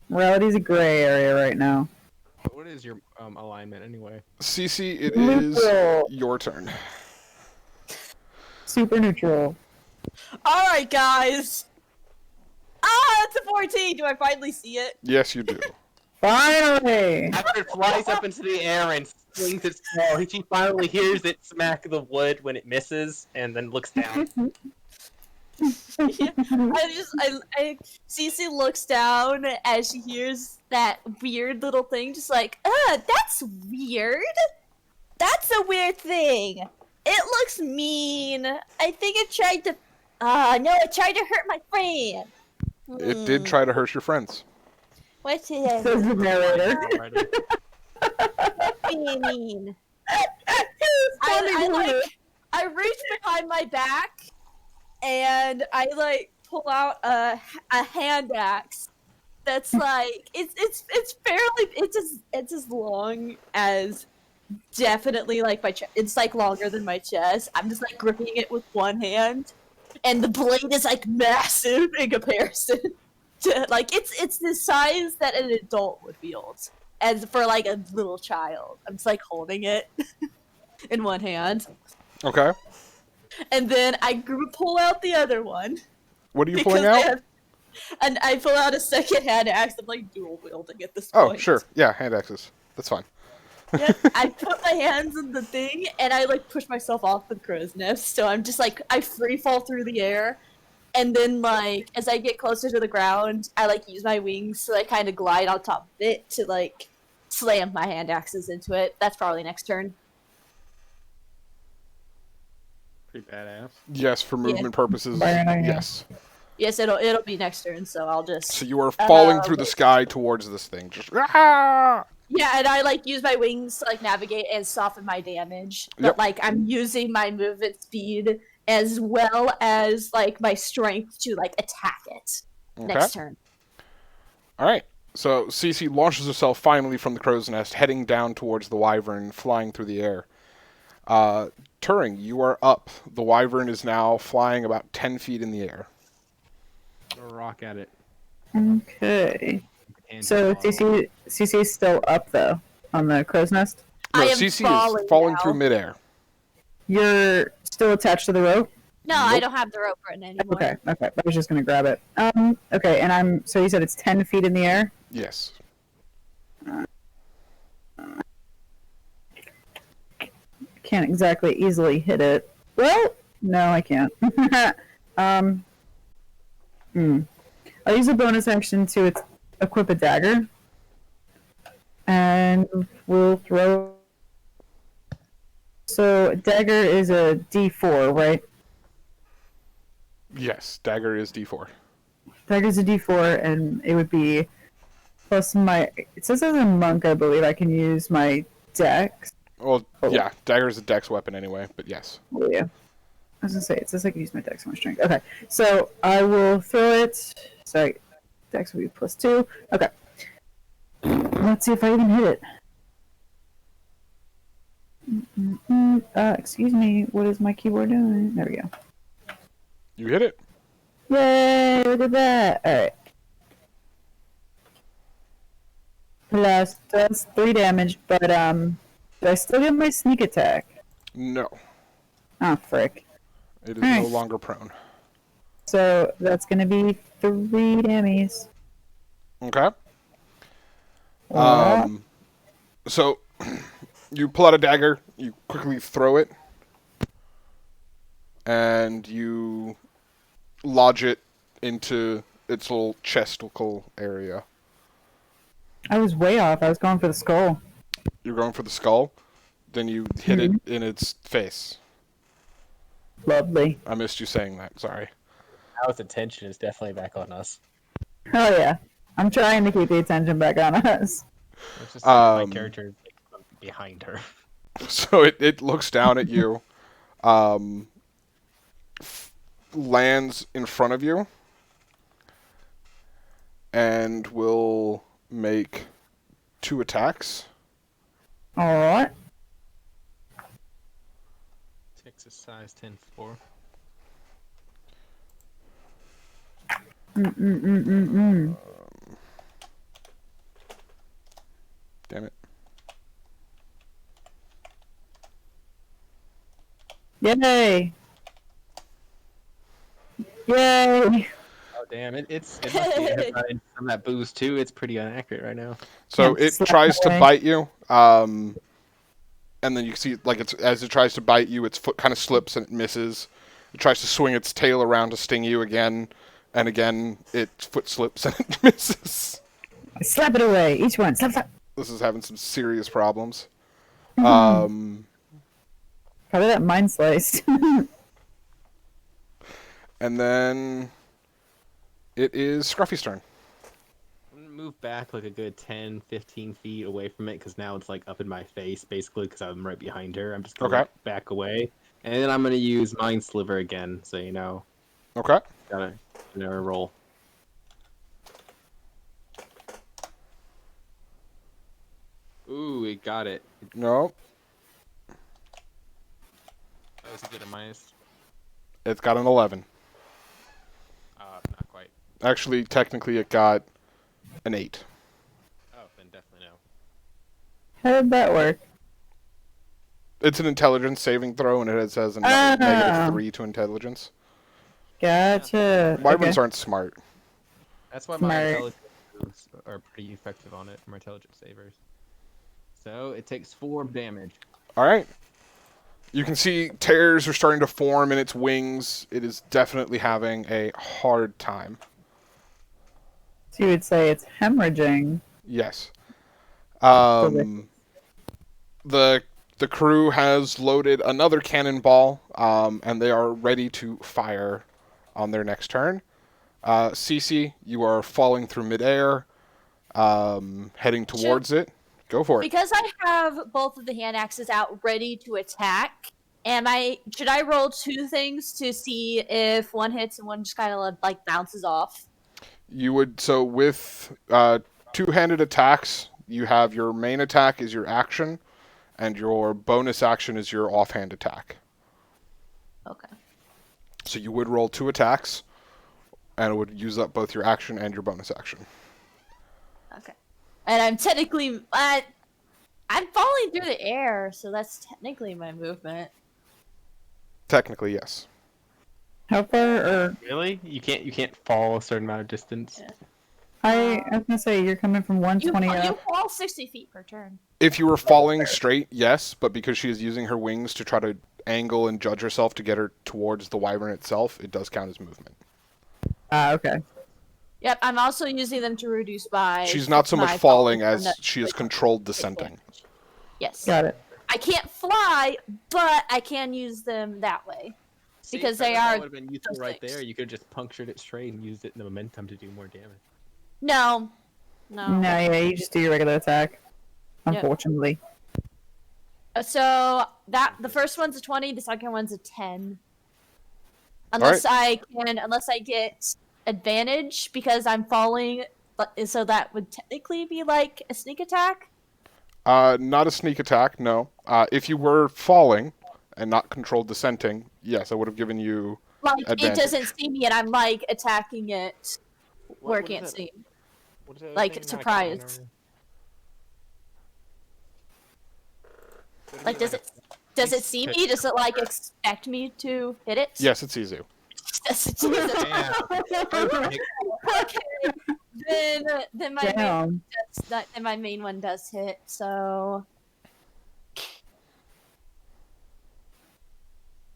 Morality's a gray area right now. What is your alignment anyway? Cece, it is Neutral. your turn. Super neutral. all right, guys. Ah, it's a 14. Do I finally see it? Yes, you do. Finally! After it flies up into the air and swings its claw, she finally hears it smack the wood when it misses, and then looks down. Cece looks down as she hears that weird little thing, just like, that's weird. That's a weird thing. It looks mean. I think it tried to, no, it tried to hurt my friend. It did try to hurt your friends. What's it Says the narrator. mean? Funny. I reach behind my back and I like pull out a hand axe that's like it's fairly it's as long as definitely like my chest. It's like longer than my chest. I'm just like gripping it with one hand, and the blade is like massive in comparison to like it's the size that an adult would wield. As for like a little child, I'm just like holding it in one hand. Okay. And then I pull out the other one. What are you pulling out? And I pull out a second hand axe. I'm like dual wielding at this Oh, point. sure. Yeah, hand axes. That's fine. Yep. I put my hands in the thing and I like push myself off the crow's nest. So I'm just like I free fall through the air. And then like as I get closer to the ground, I like use my wings so I kind of glide on top of it to like slam my hand axes into it. That's probably next turn. Pretty badass. Yes, for movement purposes. Very nice. Yes. Yes, it'll be next turn. So I'll just. So you are falling through the sky towards this thing. Just Yeah, and I like use my wings to like navigate and soften my damage. But Yep. like I'm using my movement speed as well as like my strength to like attack it next turn. All right. So Cece launches herself finally from the crow's nest, heading down towards the wyvern, flying through the air. Turing, you are up. The wyvern is now flying about 10 feet in the air. Throw a rock at it. Okay. and So bottle. CC is still up though on the crow's nest. No, I am CC falling is falling now. through midair. You're still attached to the rope. No, I Nope. don't have the rope written anymore. Okay. I was just gonna grab it. Okay, and so you said it's 10 feet in the air. Yes. Can't exactly easily hit it. Well, no, I can't. I'll use a bonus action to equip a dagger, and we'll throw. So dagger is a D4, right? Yes, dagger is D4. Dagger's a D4, and it would be plus my. It says as a monk, I believe I can use my dex. Well, yeah, dagger is a dex weapon anyway, but yes. Oh, yeah. I was gonna say, it says I can use my dex and my strength. Okay, so I will throw it. Sorry, dex will be +2. Okay. Let's see if I even hit it. Excuse me, what is my keyboard doing? There we go. You hit it. Yay, look at that. Alright. Plus, does 3 damage, but, do I still get my sneak attack? No, Oh, frick. it is no Alright. longer prone. So, that's gonna be 3 damage. Okay. Alright. So you pull out a dagger, you quickly throw it, and you lodge it into its little chesticle area. I was way off. I was going for the skull. You're going for the skull, then you hit it in its face. Lovely. I missed you saying that, sorry. Now its attention is definitely back on us. Oh, yeah. I'm trying to keep the attention back on us. Let's just say my Um, character is like, behind her. So it looks down at you, lands in front of you, and will make 2 attacks. Alright. Takes a size 10-4. Damn it. Yay! Yay! Oh damn! It must be hit from that boost too. It's pretty inaccurate right now. So Yeah, it slap tries to away. bite you, and then you see, like, as it tries to bite you, its foot kind of slips and it misses. It tries to swing its tail around to sting you again, and again, its foot slips and it misses. Slap it away. Each one. Slap, slap. This is having some serious problems. Probably that mind sliced. And then it is Scruffy's turn. I'm gonna move back like a good 10-15 feet away from it because now it's like up in my face basically because I'm right behind her. I'm just gonna Okay. back away, and then I'm gonna use Mind Sliver again. So Okay. gotta roll. Ooh, it got it. No, That was a good minus. it's got an 11. Not quite. Actually, technically, it got an 8. Oh, then definitely no. How did that work? It's an intelligence saving throw, and it says a Ah. -3 to intelligence. Gotcha. Wyverns Okay. aren't smart. That's why Smart. my intelligence moves are pretty effective on it for my intelligence savers. So it takes 4 damage. All right. You can see tears are starting to form in its wings. It is definitely having a hard time. So you would say it's hemorrhaging. Yes. Okay. The crew has loaded another cannonball, and they are ready to fire on their next turn. Cece, you are falling through midair, heading towards it. Go for it. Because I have both of the hand axes out ready to attack, should I roll 2 things to see if one hits and one just kind of like bounces off? You would, so with two-handed attacks, you have your main attack is your action, and your bonus action is your offhand attack. Okay. So you would roll 2 attacks, and it would use up both your action and your bonus action. Okay. And I'm technically, I'm falling through the air, so that's technically my movement. Technically, yes. How far? Or Really? You can't fall a certain amount of distance. Yeah. I was gonna say you're coming from You 120 you up. fall 60 feet per turn. If you were falling straight, yes, but because she is using her wings to try to angle and judge herself to get her towards the wyvern itself, it does count as movement. Okay. Yep, I'm also using them to reduce by. She's not so much my falling fall as she is controlled descending. Yes. Got it. I can't fly, but I can use them that way. Because they are That would have been useful those right things. there. You could have just punctured it straight and used it in the momentum to do more damage. No. No, yeah, you just do your regular attack. Yep. Unfortunately. So the first one's a 20, the second one's a 10. Unless I get advantage because I'm falling, so that would technically be like a sneak attack. Not a sneak attack, no. If you were falling and not controlled descending, yes, I would have given you Like advantage. it doesn't see me and I'm like attacking it where it What can't is that- see. what is that other Like, thing? No, I can't surprise. remember. What is Like does it see me? Does it like expect me to hit it? Yes, it sees you. Yes, it does. Damn. Okay. Then my main Damn. then my main one does hit. So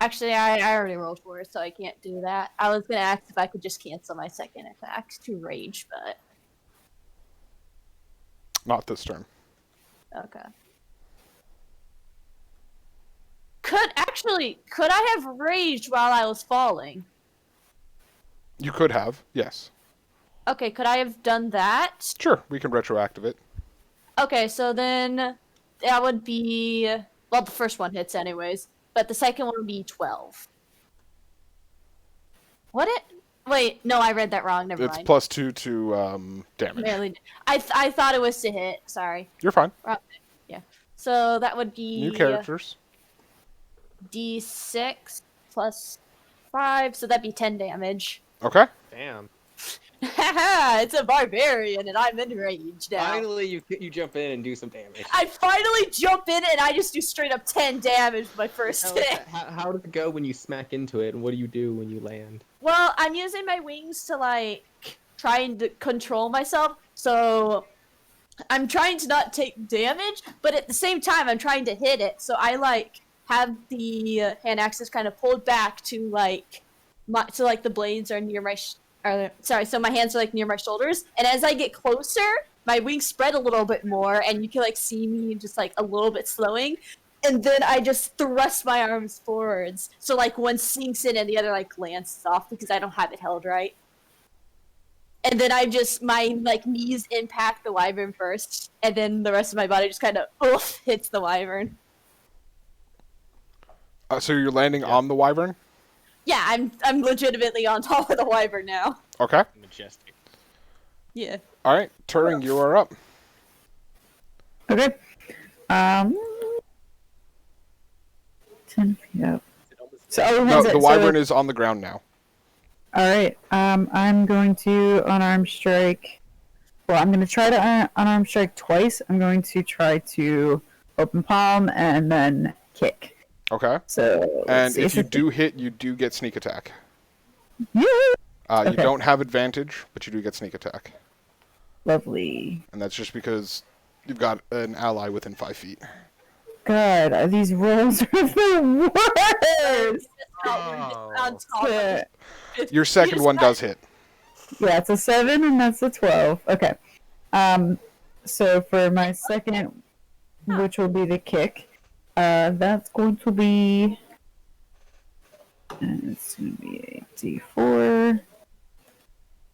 actually, I already rolled for it, so I can't do that. I was gonna ask if I could just cancel my second attack to rage, but Not this turn. okay. Could I have raged while I was falling? You could have, yes. Okay, could I have done that? Sure, we can retroactive it. Okay, so then that would be, well, the first one hits anyways, but the second one would be 12. Wait, no, I read that wrong. Never It's mind. +2 to damage. Barely. I thought it was to hit. Sorry. You're fine. Yeah. So that would be New characters. D6 plus 5, so that'd be 10 damage. Okay. Damn. Haha, it's a barbarian and I'm enraged now. Finally, you jump in and do some damage. I finally jump in and I just do straight up 10 damage with my first hit. How does it go when you smack into it, and what do you do when you land? Well, I'm using my wings to like try and control myself, so I'm trying to not take damage, but at the same time I'm trying to hit it. So I like have the hand axes kind of pulled back to like the blades are near my so my hands are like near my shoulders, and as I get closer, my wings spread a little bit more, and you can like see me just like a little bit slowing. And then I just thrust my arms forwards. So, like, one sinks in and the other, like, glances off because I don't have it held right. And then my, like, knees impact the wyvern first. And then the rest of my body just kind of, hits the wyvern. So you're landing on the wyvern? Yeah, I'm legitimately on top of the wyvern now. Okay. Majestic. Yeah. All right. Turing, you are up. Okay. 10 feet up. So, No, the wyvern is on the ground now. Alright, I'm going to unarmed strike. Well, I'm going to try to unarmed strike twice. I'm going to try to open palm and then kick. Okay. So, And if you do hit, you do get sneak attack. Yeah! You Okay. don't have advantage, but you do get sneak attack. Lovely. And that's just because you've got an ally within 5 feet. God, these rolls are the worst! Oh. On top of Yeah. it. Your second one does hit. Yeah, it's a 7 and that's a 12. Okay. So for my second, which will be the kick, that's going to be... it's going to be a D4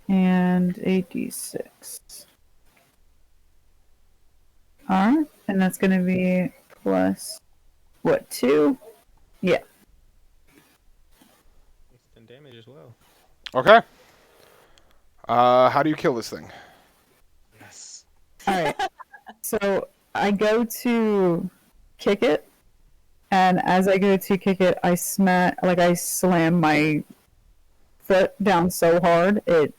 and a D6. Alright, and that's going to be plus, 2? Yeah. It's 10 damage as well. Okay. How do you kill this thing? Yes. Alright. So I go to kick it, and as I go to kick it, I slam my foot down so hard it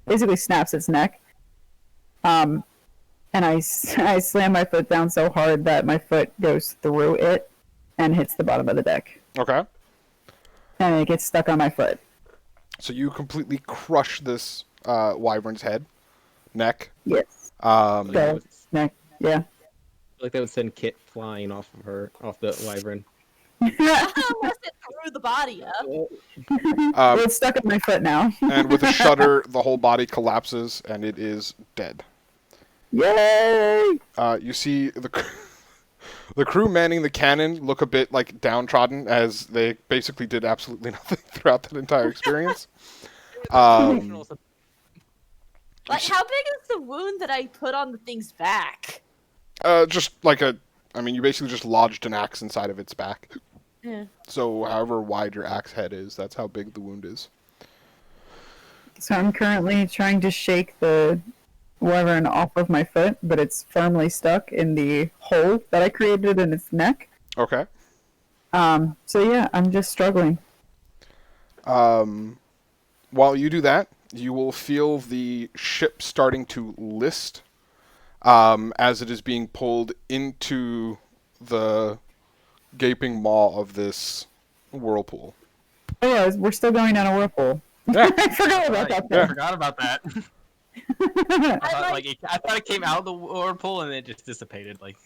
basically snaps its neck. And I slam my foot down so hard that my foot goes through it and hits the bottom of the deck. Okay. And it gets stuck on my foot. So you completely crush this wyvern's head, neck. Yes. Like, that So, would, neck. Yeah. like that would send Kit flying off the wyvern. Unless it threw the body up. Well, it's stuck on my foot now. And with a shudder, the whole body collapses and it is dead. Yay! You see the crew manning the cannon look a bit like downtrodden as they basically did absolutely nothing throughout that entire experience. Like, how big is the wound that I put on the thing's back? Just like you basically just lodged an axe inside of its back. Yeah. So however wide your axe head is, that's how big the wound is. So I'm currently trying to shake the wyvern off of my foot, but it's firmly stuck in the hole that I created in its neck. Okay. So yeah, I'm just struggling. While you do that, you will feel the ship starting to list as it is being pulled into the gaping maw of this whirlpool. Oh yeah, we're still going down a whirlpool. Yeah. I forgot about that. I Thing. forgot about that. I thought it came out of the whirlpool and it just dissipated. Like,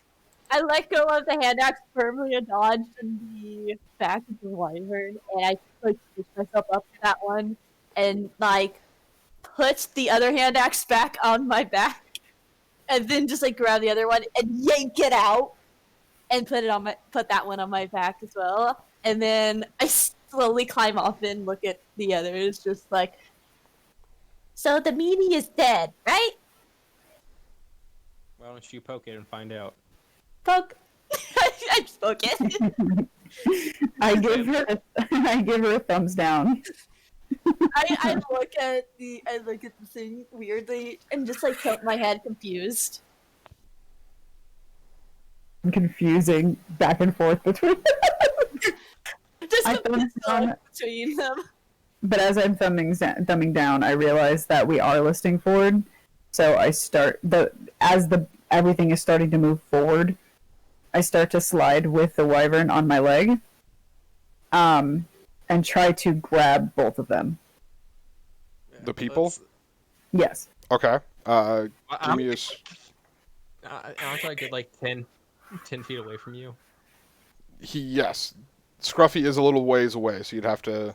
I let go of the hand axe firmly and dodged in the back of the wyvern, and I like pushed myself up to that one, and like put the other hand axe back on my back, and then just like grab the other one and yank it out, and put that one on my back as well, and then I slowly climb off and look at the others, just like, so the meanie is dead, right? Why don't you poke it and find out? Poke. I just poke it. I give her a thumbs down. I look at the thing weirdly and just like tilt my head confused. Confusing back and forth between. Just I thumbs down, between them. but as I'm thumbing down, I realize that we are listing forward. So I start everything is starting to move forward. I start to slide with the wyvern on my leg, and try to grab both of them. The people? Yes. Okay. Give I'm me a... aren't I good like 10 feet away from you? Yes. Scruffy is a little ways away, so you'd have to...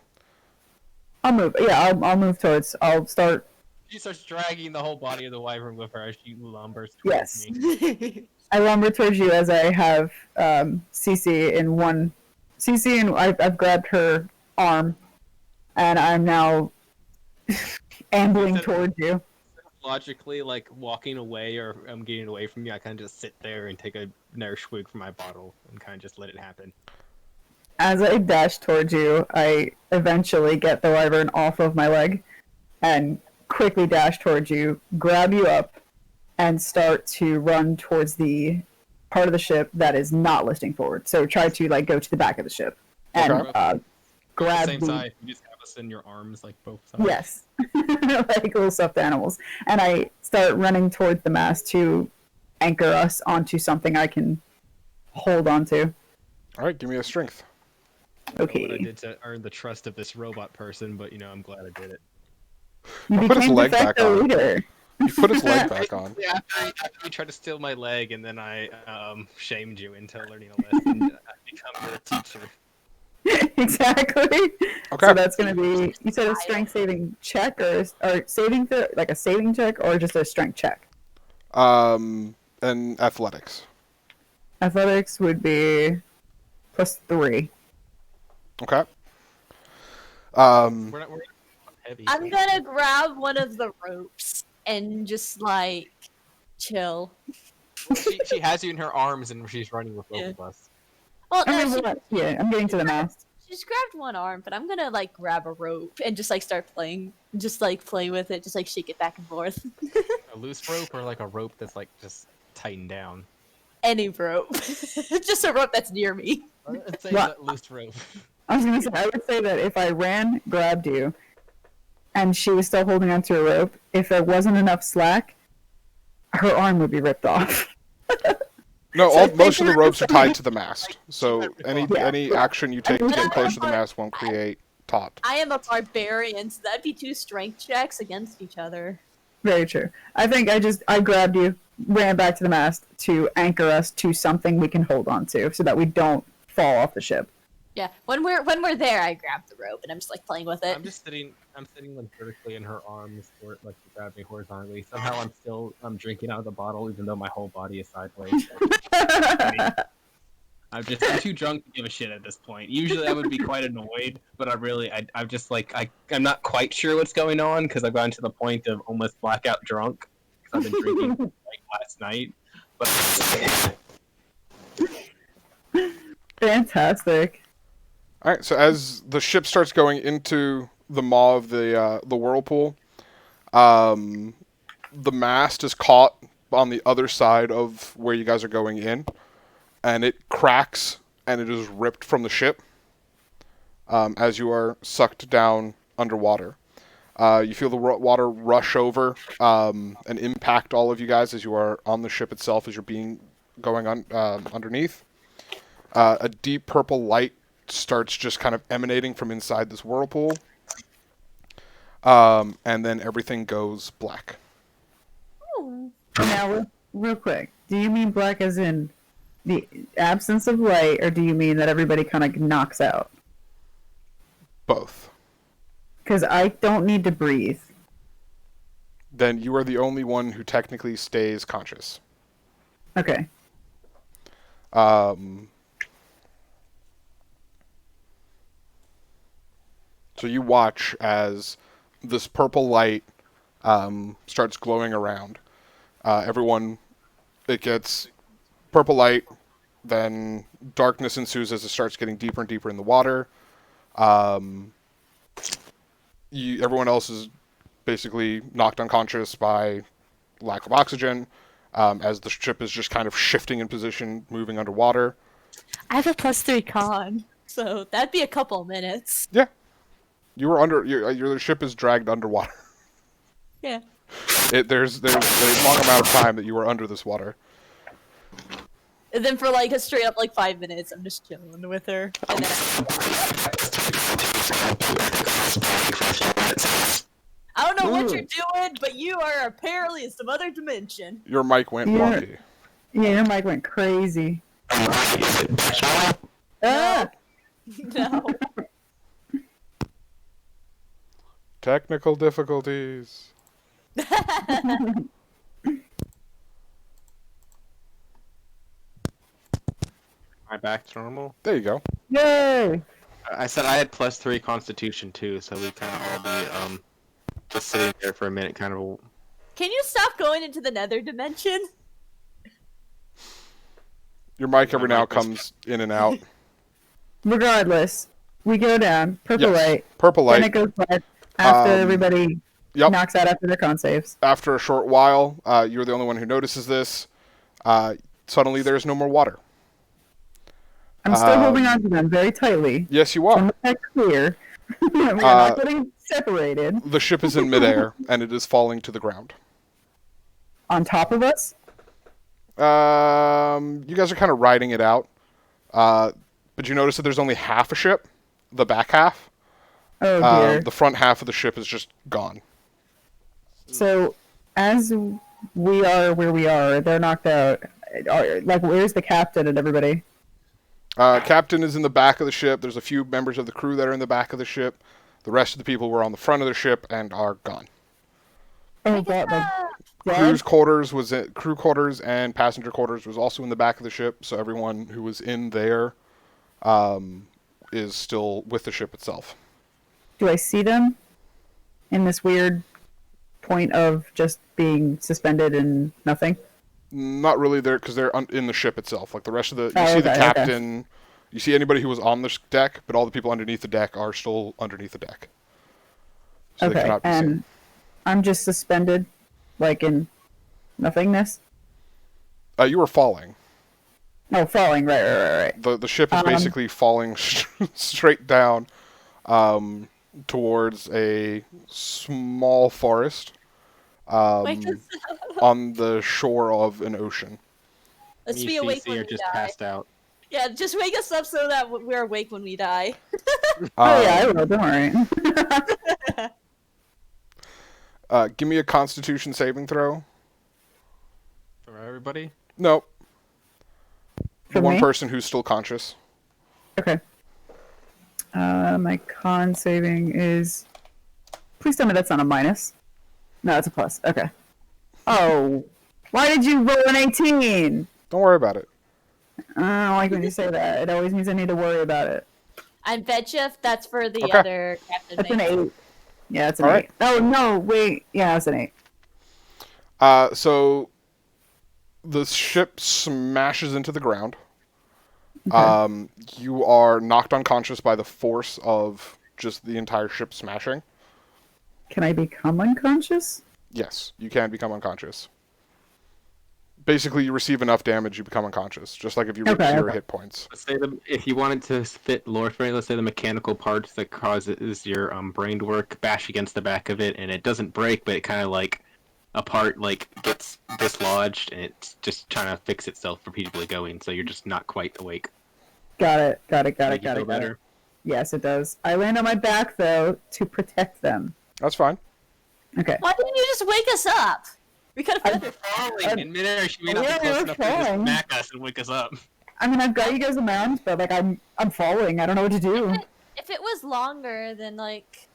I'll move. Yeah, I'll move towards. I'll start. She starts dragging the whole body of the wyvern with her as she lumbers towards Yes. me. I lumber towards you as I have CC in one. CC and I've grabbed her arm, and I'm now ambling towards you. Logically, like walking away or I'm getting away from you, I kind of just sit there and take another swig from my bottle and kind of just let it happen. As I dash towards you, I eventually get the wyvern off of my leg, and quickly dash towards you, grab you up, and start to run towards the part of the ship that is not listing forward. So try to like go to the back of the ship and Okay. grab Same side. You just have us in your arms, like both sides. Yes, like little stuffed animals. And I start running towards the mast to anchor us onto something I can hold onto. All right, give me a strength. I don't know what I Okay. did to earn the trust of this robot person, but I'm glad I did it. You I'll put his became leg de back facto on. leader. You put his leg back on. Yeah, after you tried to steal my leg, and then I shamed you into learning a lesson, I become the teacher. Exactly. Okay. So that's going to be, you said a strength saving check or saving like a saving check or just a strength check? And athletics. Athletics would be +3. Okay. We're not heavy. I'm gonna grab one of the ropes and just like chill. She has you in her arms, and she's running with both Yeah. of us. Well, I no, mean, yeah, I'm getting to the mast. she's grabbed one arm, but I'm gonna like grab a rope and just like start playing, just like play with it, just like shake it back and forth. A loose rope or like a rope that's like just tightened down. Any rope, just a rope that's near me. I'd say What? a loose rope. I was gonna say, I would say that if I ran, grabbed you, and she was still holding onto a rope, if there wasn't enough slack, her arm would be ripped off. No, So I think most of the we're ropes are just tied gonna- to the mast. So any Yeah, any yeah. action you take to get closer to the mast won't create taut. I am a barbarian, so that'd be 2 strength checks against each other. Very true. I think I grabbed you, ran back to the mast to anchor us to something we can hold on to, so that we don't fall off the ship. Yeah, when we're there, I grab the rope and I'm just like playing with it. I'm sitting like vertically in her arms, or like she grabbed me horizontally. Somehow I'm drinking out of the bottle, even though my whole body is sideways. I'm too drunk to give a shit at this point. Usually I would be quite annoyed, but I'm just like, I'm not quite sure what's going on because I've gotten to the point of almost blackout drunk because I've been drinking like last night. But Fantastic. All right. So as the ship starts going into the maw of the whirlpool, the mast is caught on the other side of where you guys are going in, and it cracks and it is ripped from the ship as you are sucked down underwater. You feel the water rush over and impact all of you guys as you are on the ship itself as you're going on underneath. A deep purple light starts just kind of emanating from inside this whirlpool, and then everything goes black. Ooh. Now, real quick, do you mean black as in the absence of light, or do you mean that everybody kind of knocks out? Both. Because I don't need to breathe. Then you are the only one who technically stays conscious. Okay. So you watch as this purple light starts glowing around. Everyone, it gets purple light, then darkness ensues as it starts getting deeper and deeper in the water. Everyone else is basically knocked unconscious by lack of oxygen, as the ship is just kind of shifting in position, moving underwater. I have a +3 con, so that'd be a couple minutes. Yeah. You were your ship is dragged underwater. Yeah. There's a long amount of time that you were under this water. And then for like a straight up like 5 minutes, I'm just chilling with her. And then I don't know what you're doing, but you are apparently in some other dimension. Your mic went Yeah. wonky. Yeah, your mic went crazy. Ah! No. Technical difficulties. my back to normal. There you go. Yay! I said I had +3 Constitution too, so we kind of all be just sitting there for a minute, kind of. Can you stop going into the nether dimension? Your mic every My now mic was- comes in and out. Regardless, we go down, purple Yes. light, Purple then it light. goes black after everybody Yep. knocks out after their con saves. After a short while, you're the only one who notices this. Suddenly, there's no more water. I'm still holding on to them very tightly. Yes, you So are. I'm not clear. We are not getting separated. The ship is in midair, and it is falling to the ground. On top of us? You guys are kind of riding it out. But you notice that there's only half a ship, the back half. Oh dear. The front half of the ship is just gone. So, as we are where we are, they're knocked out. Like, where's the captain and everybody? Captain is in the back of the ship. There's a few members of the crew that are in the back of the ship. The rest of the people were on the front of the ship and are gone. Oh god, like, Crew dead? quarters and passenger quarters was also in the back of the ship. So everyone who was in there is still with the ship itself. Do I see them in this weird point of just being suspended and nothing? Not really there because they're in the ship itself. Like the rest of the, you Oh, see the okay, okay. captain, you see anybody who was on the deck, but all the people underneath the deck are still underneath the deck. So they Okay, cannot be and seen. I'm just suspended, like in nothingness? You were falling. Oh, falling, right. The ship is basically falling straight down towards a small forest. Wake us up. on the shore of an ocean. Let's Me, be awake CC when are we just die. passed out. Yeah, just wake us up so that we're awake when we die. Oh yeah, I Um, will. Don't worry. Give me a Constitution saving throw. For everybody. Nope. The For one me? person who's still conscious. Okay. My con saving is. Please tell me that's not a minus. No, it's a plus. Okay. Oh, why did you roll an 18? Don't worry about it. I don't like when you say that. It always means I need to worry about it. I bet you that's for the Okay. other captain. That's an mate. 8. Yeah, it's an All 8. right. Oh no, wait. Yeah, it's an 8. So the ship smashes into the ground. Okay. You are knocked unconscious by the force of just the entire ship smashing. Can I become unconscious? Yes, you can become unconscious. Basically, you receive enough damage, you become unconscious. Just like if you reach Okay, 0 okay. hit points. Let's say if you wanted to fit lore for it, let's say the mechanical parts that causes your brain to work bash against the back of it, and it doesn't break, but it kind of like a part like gets dislodged, and it's just trying to fix itself repeatedly going. So you're just not quite awake. Got it. Make you feel better. Yes, it does. I land on my back though to protect them. That's fine. Okay. Why didn't you just wake us up? We could have done Falling in midair, she may not Yeah, be close we're enough to just falling. smack us and wake us up. I mean, I've got you guys around, but like I'm falling. I don't know what to do. If it was longer, then like,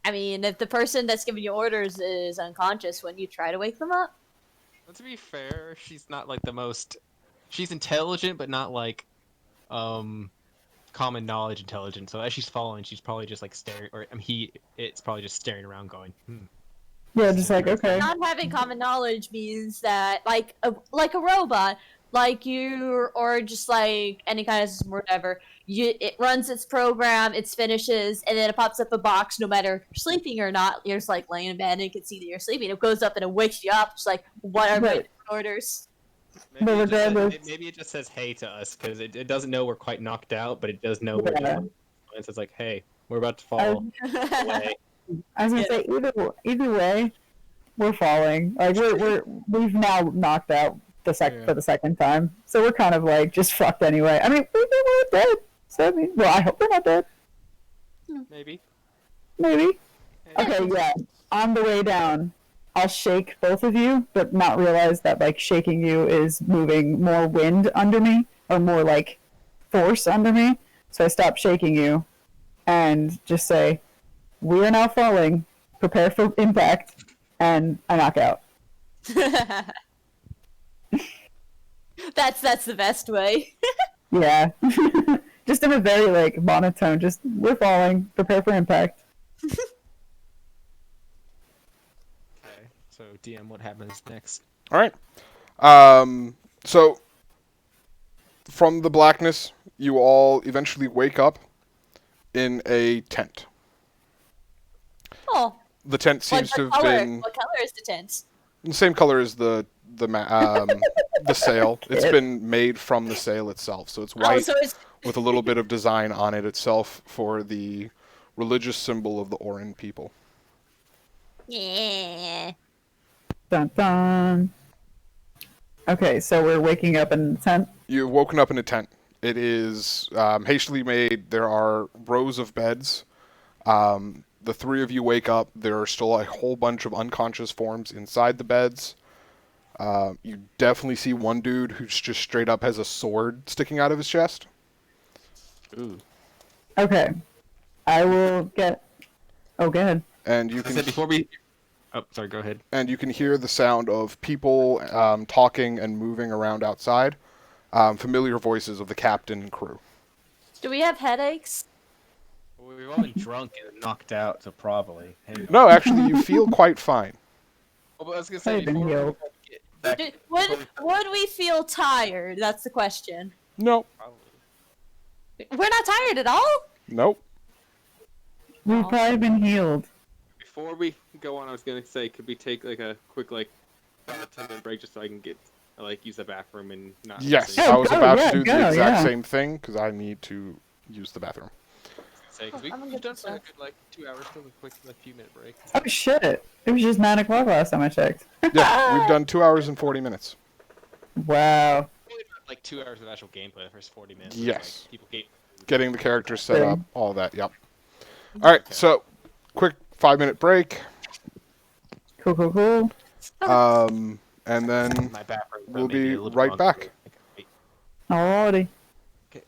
I mean, if the person that's giving you orders is unconscious, when you try to wake them up, But to be fair, she's not like the most. She's intelligent, but not like common knowledge intelligent. So as she's falling, she's probably just like staring, or I mean, it's probably just staring around, going, Yeah, just like okay. not having common knowledge means that like a robot, like you or just like any kind of system or whatever, it runs its program, it finishes, and then it pops up a box. No matter if you're sleeping or not, you're just like laying in bed and it can see that you're sleeping. It goes up and it wakes you up. It's like, what are my Right. orders? Maybe, But it just, regardless- maybe it just says hey to us because it doesn't know we're quite knocked out, but it does know we're Yeah. just. It says like, hey, we're about to fall away. I was gonna say either way, we're falling. Like we've now knocked out the Yeah. for the second time, so we're kind of like just fucked anyway. I mean, we're dead. So I mean, well, I hope we're not dead. Maybe. Maybe. Hey. Okay, yeah. On the way down, I'll shake both of you, but not realize that like shaking you is moving more wind under me or more like force under me. So I stop shaking you and just say, "We are now falling. Prepare for impact," and I knock out. That's the best way. Yeah. Just in a very like monotone. Just we're falling. Prepare for impact. Okay. So DM, what happens next? All right. So from the blackness, you all eventually wake up in a tent. Oh, The tent seems to have color? been What color is the tent? the same color as the sail. It's been made from the sail itself, so it's Oh, white so it's with a little bit of design on it itself for the religious symbol of the Orin people. yeah. Dun dun. Okay, so we're waking up in the tent. You've woken up in a tent. It is hastily made. There are rows of beds. The three of you wake up. There are still a whole bunch of unconscious forms inside the beds. You definitely see one dude who's just straight up has a sword sticking out of his chest. Ooh. Okay. I will get. Oh, go ahead. And you I can said before we. Oh, sorry. Go ahead. and you can hear the sound of people talking and moving around outside. Familiar voices of the captain and crew. Do we have headaches? Well, we've all been drunk and knocked out, so probably. Hey, No, actually, you feel quite fine. well, but I was gonna say I've been before we healed. get back, Would we feel tired? That's the question. No, We're not tired at all? nope. We've probably been healed. Before we go on, I was gonna say, could we take like a quick 10-minute break just so I can get use the bathroom and not. Yes, miss Oh, I was go, about yeah, to do go, the exact yeah. same thing because I need to use the bathroom. say because I'm gonna we've get done this for a stuff. good like 2 hours, still a quick like few minute break. Oh shit! It was just 9 o'clock last time I checked. Yeah, we've done 2 hours and 40 minutes. Wow. Only about, like 2 hours of actual gameplay. The first 40 minutes. Yes. Was, like, people game. Getting the characters set up, Good. all that. Yep. All right, Okay. so quick 5-minute break, Cool, cool, cool. and then My bathroom we'll may be be a little right wrong. back. Alrighty. Okay.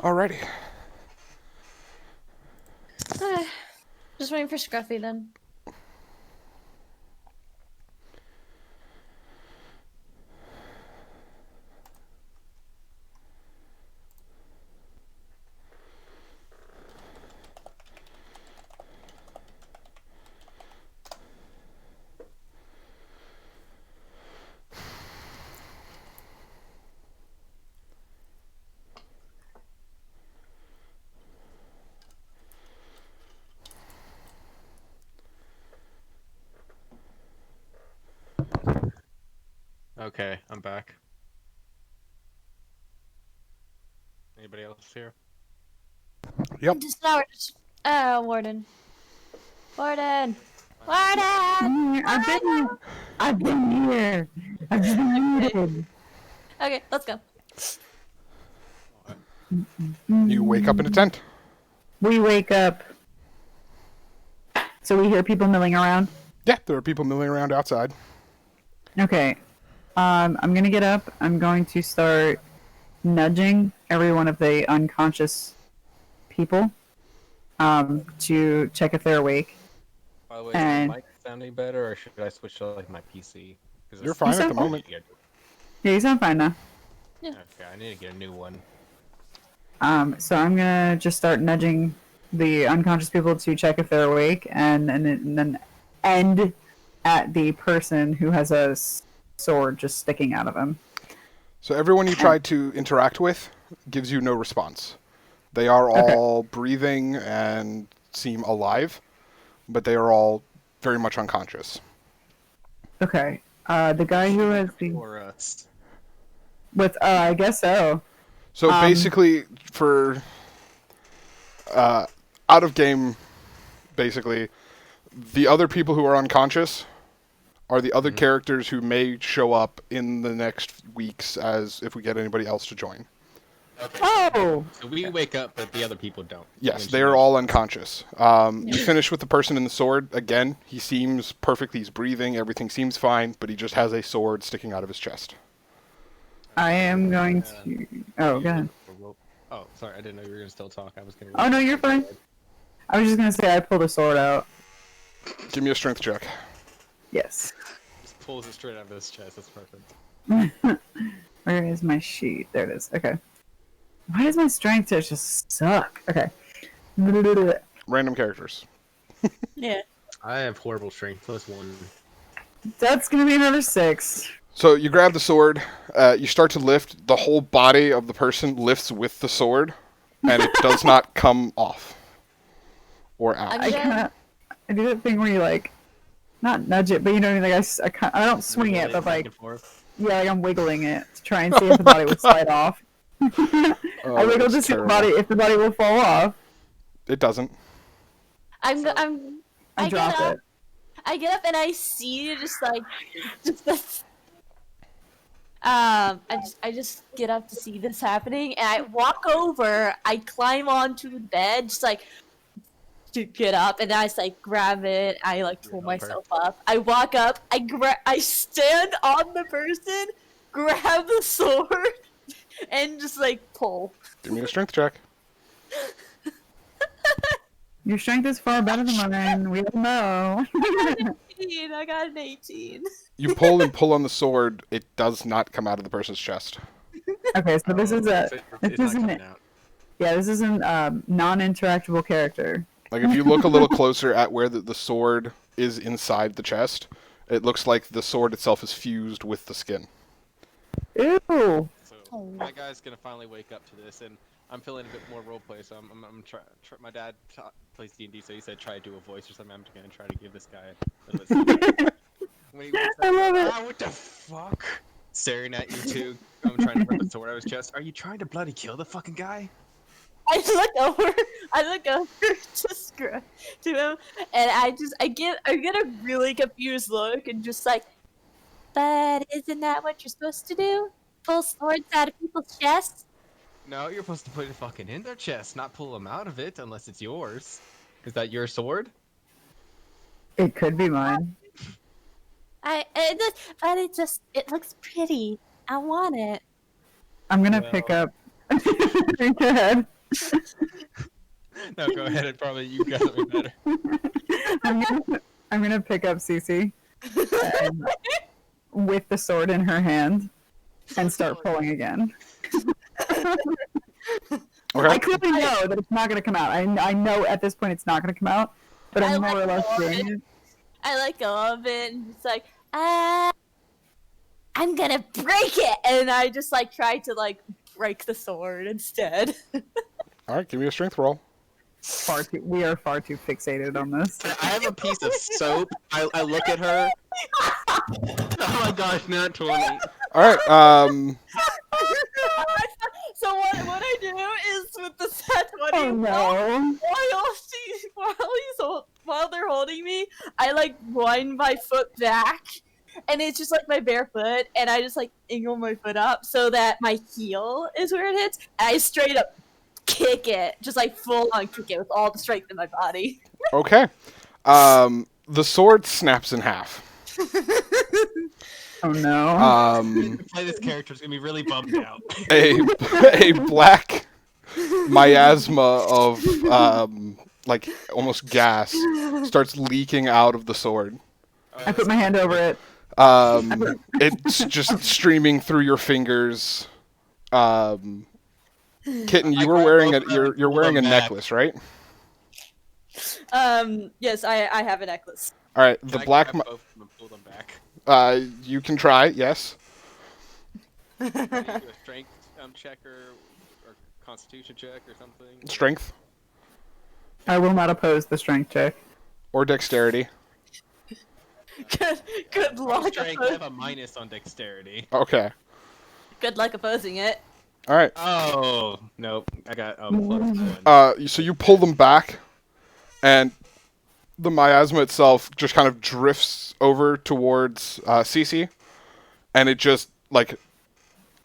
Alrighty. Just waiting for Scruffy then. Okay, I'm back. Anybody else here? Yep. Just now we're just... Warden. Warden! Warden! I've been here. I've just been muted. Okay, let's go. You wake up in a tent. We wake up. So we hear people milling around. Yeah, there are people milling around outside. Okay. I'm gonna get up. I'm going to start nudging every one of the unconscious people to check if they're awake. By the way, And- is my mic sounding better, or should I switch to like my PC? 'Cause You're it's- fine at sound the fine. moment. Yeah, you sound fine now. Okay, I need to get a new one. So I'm gonna just start nudging the unconscious people to check if they're awake, and then end at the person who has a sword just sticking out of him. So everyone you tried to interact with gives you no response. They are all breathing and seem alive, but they are all very much unconscious. Okay. The guy who has the Or us. with I guess so. So basically, for out of game, basically, the other people who are unconscious are the other characters who may show up in the next weeks as if we get anybody else to join. Okay. Oh, So we wake up, but the other people don't. Yes, they are all unconscious. You finish with the person in the sword. Again, he seems perfect. He's breathing. Everything seems fine, but he just has a sword sticking out of his chest. I am going to. Oh, go ahead. Oh, sorry, I didn't know you were gonna still talk. I was gonna. Oh no, you're fine. I was just gonna say I pulled a sword out. Give me a strength check. Yes. Just pulls it straight out of his chest. That's perfect. Where is my sheet? There it is. Okay. Why does my strength test just suck? Okay. Random characters. Yeah. I have horrible strength. +1. That's gonna be another 6. So you grab the sword, you start to lift, the whole body of the person lifts with the sword, and it does not come off. Or out. I do that thing where you like, not nudge it, but you know what I mean? Like I don't swing it, but like, yeah, like I'm wiggling it to try and see if the body would slide off. Oh, I wiggle that's to see terrible. if the body will fall off. It doesn't. I I drop get up. it. I get up and I see I just get up to see this happening, and I walk over. I climb onto the bed, just like to get up, and I just like grab it. I like pull myself up. I walk up. I stand on the person, grab the sword, and just like pull. Give me a strength check. Your strength is far better than mine. We all know. I got an 18. You pull and pull on the sword, it does not come out of the person's chest. Okay, so this is a It's not coming out. this is an non-interactable character. Like, if you look a little closer at where the sword is inside the chest, it looks like the sword itself is fused with the skin. Ew. So my guy's gonna finally wake up to this, and I'm feeling a bit more roleplay. So I'm try. My dad plays D&D, so he said try to do a voice or something. I'm gonna try to give this guy a listen. When he wakes up, I love it. what the fuck? Staring at you two. I'm trying to rip the sword out of his chest. Are you trying to bloody kill the fucking guy? I look over to him, and I get a really confused look, and just like, but isn't that what you're supposed to do? Pull swords out of people's chests? No, you're supposed to put it fucking in their chest, not pull them out of it unless it's yours. Is that your sword? It could be mine. But it looks pretty. I want it. I'm gonna pick up Go ahead. No, go ahead. It probably you got something better. I'm gonna pick up Cece and, with the sword in her hand and start pulling again. Okay. I clearly know that it's not gonna come out. I know at this point it's not gonna come out, but I'm more or less doing it. I let go of it, and it's like, I'm gonna break it, and I just like try to like break the sword instead. All right, give me a strength roll. We are far too fixated on this. I have a piece of soap. I look at her. Oh my gosh, not 20. All right. So what I do is with the set 20, Oh no! while they're holding me, I like wind my foot back, and it's just like my bare foot, and I just like angle my foot up so that my heel is where it hits, and I straight up kick it, just like full on kick it with all the strength in my body. Okay. The sword snaps in half. Oh no! Play this character is gonna be really bummed out. A black miasma of like almost gas starts leaking out of the sword. I put my hand over it. It's just streaming through your fingers. Kitten, you were wearing you're wearing a necklace, right? Yes, I have a necklace. All right, the black. Both of them and pull them back. You can try. Yes. Do a strength check or constitution check or something. Strength I will not oppose the strength check. or dexterity. Good luck. Strength. I have a minus on dexterity. Okay. Good luck opposing it. All right. Oh nope, I got +1. So you pull them back, and the miasma itself just kind of drifts over towards Cece, and it just like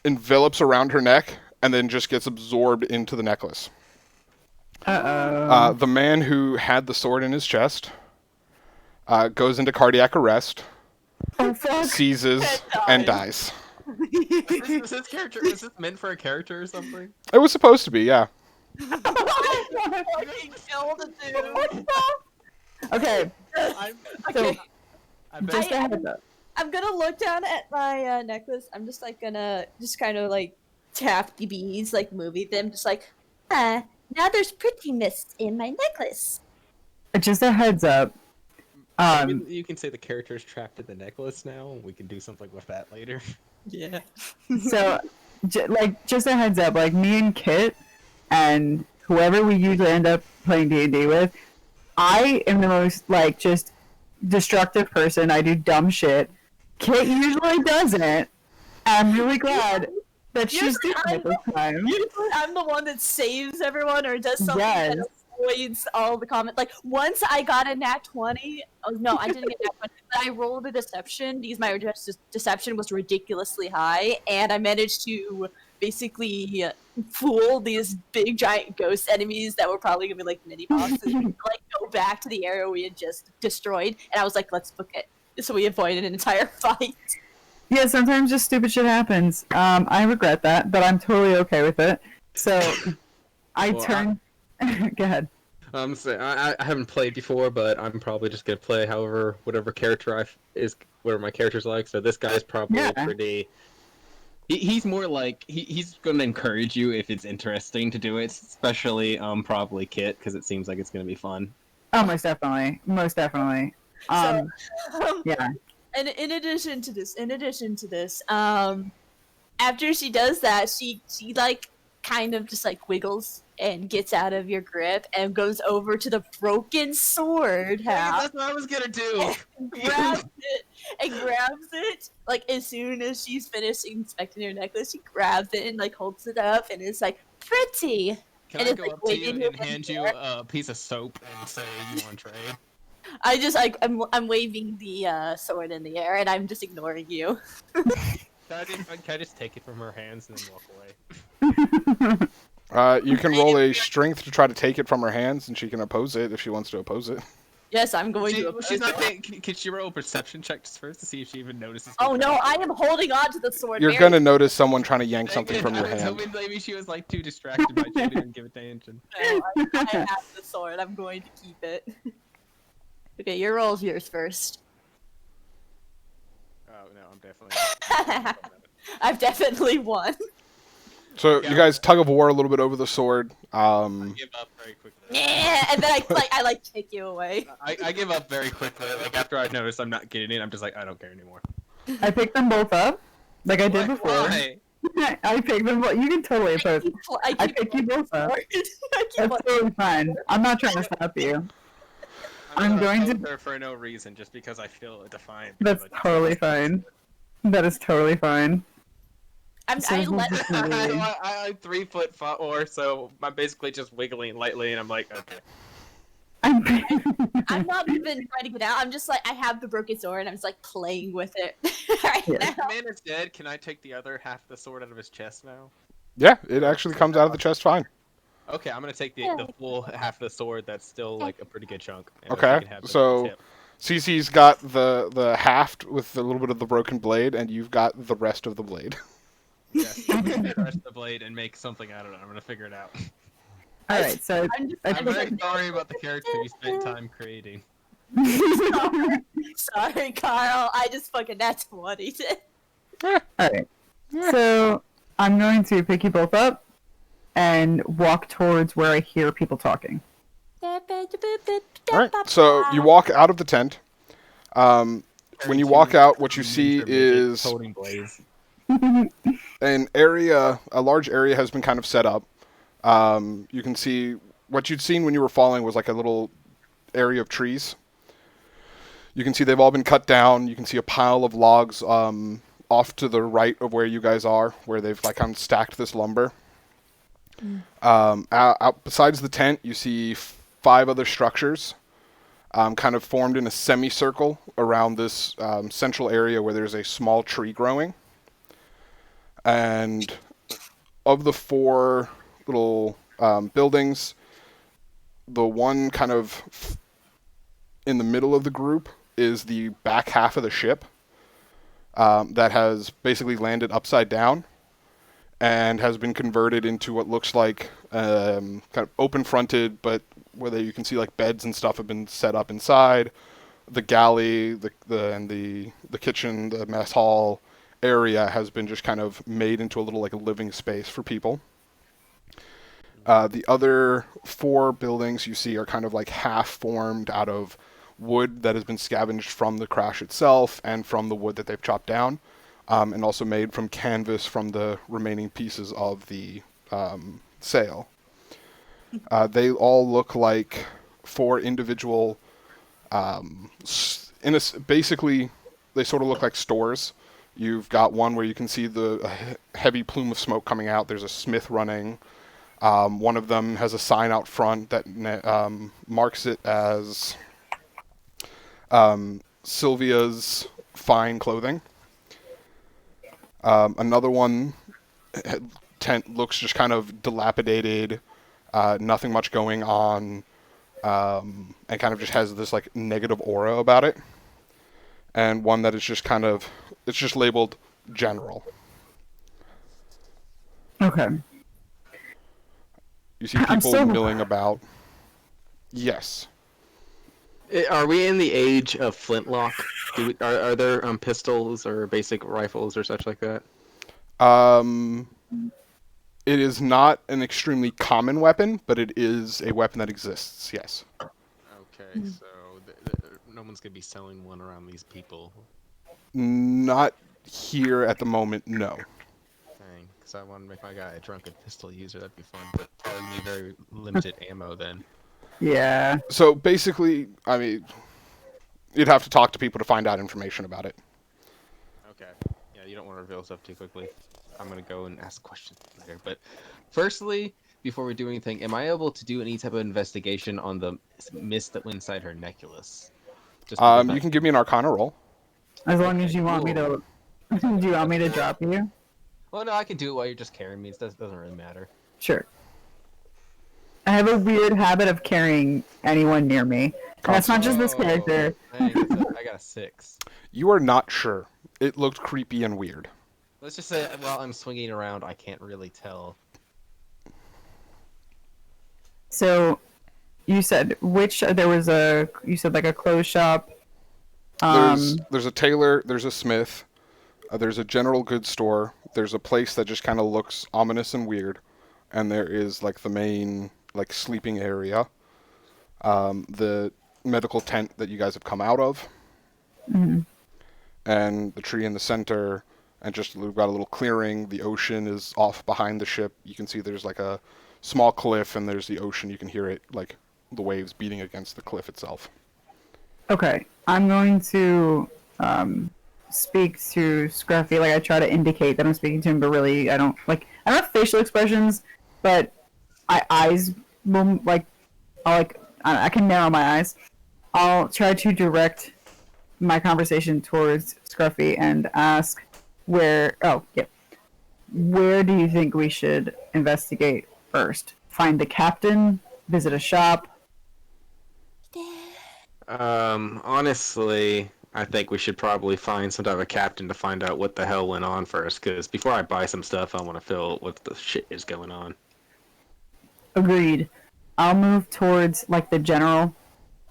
envelops around her neck, and then just gets absorbed into the necklace. Uh-oh. The man who had the sword in his chest goes into cardiac arrest, Oh fuck! seizes, and dies. Is this character? Is this meant for a character or something? It was supposed to be, yeah. Fucking killed a dude. Okay, Okay. I bet just a heads up. I'm gonna look down at my necklace. I'm just like gonna just kind of like tap the beads, like movie them, just like, now there's prettiness in my necklace. Just a heads up. You can say the character is trapped in the necklace now. We can do something with that later. Yeah. So, just a heads up. Like me and Kit, and whoever we usually end up playing D&D with, I am the most like just destructive person. I do dumb shit. Kit usually doesn't. I'm really glad that she's doing it this time. Usually I'm the one that saves everyone or does something Yes. that avoids all the comments. Like once I got a nat 20. Oh no, I didn't get nat 20. But I rolled a deception because my deception was ridiculously high, and I managed to basically fool these big giant ghost enemies that were probably gonna be like mini bosses. Like go back to the area we had just destroyed, and I was like, let's book it. So we avoided an entire fight. Yeah, sometimes just stupid shit happens. I regret that, but I'm totally okay with it. So, I Well, turn. Go ahead. So I haven't played before, but I'm probably just gonna play whatever character whatever my character's like. So this guy's probably Yeah. pretty. he's more like he's going to encourage you if it's interesting to do it, especially probably Kit because it seems like it's going to be fun. Oh, most definitely. Most definitely. Yeah. And in addition to this, after she does that, she like kind of just like wiggles and gets out of your grip and goes over to the broken sword half. That's what I was gonna do. grabs it like as soon as she's finished inspecting her necklace. She grabs it and like holds it up and it's like pretty. Can And I it's, go like, up to you waving and your hand you a piece of soap and say you want trade? I just I'm waving the sword in the air and I'm just ignoring you. Can I just take it from her hands and then walk away? You can roll a strength to try to take it from her hands, and she can oppose it if she wants to oppose it. Yes, I'm going to. She's not. Can she roll a perception check just first to see if she even notices? Oh no, I am holding on to the sword. You're very gonna notice someone trying to yank something from your I was hand. hoping maybe she was like too distracted by she didn't give attention. No, I have the sword. I'm going to keep it. Okay, your roll's yours first. Oh no, I'm definitely. I've definitely won. So you guys tug of war a little bit over the sword. I give up very quickly. Yeah, and then I kick you away. I give up very quickly. Like after I notice I'm not getting it, I'm just like I don't care anymore. I picked them both up, like I did before. Why? I picked them both. You can totally oppose. I picked you both up. That's totally fine. I'm not trying to stop you. I'm going to- her for no reason, just because I feel defiant. That's totally fine. That is totally fine. I'm 3'4", so I'm basically just wiggling lightly, and I'm like, okay. I'm not even trying to get out. I'm just like I have the broken sword and I'm just like playing with it right Yeah. now. If the man is dead, can I take the other half of the sword out of his chest now? Yeah, it actually comes out of the chest fine. Okay, I'm gonna take the full half of the sword. That's still like a pretty good chunk. And Okay, you can have the so tip. Cece's got the haft with a little bit of the broken blade, and you've got the rest of the blade. Yes, I'm gonna take the rest of the blade and make something out of it. I'm gonna figure it out. All right, so I'm very sorry about the character you spent time creating. Sorry, Carl. I just fucking that's what he did. all right. So I'm going to pick you both up and walk towards where I hear people talking. All right, so you walk out of the tent. When you walk out, what you see is holding blades. an area, a large area has been kind of set up. You can see what you'd seen when you were falling was like a little area of trees. You can see they've all been cut down. You can see a pile of logs off to the right of where you guys are, where they've like kind of stacked this lumber. Out besides the tent, you see 5 other structures, kind of formed in a semicircle around this central area where there's a small tree growing. And of the 4 little buildings, the one kind of in the middle of the group is the back half of the ship that has basically landed upside down and has been converted into what looks like kind of open-fronted, but where you can see like beds and stuff have been set up inside. The galley, the kitchen, the mess hall area has been just kind of made into a little like a living space for people. The other 4 buildings you see are kind of like half formed out of wood that has been scavenged from the crash itself and from the wood that they've chopped down, and also made from canvas from the remaining pieces of the sail. They all look like 4 individual, basically they sort of look like stores. You've got one where you can see the heavy plume of smoke coming out. There's a smith running. One of them has a sign out front that marks it as Sylvia's Fine Clothing. Another one tent looks just kind of dilapidated, nothing much going on, and kind of just has this like negative aura about it. And one that is just kind of, it's just labeled general. Okay. You see people milling about. Yes. Are we in the age of flintlock? Are there pistols or basic rifles or such like that? It is not an extremely common weapon, but it is a weapon that exists, yes. Okay, so no one's going to be selling one around these people. Not here at the moment, no. Dang, because I want to make my guy a drunken pistol user. That'd be fun, but probably be very limited ammo then. Yeah. So basically, I mean, you'd have to talk to people to find out information about it. Okay. Yeah, you don't want to reveal stuff too quickly. I'm going to go and ask questions later. But firstly, before we do anything, am I able to do any type of investigation on the mist that went inside her necklace? You can give me an Arcana roll. As long as you want me to. Do you want me to drop you? Well, no, I can do it while you're just carrying me. It doesn't really matter. Sure. I have a weird habit of carrying anyone near me. And that's not just this Oh, character. dang, I got a 6. You are not sure. It looked creepy and weird. Let's just say while I'm swinging around, I can't really tell. So, you said you said like a clothes shop. There's a tailor, there's a smith, there's a general goods store, there's a place that just kind of looks ominous and weird, and there is like the main like sleeping area, the medical tent that you guys have come out of, and the tree in the center, and just we've got a little clearing. The ocean is off behind the ship. You can see there's like a small cliff, and there's the ocean. You can hear it like the waves beating against the cliff itself. Okay, I'm going to speak to Scruffy. Like I try to indicate that I'm speaking to him, but really I don't have facial expressions, but eyes will I can narrow my eyes. I'll try to direct my conversation towards Scruffy and ask where do you think we should investigate first? Find the captain, visit a shop. Honestly, I think we should probably find some type of captain to find out what the hell went on first, because before I buy some stuff, I want to feel what the shit is going on. Agreed. I'll move towards like the general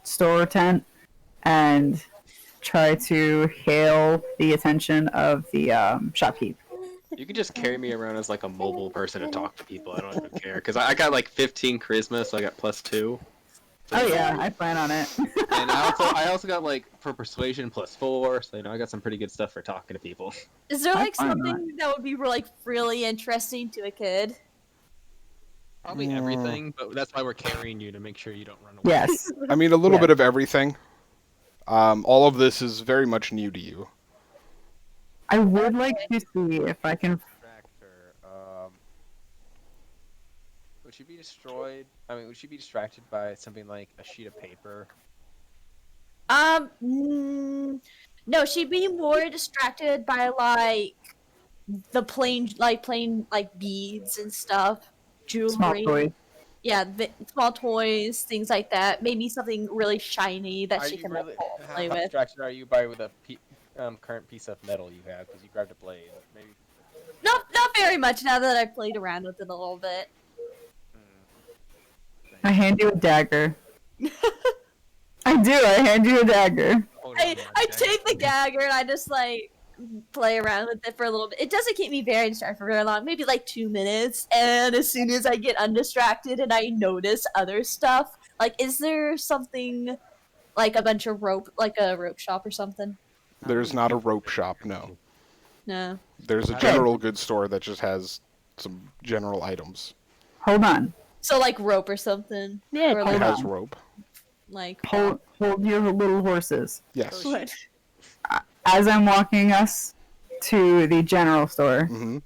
store tent and try to hail the attention of the shopkeep. You can just carry me around as like a mobile person to talk to people. I don't even care, because I got like 15 charisma, so I got +2. Oh yeah, I plan on it. And I also got like for persuasion +4, so I got some pretty good stuff for talking to people. Is there like I'm fine with something that would be like really interesting to a kid? Probably everything, but that's why we're carrying you to make sure you don't run away. Yes. I mean, a little Yeah. bit of everything. All of this is very much new to you. I would like to see if I can. Would she be destroyed? I mean, would she be distracted by something like a sheet of paper? No, she'd be more distracted by like the plain beads and stuff, jewelry. Small toy. Yeah, small toys, things like that. Maybe something really shiny that she can like, play How with. distracted are you by the current piece of metal you have? Because you grabbed a blade. Maybe. Not very much now that I've played around with it a little bit. I hand you a dagger. I do. I hand you a dagger. I take the dagger and I just like play around with it for a little bit. It doesn't keep me very distracted for very long, maybe like 2 minutes. And as soon as I get undistracted and I notice other stuff, like is there something like a bunch of rope, like a rope shop or something? There's not a rope shop, no. No. There's a general goods store that just has some general items. Hold on. So like rope or something. Yeah, Or It hold has on. rope. like Hold your little horses. Yes. what? As I'm walking us to the general store, hmm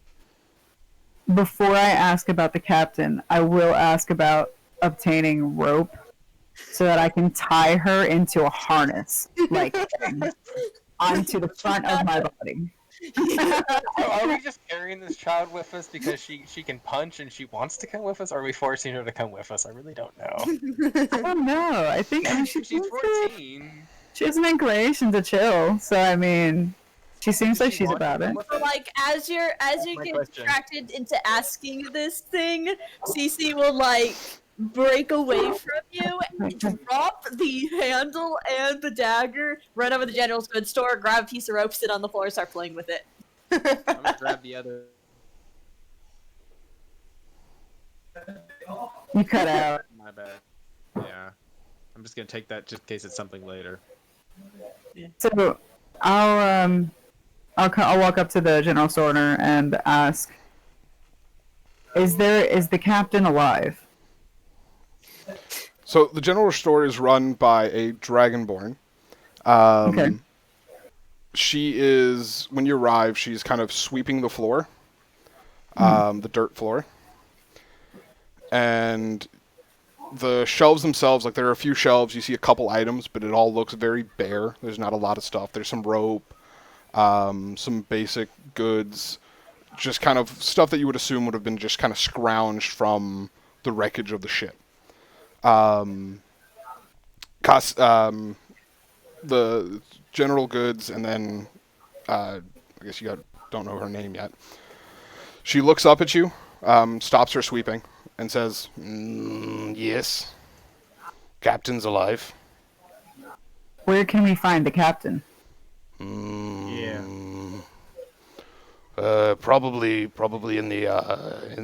before I ask about the captain, I will ask about obtaining rope so that I can tie her into a harness, like onto the front of my body. Are we just carrying this child with us because she can punch and she wants to come with us? Or are we forcing her to come with us? I really don't know. I don't know. I mean, She's 14. she has an inclination to chill, so I mean, she seems like she's wants about to it. come with So us? like as you My get question. distracted into asking this thing, Cece will like break away from you, drop the handle and the dagger, run over to the general goods store, grab a piece of rope, sit on the floor, and start playing with it. I'm gonna grab the other. You cut out. My bad. Yeah. I'm just gonna take that just in case it's something later. So I'll walk up to the general store owner and ask, is the captain alive? So the general store is run by a dragonborn. Okay. She is, when you arrive, she's kind of sweeping the floor, the dirt floor. And the shelves themselves, like there are a few shelves, you see a couple items, but it all looks very bare. There's not a lot of stuff. There's some rope, some basic goods, just kind of stuff that you would assume would have been just kind of scrounged from the wreckage of the ship. the general goods, and then I guess don't know her name yet. She looks up at you, stops her sweeping, and says, "Yes, Captain's alive." Where can we find the captain? Yeah. Probably in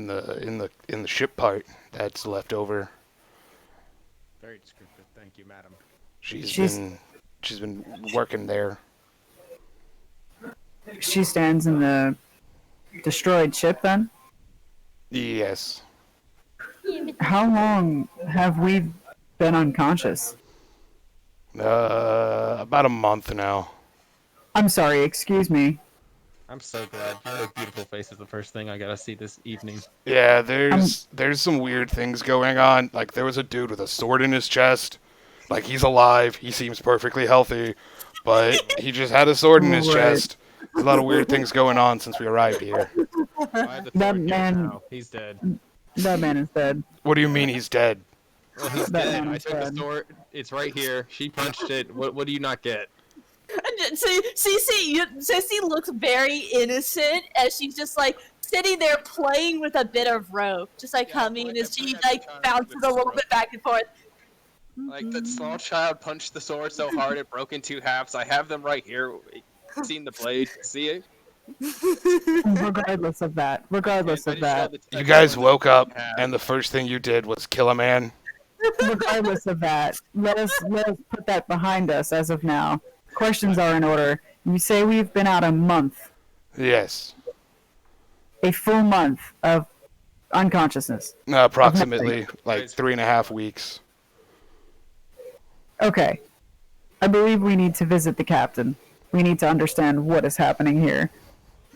the ship part that's left over. Very descriptive, thank you, madam. She's been working there. She stands in the destroyed ship then? Yes. How long have we been unconscious? About a month now. I'm sorry, excuse me. I'm so glad. Your beautiful face is the first thing I gotta see this evening. Yeah, there's some weird things going on. Like, there was a dude with a sword in his chest. Like, he's alive. He seems perfectly healthy, but he just had a sword in his Right. chest. There's a lot of weird things going on since we arrived here. I have the That sword here man- now. He's dead. That man is dead. What do you mean he's dead? Well, he's That dead. man I is took the dead. sword. It's right here. She punched it. What do you not get? See, Sissy looks very innocent as she's just like sitting there playing with a bit of rope, just like Yeah, humming like as a she child like with bounces a little rope. bit back and forth. Like that small child punched the sword so hard it broke in two halves. I have them right here. Seen the blade? See it? Regardless of that. Regardless I of just showed that. the You text guys on woke the up, half. and the first thing you did was kill a man. Regardless of that. Let us put that behind us as of now. Questions are in order. You say we've been out a month. Yes. A full month of unconsciousness. Approximately, like 3.5 weeks. Okay. I believe we need to visit the captain. We need to understand what is happening here.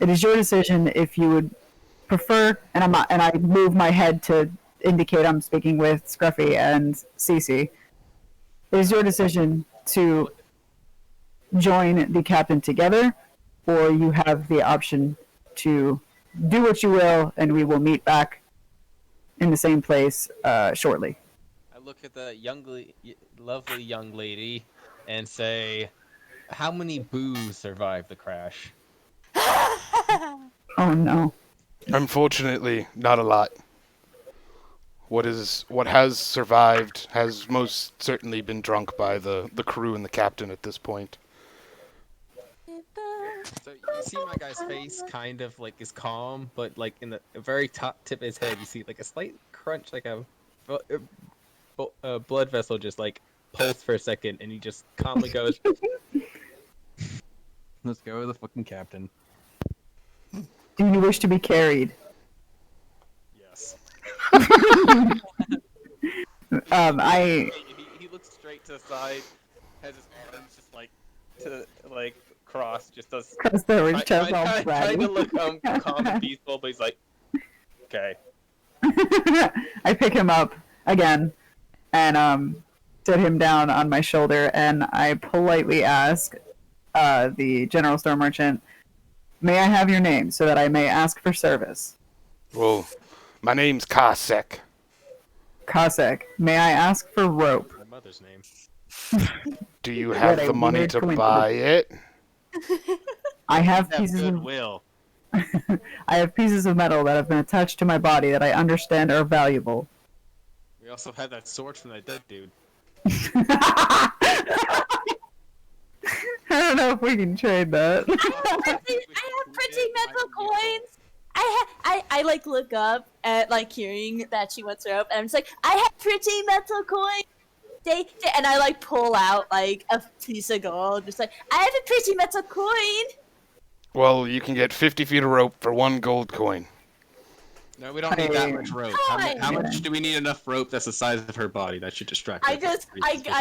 It is your decision if you would prefer, and I move my head to indicate I'm speaking with Scruffy and Cece. It is your decision to join the captain together, or you have the option to do what you will, and we will meet back in the same place shortly. I look at the lovely young lady and say, "How many boos survived the crash?" Oh no. Unfortunately, not a lot. What has survived has most certainly been drunk by the crew and the captain at this point. So you see my guy's face kind of like is calm, but like in the very top tip of his head, you see like a slight crunch, like a blood vessel just like pulse for a second, and he just calmly goes, "Let's go with the fucking captain." Do you wish to be carried? Yes. He looks straight to the side, has his arms just like to like cross, just does Because there was chest all trying to flabby. look calm and peaceful, but he's like, okay. I pick him up again and sit him down on my shoulder, and I politely ask the general store merchant, "May I have your name so that I may ask for service?" Well, my name's Kasek. Cossack, may I ask for rope? My mother's name. Do you have What a the money weird to coincidence. buy it? I have Have pieces of goodwill. I have pieces of metal that have been attached to my body that I understand are valuable. We also have that sword from that dead dude. I don't know if we can trade that. I have pretty metal coins. I like look up at like hearing that she wants rope, and I'm just like, I have pretty metal coins. And I like pull out like a piece of gold, just like I have a pretty metal coin. Well, you can get 50 feet of rope for 1 gold coin. No, we don't need that much rope. How on. much do we need enough rope that's the size of her body? That should distract her.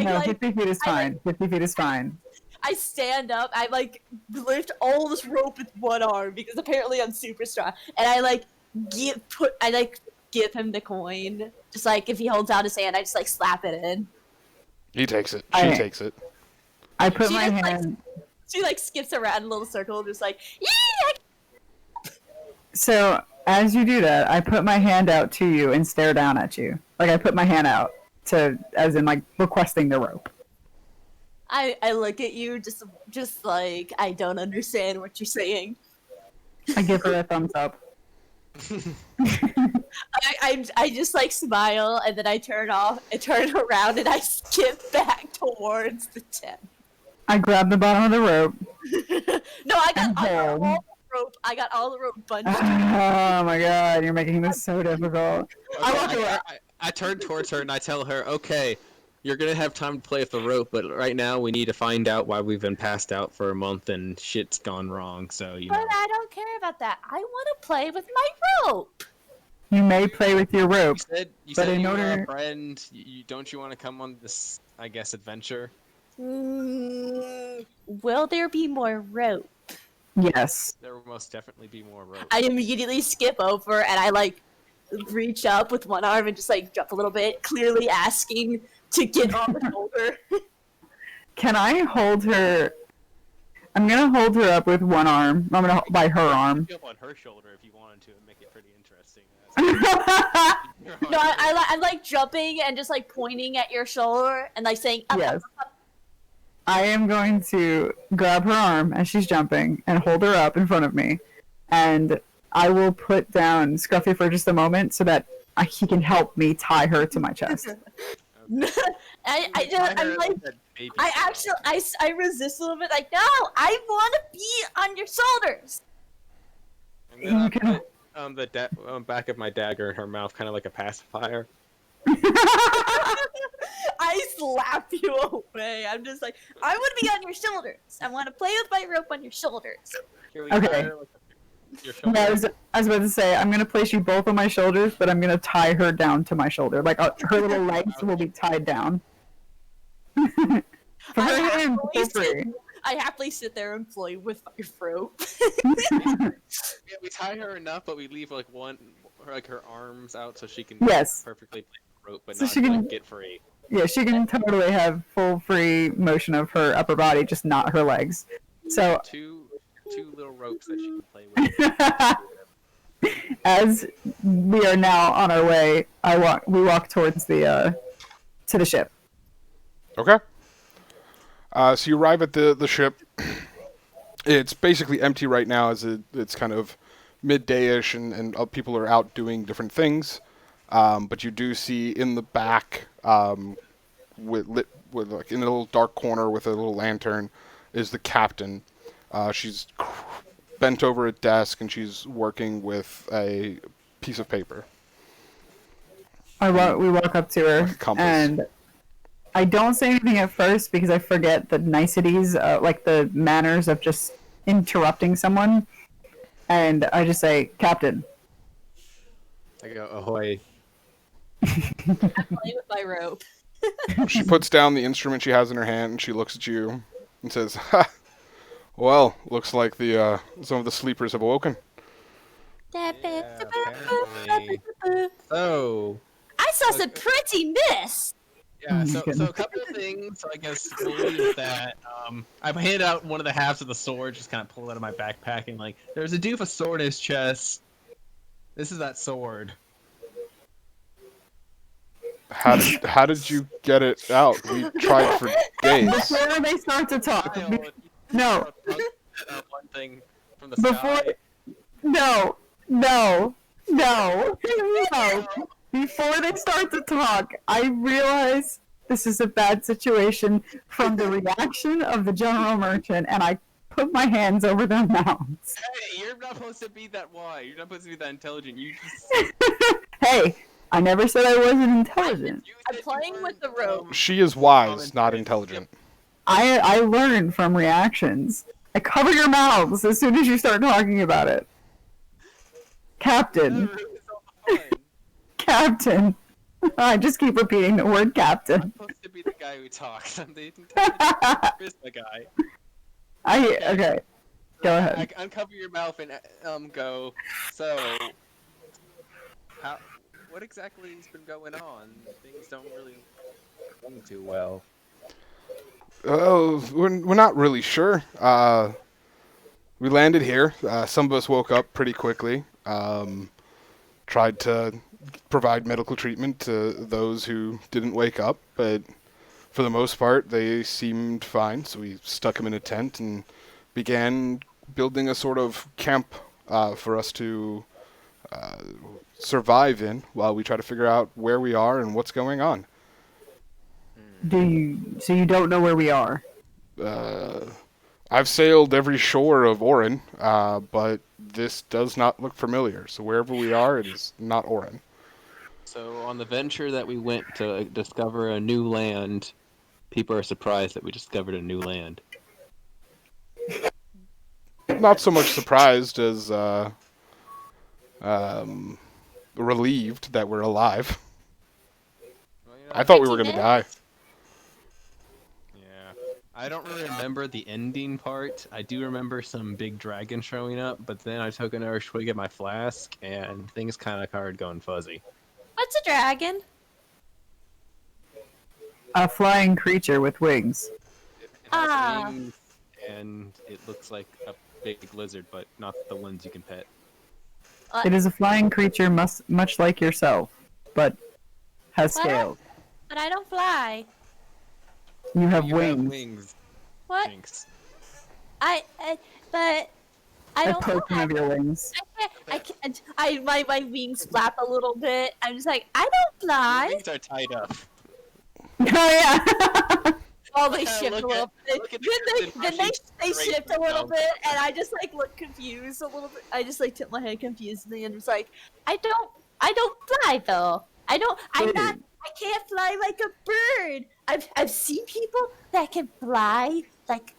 No, like 50 feet is fine. 50 feet is fine. I stand up, I like lift all this rope with one arm because apparently I'm super strong, and I like give him the coin. Just like if he holds out his hand, I just like slap it in. He takes it. She I- takes it. I put She my just, like, hand. She like skips around in a little circle, just like yeah. So as you do that, I put my hand out to you and stare down at you. Like I put my hand out to, as in like requesting the rope. I look at you just like I don't understand what you're saying. I give her a thumbs up. I just like smile and then I turn around and I skip back towards the tent. I grab the bottom of the rope. No, I got And all hold. the rope. I got all the rope bunched. Oh my god, you're making this so difficult. I walk away. I turn towards her and I tell her, okay, you're gonna have time to play with the rope, but right now we need to find out why we've been passed out for a month and shit's gone wrong. So you know. But I don't care about that. I want to play with my rope. You may play with your rope. You But said in you were order- a friend. Don't you want to come on this, I guess, adventure? Will there be more rope? Yes. There will most definitely be more rope. I immediately skip over and I like reach up with one arm and just like jump a little bit, clearly asking to get on the shoulder. Can I hold her? I'm gonna hold her up with one arm. I'm gonna by her arm. Jump on her shoulder if you wanted to and make it pretty interesting. No, I'm like jumping and just like pointing at your shoulder and like saying, up, Yes. up, up. I am going to grab her arm as she's jumping and hold her up in front of me, and I will put down Scruffy for just a moment so that he can help me tie her to my chest. I'm like, I resist a little bit, like, no, I want to be on your shoulders. And then I'll You can- put the back of my dagger in her mouth, kind of like a pacifier. I slap you away. I'm just like, I want to be on your shoulders. I want to play with my rope on your shoulders. Here we Okay. tie her with your No, shoulder. I was about to say, I'm gonna place you both on my shoulders, but I'm gonna tie her down to my shoulder. Like her little legs will be tied down. For her hands, feel free. I happily sit there and play with my rope. Yeah, we tie her enough, but we leave like her arms out so she can Yes. perfectly play the rope, but So not she can- like, get free. Yeah, she can totally have full free motion of her upper body, just not her legs. So Two little ropes that she can play with. as we are now on our way, we walk towards the to the ship. Okay. So you arrive at the ship. It's basically empty right now, as it's kind of midday-ish, and people are out doing different things. But you do see in the back, with like in a little dark corner with a little lantern, is the captain. She's bent over a desk and she's working with a piece of paper. We walk up to her, Like a compass. and I don't say anything at first because I forget the niceties, like the manners of just interrupting someone. And I just say, Captain. I go, ahoy. I'm playing with my rope. She puts down the instrument she has in her hand and she looks at you and says, "Ha! Well, looks like some of the sleepers have awoken." apparently. So, I saw some pretty miss. yeah, so a couple of things. So I guess believe that I've handed out one of the halves of the sword, just kind of pull it out of my backpack, and like, there's a dude with a sword in his chest. This is that sword. How did you get it out? We tried for days. Before they start to talk, Kyle, you no, one thing from the before, sky. no. Before they start to talk, I realize this is a bad situation from the reaction of the general merchant, and I put my hands over their mouths. Hey, you're not supposed to be that wise. You're not supposed to be that intelligent. You just. Hey, I never said I wasn't intelligent. You I'm said you playing were, with the rope. She is wise, not intelligent. I learn from reactions. I cover your mouths as soon as you start talking about it. Captain. It's all the fun. Captain. I just keep repeating the word I'm captain. supposed to be the guy who talks. I'm the intelligent charisma guy. Okay. Go ahead. Uncover your mouth and go. So, what exactly has been going on? Things don't really go too well. Oh, we're not really sure. We landed here. Some of us woke up pretty quickly. Tried to provide medical treatment to those who didn't wake up, but For the most part, they seemed fine, so we stuck them in a tent and began building a sort of camp for us to survive in while we try to figure out where we are and what's going on. So you don't know where we are? I've sailed every shore of Orin, but this does not look familiar. So wherever we are, it is not Orin. So on the venture that we went to discover a new land, people are surprised that we discovered a new land. Not so much surprised as relieved that we're alive. Well, I thought we were going to die. Yeah. I don't really remember the ending part. I do remember some big dragon showing up, but then I took another swig at my flask, and things kind of started going fuzzy. What's a dragon? A flying creature with wings. It has Ah. wings, and it looks like a big lizard, but not the ones you can pet. It is a flying creature much like yourself, but has What? scales. But I don't fly. You have You wings. have wings, What? Jinx. But I A don't portion fly. of your wings. I can't. My wings flap a little bit. I'm just like, I don't Your fly. wings are tied up. Oh yeah. Oh, they Yeah, shift a look little at- bit. look at Then the they Russian shift a little race bit, and I just like look confused a little bit. I just like tip my head confusedly and was like, I don't fly though. I'm not. I can't fly like a bird. I've seen people that can fly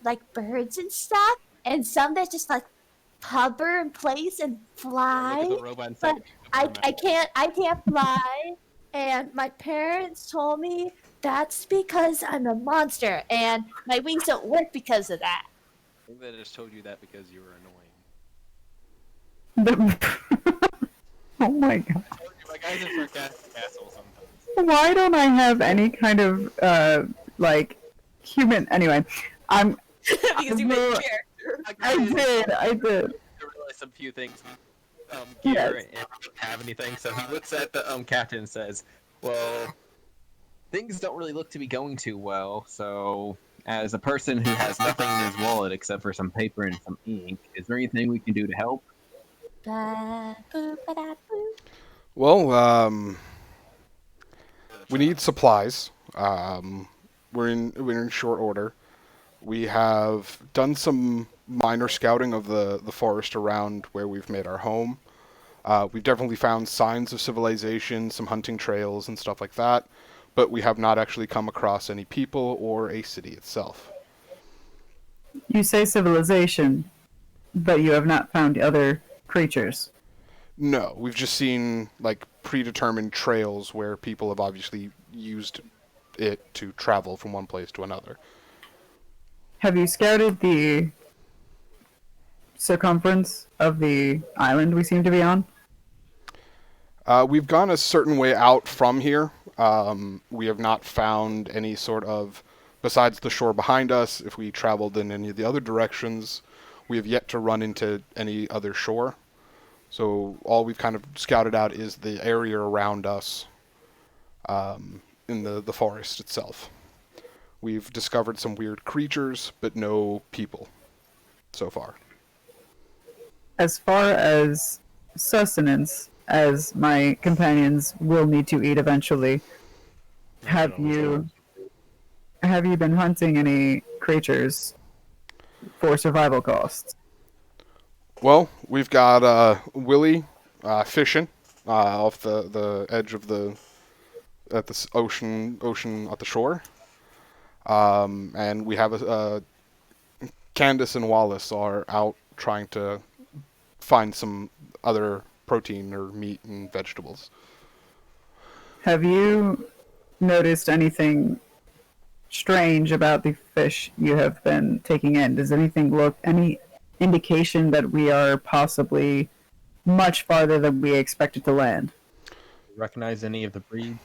like birds and stuff, and some that just like hover in place and Look fly. at the robot and say, But I can't fly, and my parents told me that's because I'm a monster, and my wings don't work because of that. I think that I just told you that because you were annoying. Oh my god. I told you, my guys are sarcastic assholes sometimes. Why don't I have any kind of like human? Anyway, I'm. Because you made a will- character. I did. I realized a few things. Gear Yes. and don't have anything, so he looks at the captain and says, "Well, things don't really look to be going too well. So, as a person who has nothing in his wallet except for some paper and some ink, is there anything we can do to help?" Ba-boo-ba-da-boo. Well, we need supplies. We're in short order. We have done some minor scouting of the forest around where we've made our home. We've definitely found signs of civilization, some hunting trails and stuff like that, but we have not actually come across any people or a city itself. You say civilization, but you have not found other creatures. No, we've just seen like predetermined trails where people have obviously used it to travel from one place to another. Have you scouted the circumference of the island we seem to be on? We've gone a certain way out from here. We have not found any sort of, besides the shore behind us, if we traveled in any of the other directions, we have yet to run into any other shore. So all we've kind of scouted out is the area around us in the forest itself. We've discovered some weird creatures, but no people so far. As far as sustenance, as my companions will need to eat eventually, have you been hunting any creatures for survival costs? Well, we've got Willie fishing off the edge of the ocean at the shore, and we have Candace and Wallace are out trying to find some other protein or meat and vegetables. Have you noticed anything strange about the fish you have been taking in? Does anything look, any indication that we are possibly much farther than we expected to land? Recognize any of the breeds?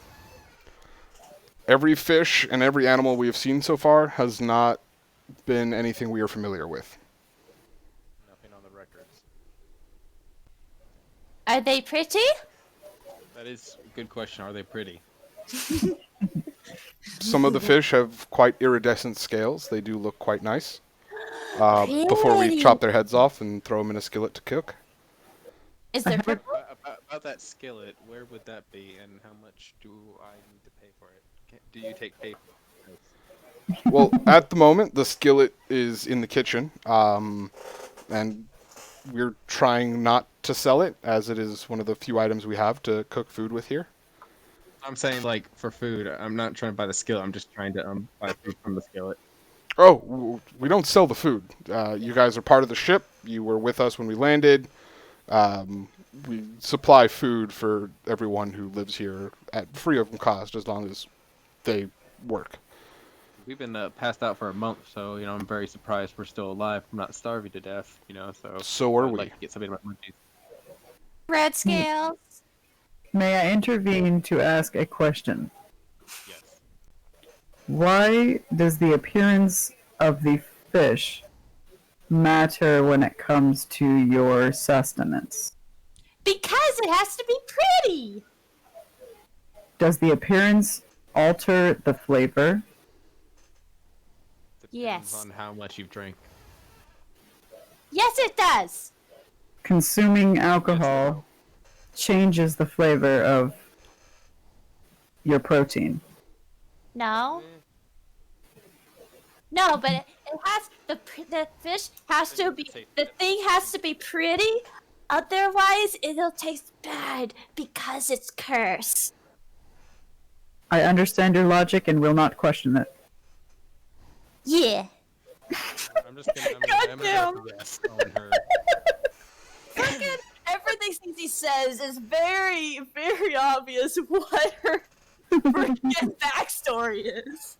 Every fish and every animal we have seen so far has not been anything we are familiar with. Nothing on the records. Are they pretty? That is a good question. Are they pretty? some of the fish have quite iridescent scales. They do look quite nice. Before we Pretty. chop their heads off and throw them in a skillet to cook. Is there purple? About that skillet, where would that be, and how much do I need to pay for it? Do you take pay for it? Well, at the moment, the skillet is in the kitchen, and we're trying not to sell it, as it is one of the few items we have to cook food with here. I'm saying, like, for food. I'm not trying to buy the skillet. I'm just trying to buy food from the skillet. Oh, we don't sell the food. You guys are part of the ship. You were with us when we landed. We supply food for everyone who lives here at free of cost, as long as they work. We've been passed out for a month, so I'm very surprised we're still alive. I'm not starving to death, So are I'd we. like to get something about munchies. Red scales. May I intervene to ask a question? Yes. Why does the appearance of the fish matter when it comes to your sustenance? Because it has to be pretty. Does the appearance alter the flavor? Depends Yes. on how much you've drank. Yes, it does. Consuming alcohol changes the flavor of your protein. No. No, but it has the fish has to be the thing has to be pretty. Otherwise, it'll taste bad because it's cursed. I understand your logic and will not question it. Yeah. I'm just gonna go Goddamn. for yes on her. Freaking everything Cece says is very, very obvious what her freaking backstory is.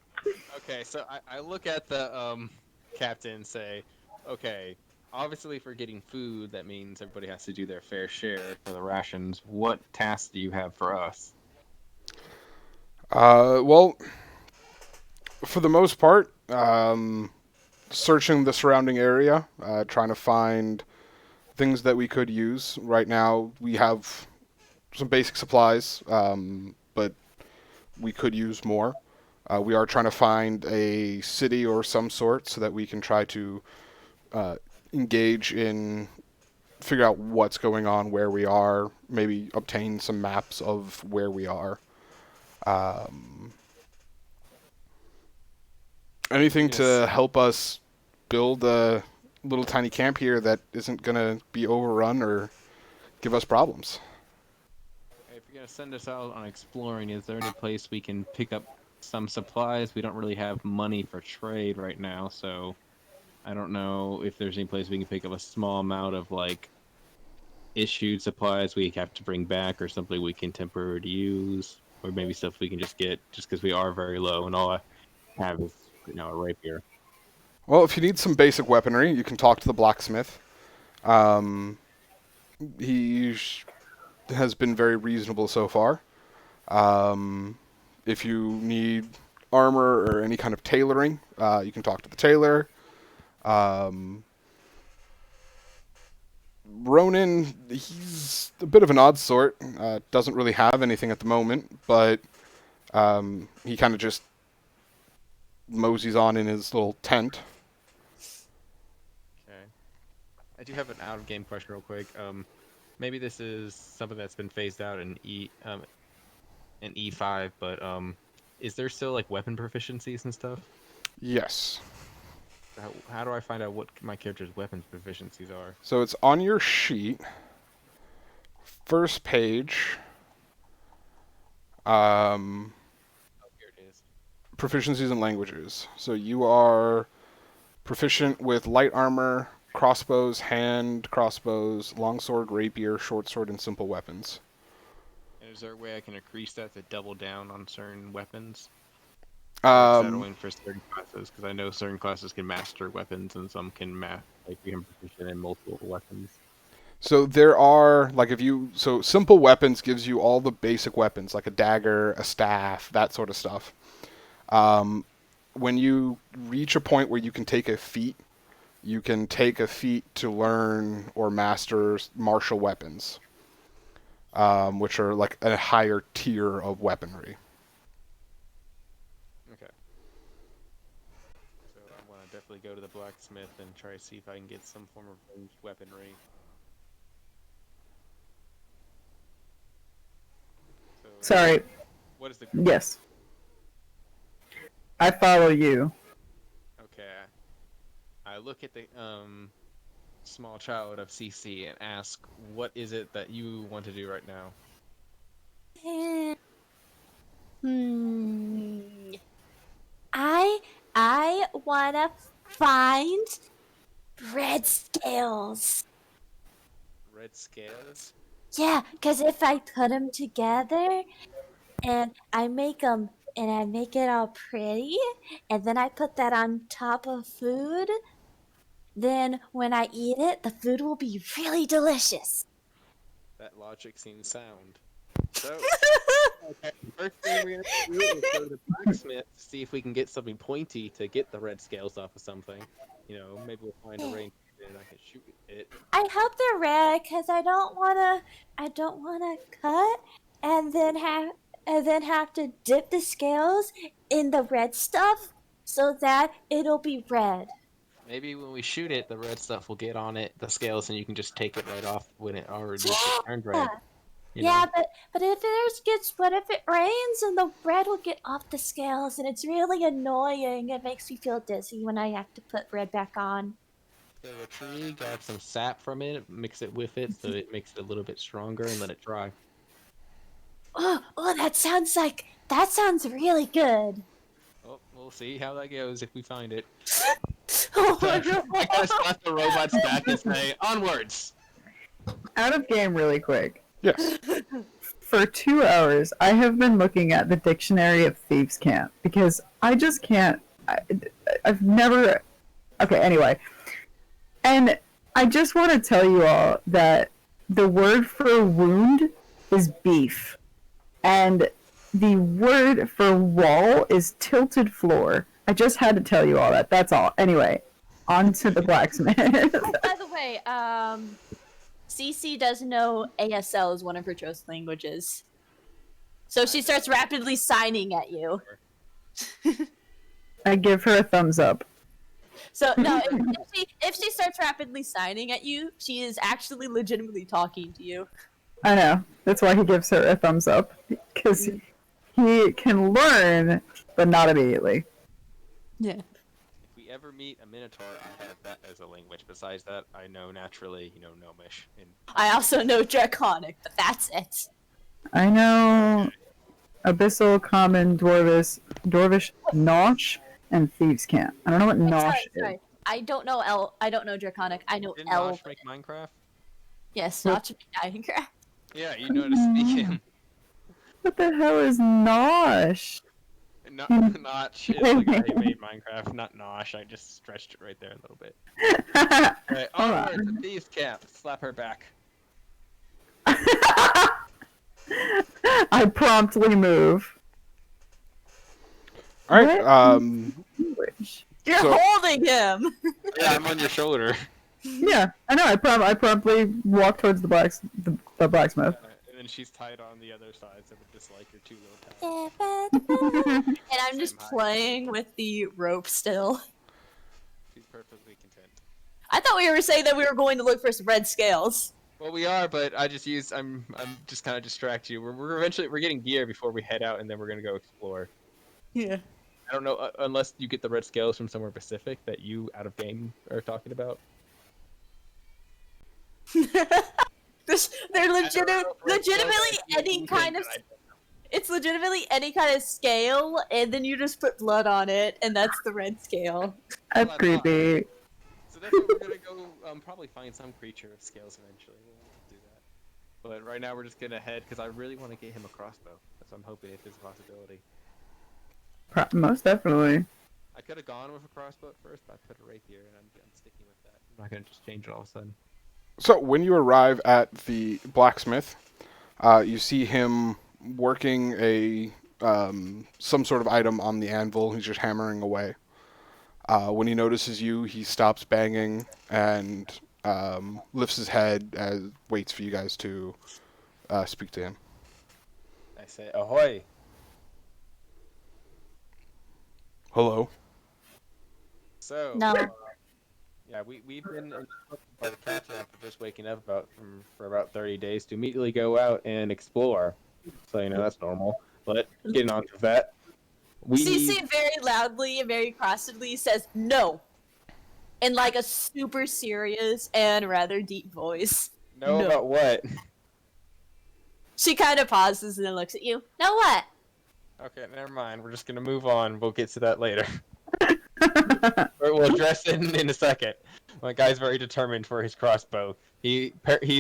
Okay, so I look at the captain and say, okay, obviously for getting food, that means everybody has to do their fair share for the rations. What tasks do you have for us? Well, for the most part, searching the surrounding area, trying to find things that we could use. Right now, we have some basic supplies, but we could use more. We are trying to find a city or some sort so that we can try to engage in, figure out what's going on, where we are, maybe obtain some maps of where we are. Anything to help us build a little tiny camp here that isn't going to be overrun or give us problems. If you're gonna send us out on exploring, is there any place we can pick up some supplies? We don't really have money for trade right now, so I don't know if there's any place we can pick up a small amount of like issued supplies we have to bring back, or something we can temporarily use, or maybe stuff we can just get just because we are very low and all I have is a rapier. Well, if you need some basic weaponry, you can talk to the blacksmith. He has been very reasonable so far. If you need armor or any kind of tailoring, you can talk to the tailor. Ronan, he's a bit of an odd sort. Doesn't really have anything at the moment, but he kind of just moseys on in his little tent. Okay. I do have an out-of-game question real quick. Maybe this is something that's been phased out in E5, but is there still like weapon proficiencies and stuff? Yes. How do I find out what my character's weapons proficiencies are? So it's on your sheet. First page. Oh, here it is. Proficiencies in languages. So you are proficient with light armor, crossbows, hand crossbows, longsword, rapier, short sword, and simple weapons. And is there a way I can increase that to double down on certain weapons? Is that only for certain classes? Because I know certain classes can master weapons and some can become proficient in multiple weapons. So there are, like, so simple weapons gives you all the basic weapons, like a dagger, a staff, that sort of stuff. When you reach a point where you can take a feat, you can take a feat to learn or master martial weapons, which are like a higher tier of weaponry. Okay. definitely go to the blacksmith and try to see if I can get some form of ranged weaponry. So, Sorry. what is the? Yes. I follow you. Okay. I look at the small child of CC and ask, "What is it that you want to do right now?" Hmm. I wanna find red scales. Red scales. Yeah, because if I put them together and I make them and I make it all pretty, and then I put that on top of food, then when I eat it, the food will be really delicious. That logic seems sound. So, okay, first thing we're gonna do is go to the blacksmith to see if we can get something pointy to get the red scales off of something. You know, maybe we'll find a range and I can shoot it. I hope they're red because I don't wanna cut and then have to dip the scales in the red stuff so that it'll be red. Maybe when we shoot it, the red stuff will get on it, the scales, and you can just take it right off when it already turned red. You Yeah, know? but if there's gets what if it rains and the bread will get off the scales and it's really annoying. It makes me feel dizzy when I have to put bread back on. Kill a tree, grab some sap from it, mix it with it so it makes it a little bit stronger, and let it dry. Oh, that sounds really good. Oh, we'll see how that goes if we find it. Oh So, my I god. gotta slap the robots back and say, onwards! Out of game really quick. Yes. For 2 hours, I have been looking at the dictionary of thieves' camp because I just can't. I've never. Okay, anyway. And I just want to tell you all that the word for wound is beef. And the word for wall is tilted floor. I just had to tell you all that. That's all. Anyway, on to the blacksmith. By the way, Cece does know ASL is one of her chosen languages. So she starts rapidly signing at you. I give her a thumbs up. So no, if she starts rapidly signing at you, she is actually legitimately talking to you. I know. That's why he gives her a thumbs up. Because he can learn, but not immediately. Yeah. If we ever meet a Minotaur, I have that as a language. Besides that, I know naturally, Gnomish. And I also know Draconic, but that's it. I know Abyssal, Common, Dwarvish, Nosh, and Thieves' Camp. I don't know what Nosh Sorry. is. I don't know I don't know Draconic. I know didn't Elf. Nosh make Minecraft? Yes, not to be Minecraft. Yeah, you know how to speak him. What the hell is Nosh? Not Notch is the guy who made Minecraft, not Nosh. I just stretched it right there a little bit. Alright, Hold onward on. to Thieves' Camp. Slap her back. I promptly move. All right. Language. You're So- holding him. Yeah, I'm on your shoulder. Yeah, I know. I promptly walk towards the blacksmith. And then she's tied on the other side, so we're just like your two little pals. And I'm just Same height. playing with the rope still. She's perfectly content. I thought we were saying that we were going to look for some red scales. Well, we are, but I'm just kind of distract you. We're eventually getting gear before we head out, and then we're gonna go explore. Yeah. I don't know unless you get the red scales from somewhere specific that you out of game are talking about. They're legitimately any kind of. It's legitimately any kind of scale, and then you just put blood on it, and that's the red scale. That's creepy. So that's where we're gonna go. Probably find some creature of scales eventually. We'll do that. But right now we're just gonna head because I really want to get him a crossbow. So I'm hoping if it's a possibility. Most definitely. I could have gone with a crossbow at first, but I put a rapier, and I'm sticking with that. I'm not gonna just change it all of a sudden. So when you arrive at the blacksmith, you see him working some sort of item on the anvil. He's just hammering away. When he notices you, he stops banging and lifts his head and waits for you guys to speak to him. I say, ahoy! So, No. yeah, we've been by the captain after just waking up for about 30 days to immediately go out and explore. So that's normal. But getting on to that, we need CC very loudly and very crossly says no. In like a super serious and rather deep voice. know No. about what. She kind of pauses and then looks at you. Know what? Okay, never mind. We're just gonna move on. We'll get to that later. We'll address it in a second. My guy's very determined for his crossbow. He's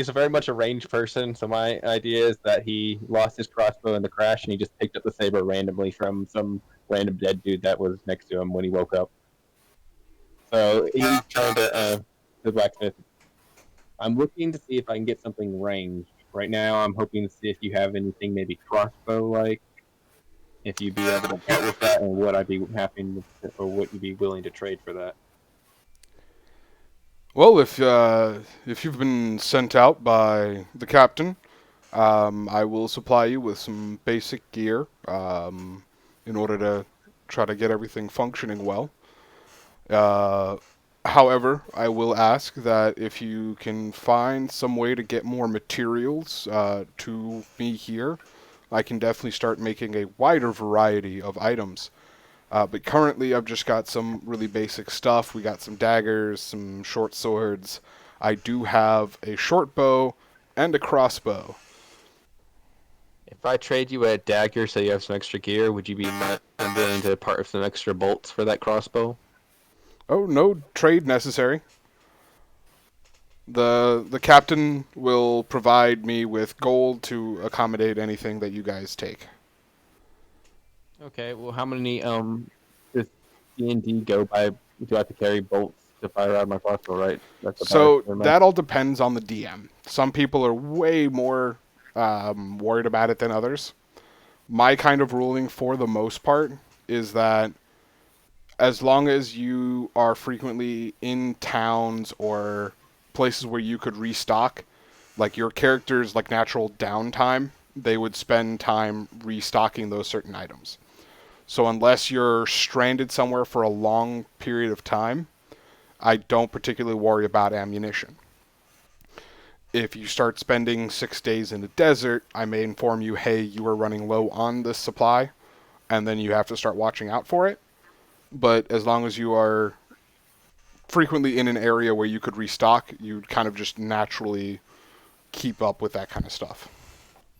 very much a ranged person, so my idea is that he lost his crossbow in the crash and he just picked up the saber randomly from some random dead dude that was next to him when he woke up. So he's trying to the blacksmith. I'm looking to see if I can get something ranged. Right now, I'm hoping to see if you have anything maybe crossbow-like. If you'd be able to part with that, and would I be happy, or would you be willing to trade for that? Well, if you've been sent out by the captain, I will supply you with some basic gear in order to try to get everything functioning well. However, I will ask that if you can find some way to get more materials to me here, I can definitely start making a wider variety of items. But currently, I've just got some really basic stuff. We got some daggers, some short swords. I do have a short bow and a crossbow. If I trade you a dagger so you have some extra gear, would you be willing to part with some extra bolts for that crossbow? Oh, no trade necessary. The captain will provide me with gold to accommodate anything that you guys take. Okay, well, how many does D&D go by? Do I have to carry bolts to fire out my crossbow? Right. That's So about it, that all depends on the DM. Some people are way more worried about it than others. My kind of ruling, for the most part, is that as long as you are frequently in towns or places where you could restock, like your character's like natural downtime, they would spend time restocking those certain items. So unless you're stranded somewhere for a long period of time, I don't particularly worry about ammunition. If you start spending 6 days in the desert, I may inform you, hey, you are running low on this supply, and then you have to start watching out for it. But as long as you are frequently in an area where you could restock, you'd kind of just naturally keep up with that kind of stuff.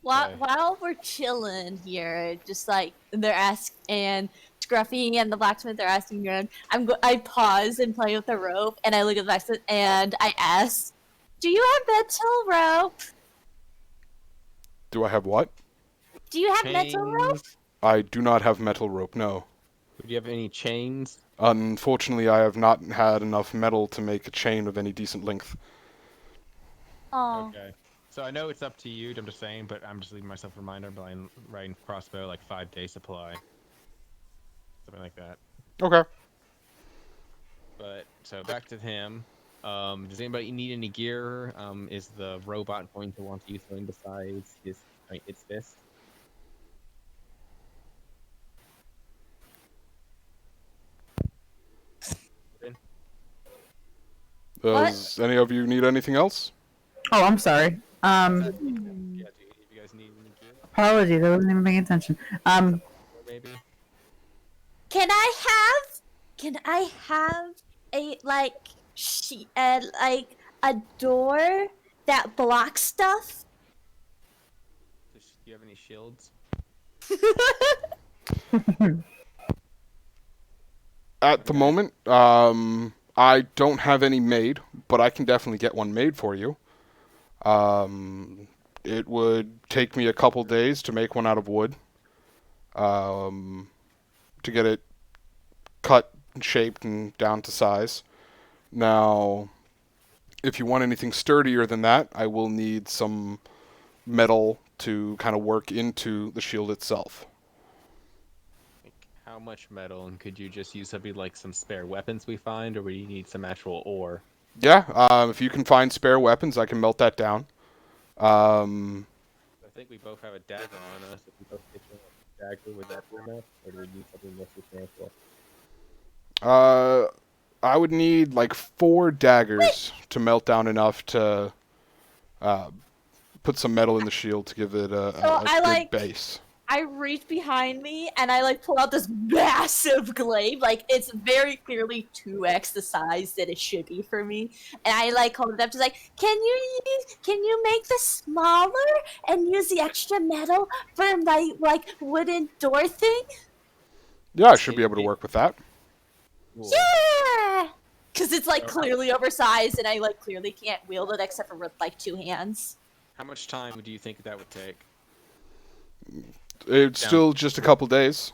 While we're chilling here, just like they're asking, and Scruffy and the blacksmith are asking around, I pause and play with the rope, and I look at the blacksmith and I ask, "Do you have metal rope? Do I have what? Do you have metal rope?" I do not have metal rope, no. Do you have any chains? Unfortunately, I have not had enough metal to make a chain of any decent length. Oh. Okay. So I know it's up to you, I'm just saying, but I'm just leaving myself a reminder by writing crossbow like 5-day supply. Something like that. Okay. But, so back to him. Does anybody need any gear? Is the robot going to want to use something besides its fist? Does any of you need anything else? Oh, I'm sorry. Yeah, do you guys need any gear? Apologies, I wasn't even paying attention. Maybe? Can I have a like a door that blocks stuff? Do you have any shields? At the moment, I don't have any made, but I can definitely get one made for you. It would take me a couple days to make one out of wood. To get it cut and shaped and down to size. Now, if you want anything sturdier than that, I will need some metal to kind of work into the shield itself. How much metal, and could you just use something like some spare weapons we find, or would you need some actual ore? Yeah, if you can find spare weapons, I can melt that down. I think we both have a dagger on us. If we both get a dagger, would that be enough, or do we need something more substantial? I would need like 4 daggers to melt down enough to put some metal in the shield to give it a good base. I reach behind me and I like pull out this massive glaive. Like it's very clearly 2x the size that it should be for me. And I like hold it up to like, can you make this smaller and use the extra metal for my like wooden door thing? Yeah, I should be able to work with that. Cool. Yeah, because it's like clearly oversized and I like clearly can't wield it except for with like 2 hands. How much time do you think that would take? It's still just a couple days.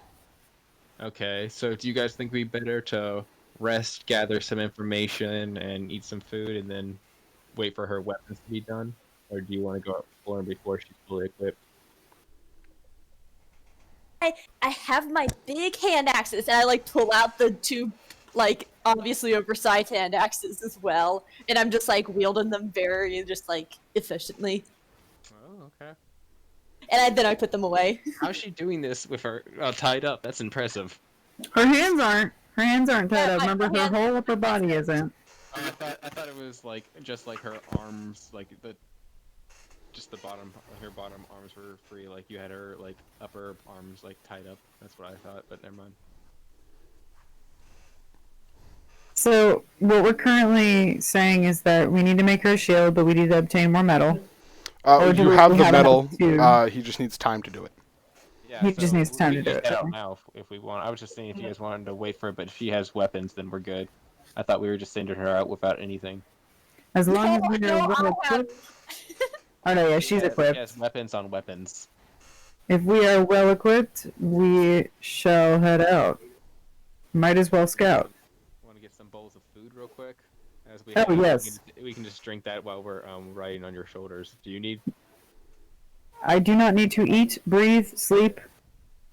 Okay, so do you guys think we'd be better to rest, gather some information, and eat some food, and then wait for her weapons to be done? Or do you want to go up for her before she's fully equipped? I have my big hand axes and I like pull out the 2 like obviously oversized hand axes as well, and I'm just like wielding them very just like efficiently. Oh, okay. And then I put them away. How's she doing this with her tied up? That's impressive. Her hands aren't. Her hands aren't tied Yeah, up. Remember, her hand- whole upper body isn't. I thought it was like just like her arms, like just the bottom, her bottom arms were free. Like you had her like upper arms like tied up. That's what I thought, but never mind. So what we're currently saying is that we need to make her a shield, but we need to obtain more metal. Or do You we have the have metal. enough He just needs time to do it. Yeah, He just needs time to do it, Get out okay. now if we want. I was just saying if you guys wanted to wait for it, but if she has weapons, then we're good. I thought we were just sending her out without anything. As long as we No, are well I have- equipped. Oh no, yeah, she's equipped. Yes, weapons on weapons. If we are well equipped, we shall head out. Might as well scout. Want to get some bowls of food real quick? As we Oh, have, yes. we can just drink that while we're riding on your shoulders. Do you need? I do not need to eat, breathe, sleep.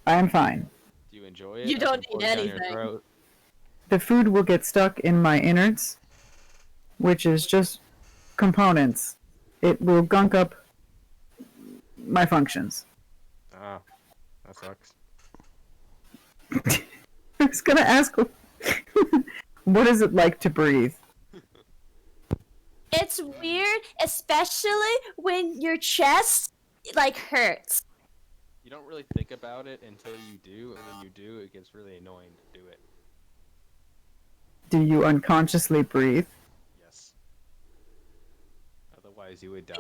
I am fine. Do you enjoy it? You I don't can pour need it down your anything. throat. The food will get stuck in my innards, which is just components. It will gunk up my functions. Ah, that sucks. I was gonna ask, what is it like to breathe? It's weird, especially when your chest like hurts. You don't really think about it until you do, and when you do, it gets really annoying to do it. Do you unconsciously breathe? Yes. Otherwise, you would die.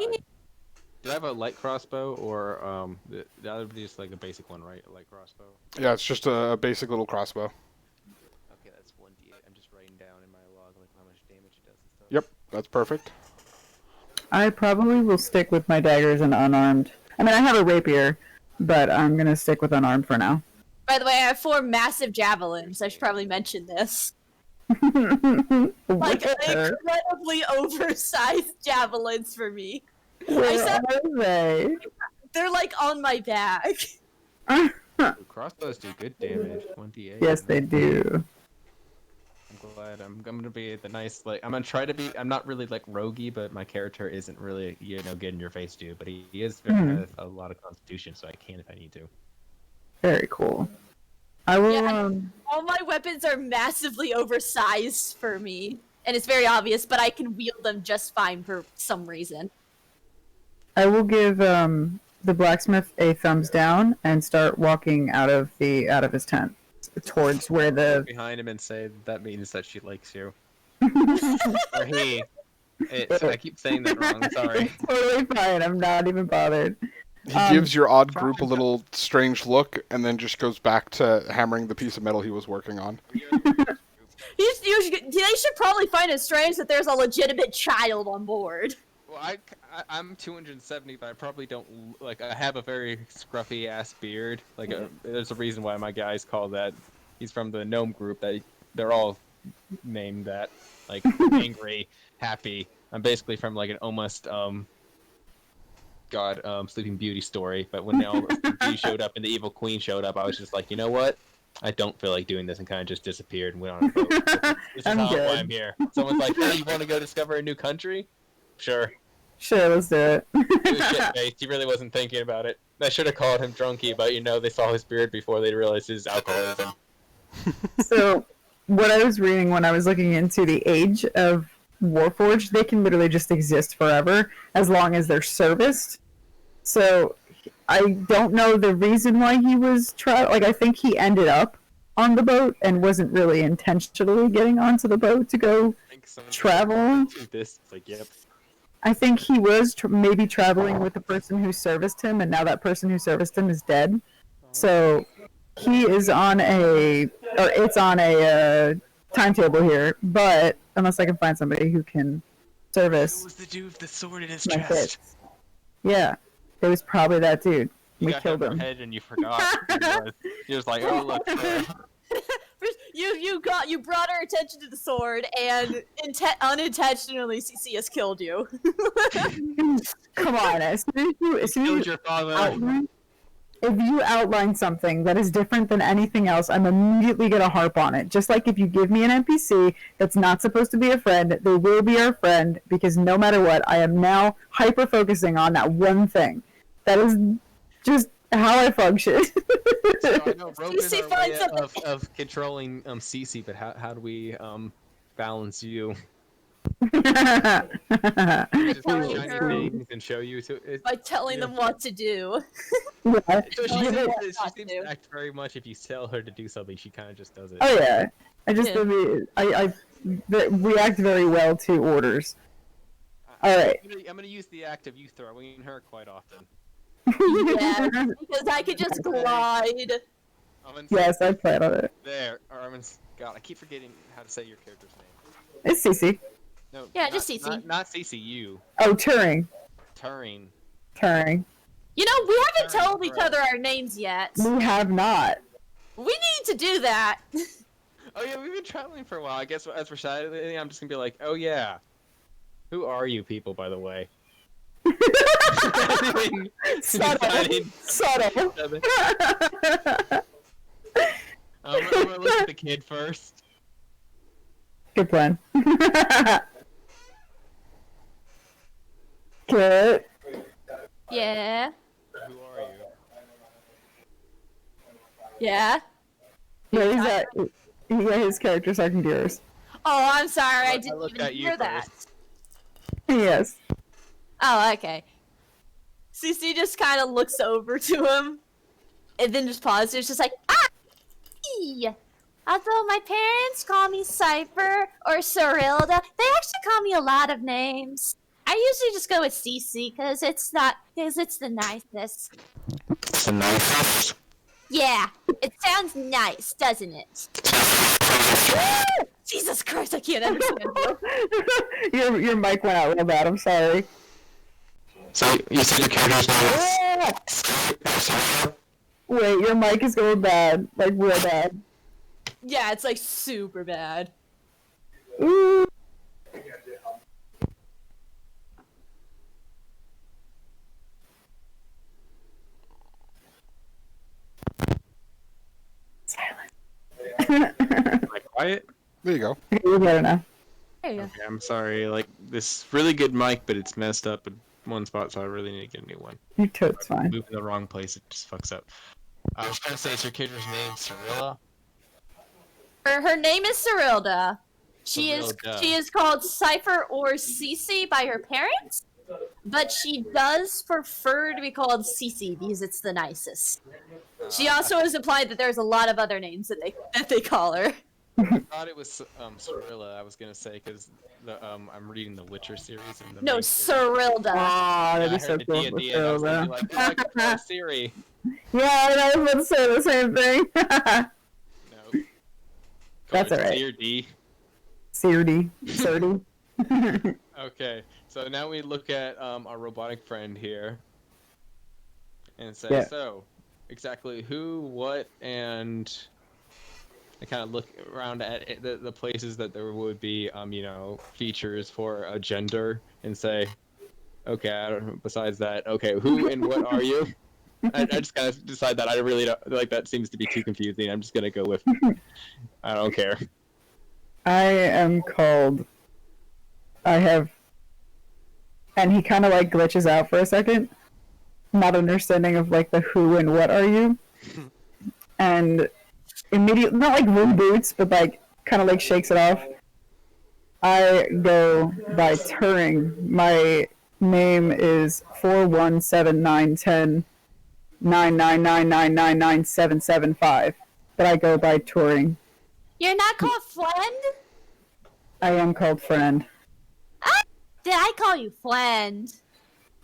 Do I have a light crossbow, or that would be just like a basic one, right? A light crossbow. Yeah, it's just a basic little crossbow. Okay, that's 1d8. I'm just writing down in my log like how much damage it does and stuff. Yep, that's perfect. I probably will stick with my daggers and unarmed. I mean, I have a rapier, but I'm gonna stick with unarmed for now. By the way, I have 4 massive javelins. I should probably mention this. Like Where incredibly oversized javelins for me. are they? They're like on my back. Ooh, crossbows do good damage. 1d8. Yes, they do. I'm glad. I'm gonna be the nice like. I'm gonna try to be. I'm not really like roguey, but my character isn't really get in your face dude. But he is very has a lot of constitution, so I can if I need to. Very cool. I will. Yeah, All my weapons are massively oversized for me, and it's very obvious. But I can wield them just fine for some reason. I will give the blacksmith a thumbs down and start walking out of his tent towards where the. Behind him and say that means that she likes you. Or he. I keep saying that wrong. Sorry. It's totally fine. I'm not even bothered. He gives your odd group a little strange look, and then just goes back to hammering the piece of metal he was working on. They should probably find it strange that there's a legitimate child on board. Well, I'm 270, but I probably don't like. I have a very scruffy ass beard. Like, there's a reason why my guy's called that. He's from the gnome group. They're all named that. Like angry, happy. I'm basically from like an almost Sleeping Beauty story. But when all the Beauty showed up and the evil queen showed up, I was just like, you know what? I don't feel like doing this, and kind of just disappeared and went on a boat. This is I'm why good. I'm here. Someone's like, hey, you want to go discover a new country? Sure. Sure, let's do it. He was shit-faced. He really wasn't thinking about it. I should have called him drunky, but they saw his beard before they realized his alcoholism. So, what I was reading when I was looking into the age of Warforged, they can literally just exist forever as long as they're serviced. So I don't know the reason why he was I think he ended up on the boat and wasn't really intentionally getting onto the boat to go travel. Yep. I think he was maybe traveling with the person who serviced him, and now that person who serviced him is dead. So he is on it's on a timetable here, but unless I can find somebody who can service. Who was the dude with the sword in his my chest? kids. Yeah, it was probably that dude. You We got killed hit in him. the head and you forgot. who it was. You're just like, oh look. You brought our attention to the sword, and unintentionally CC has killed you. Come on, as soon as Killed you your father. outline, if you outline something that is different than anything else, I'm immediately gonna harp on it. Just like if you give me an NPC that's not supposed to be a friend, they will be our friend, because no matter what, I am now hyper focusing on that one thing. That is just how I function. So I know Rogue is CC our finds way something. of controlling Cece, but how do we balance you? By Just telling shiny her, things and show you to it. by telling them what to do. Yeah. So she Telling them seems, what she not seems to. to act very much if you tell her to do something, she kind of just does it. Oh yeah. I just Yeah. I react very well to orders. All right. I'm gonna use the act of you throwing her quite often. Yeah, because I could just glide. I'm gonna Yes, I plan on it. There, Armin's. God, I keep forgetting how to say your character's name. It's Cece. No, Yeah, not, just Cece. Not Cece, you. Oh, Turing. Turing. You know, we haven't Sorry, told each bro. other our names yet. We have not. We need to do that. Oh yeah, we've been traveling for a while. I guess as we're deciding, I'm just gonna be like, oh yeah. Who are you people, by the way? Subtle. I'm gonna look at the kid first. Good plan. Good. Yeah. Who are you? Yeah. Yeah, he's at, yeah, his character second yours. Oh, I'm sorry. I I didn't looked even at you hear that. first. Yes. Oh, okay. CC just kind of looks over to him, and then just pauses. It's just like, ah! Ee. Although my parents call me Cypher or Cyrilda, they actually call me a lot of names. I usually just go with CC because it's the nicest. It's the nicest. Yeah, it sounds nice, doesn't it? Jesus Christ, I can't understand you. Your mic went out real bad. I'm sorry. So you said your character's name is Wait, your mic is going bad, like real bad. Yeah, it's like super bad. Ooh. Silence. Am I quiet? There you go. You're better now. There you go. Okay, I'm sorry. Like this really good mic, but it's messed up in one spot, so I really need to get a new one. Your toad's fine. Move in the wrong place, it just fucks up. I was gonna say, is your character's name Cirilla? Her name is Cyrilda. She Cyrilda. is called Cypher or Cece by her parents, but she does prefer to be called Cece because it's the nicest. She also has implied that there's a lot of other names that they call her. I thought it was Cirilla. I was gonna say because the I'm reading the Witcher series and the No, main Cyrilda. Ah, series. that'd I be so heard the cool. D&D and I was gonna be like, oh, I can call it Siri. Yeah, I was about to say the same thing. No. That's Call it alright. C or D. Sirdy. Sirdy. Okay, so now we look at our robotic friend here and say, Yeah. so exactly who, what, and I kind of look around at the places that there would be, you know, features for a gender and say, okay, I don't know, besides that, okay, who and what are you? I just kind of decide that I really don't, like, that seems to be too confusing. I'm just going to go with, I don't care. I am called. I have. And he kind of like glitches out for a second, not understanding of like the who and what are you, and immediately not like reboots, but like kind of like shakes it off. I go by Turing. My name is 417910999999775, but I go by Turing. You're not called friend? I am called friend. Did I call you friend?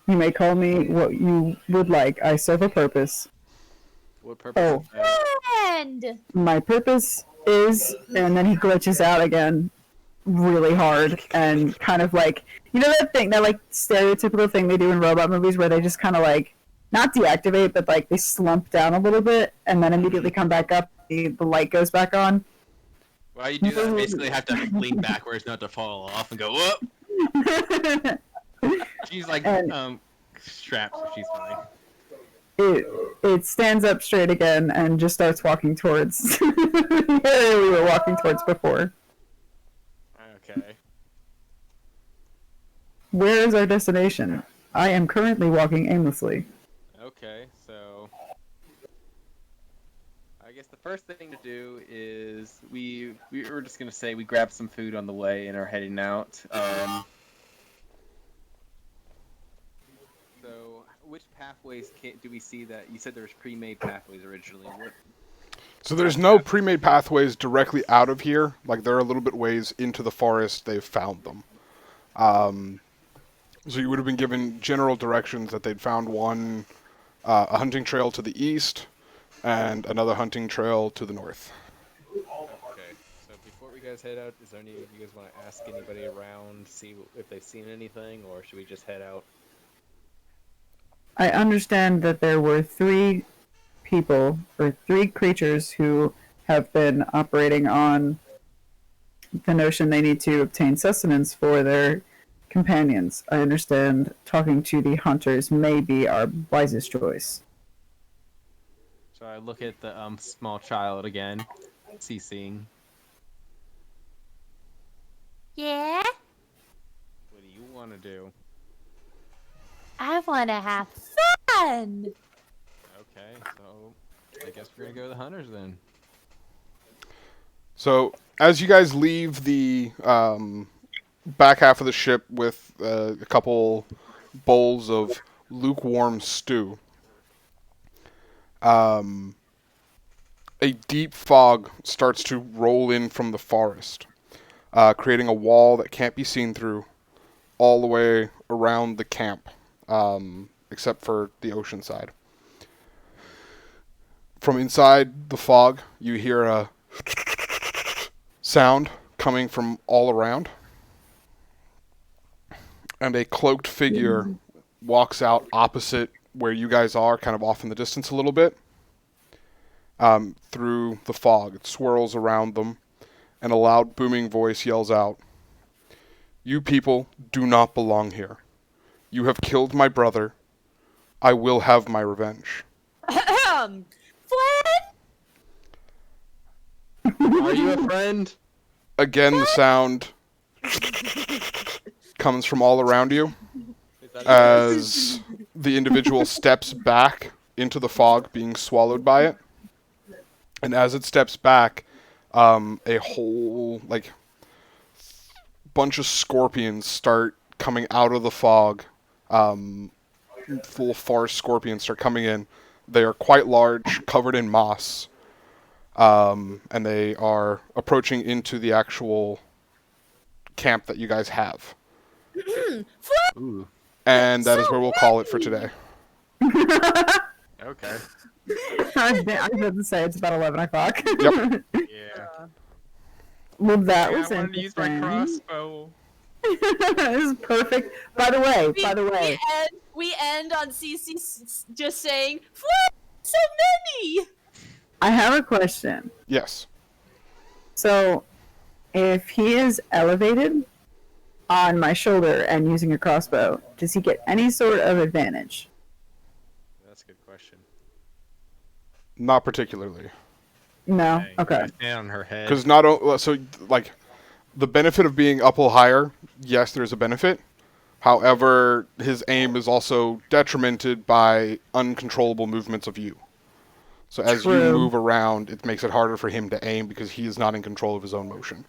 You may call me what you would like. I serve a purpose. What purpose Oh. is that? Friend! My purpose is, and then he glitches out again really hard and kind of like, you know that thing, that like stereotypical thing they do in robot movies where they just kind of like, not deactivate, but like they slump down a little bit and then immediately come back up, the light goes back on. Well, you do that. Basically, have to lean backwards not to fall off and go whoop. She's like strapped, so she's fine. It stands up straight again and just starts walking towards the area we were walking towards before. Okay. Where is our destination? I am currently walking aimlessly. Okay, so I guess the first thing to do is we were just gonna say we grabbed some food on the way and are heading out. So which pathways do we see that you said there was pre-made pathways originally? So there's no pre-made pathways directly out of here. Like, they're a little bit ways into the forest. They've found them. So you would have been given general directions that they'd found one, a hunting trail to the east, and another hunting trail to the north. Okay, so before we guys head out, is there any of you guys want to ask anybody around, see if they've seen anything, or should we just head out? I understand that there were 3 people, or 3 creatures who have been operating on the notion they need to obtain sustenance for their companions. I understand talking to the hunters may be our wisest choice. So I look at the small child again, CCing. Yeah? What do you want to do? I want to have fun! Okay, so I guess we're gonna go to the hunters then. So as you guys leave the back half of the ship with a couple bowls of lukewarm stew, a deep fog starts to roll in from the forest, creating a wall that can't be seen through all the way around the camp, except for the ocean side. From inside the fog, you hear a sound coming from all around, and a cloaked figure walks out opposite where you guys are, kind of off in the distance a little bit, through the fog. It swirls around them, and a loud booming voice yells out, "You people do not belong here. You have killed my brother. I will have my revenge." Friend? Are you a friend? Again, the sound comes from all around you as the individual steps back into the fog, being swallowed by it. And as it steps back, a whole bunch of scorpions start coming out of the fog. Full forest scorpions start coming in. They are quite large, covered in moss. And they are approaching into the actual camp that you guys have. Ooh. And that is where we'll call it for today. Okay. I was about to say it's about 11 o'clock. Yep. Yeah. Well, that Yeah, was I wanted to use my interesting. crossbow. This is perfect. By the way, We end on CC just saying, "Friend, so many!" I have a question. Yes. So, if he is elevated on my shoulder and using a crossbow, does he get any sort of advantage? That's a good question. Not particularly. No? Dang, Okay. stand on her head. Because the benefit of being up higher, yes, there's a benefit. However, his aim is also detrimented by uncontrollable movements of you. So as you True. move around, it makes it harder for him to aim because he is not in control of his own motion.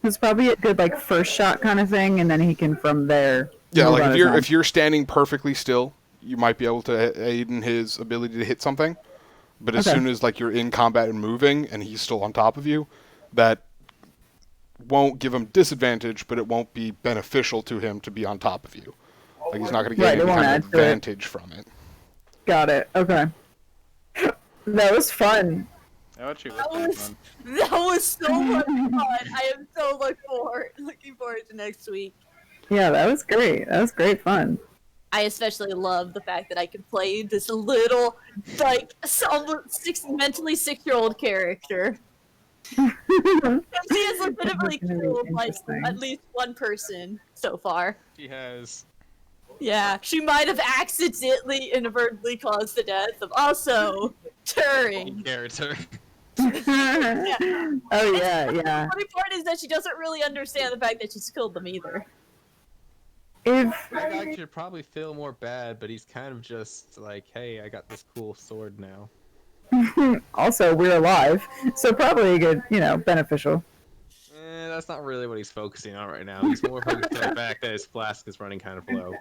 It's probably a good like first shot kind of thing, and then he can from there. Yeah, move like on if his you're own. if you're standing perfectly still, you might be able to aid in his ability to hit something. But as Okay. soon as like you're in combat and moving, and he's still on top of you, that won't give him disadvantage, but it won't be beneficial to him to be on top of you. Like he's not going to Right, gain it any won't kind of add to it. advantage from it. Got it. Okay. That was fun. That actually That was was fun. that was so much fun. I am so looking forward to next week. Yeah, that was great. That was great fun. I especially love the fact that I can play this little, like, mentally 6-year-old character. She has legitimately That's gonna be killed, like, interesting. at least one person so far. He has. Yeah, she might have accidentally, inadvertently caused the death of also Turing. Character. Oh yeah, The yeah. funny part is that she doesn't really understand the fact that she's killed them either. If That guy should probably feel more bad, but he's kind of just like, hey, I got this cool sword now. also we're alive, so probably a good, beneficial. That's not really what he's focusing on right now. He's more focused on the fact that his flask is running kind of low.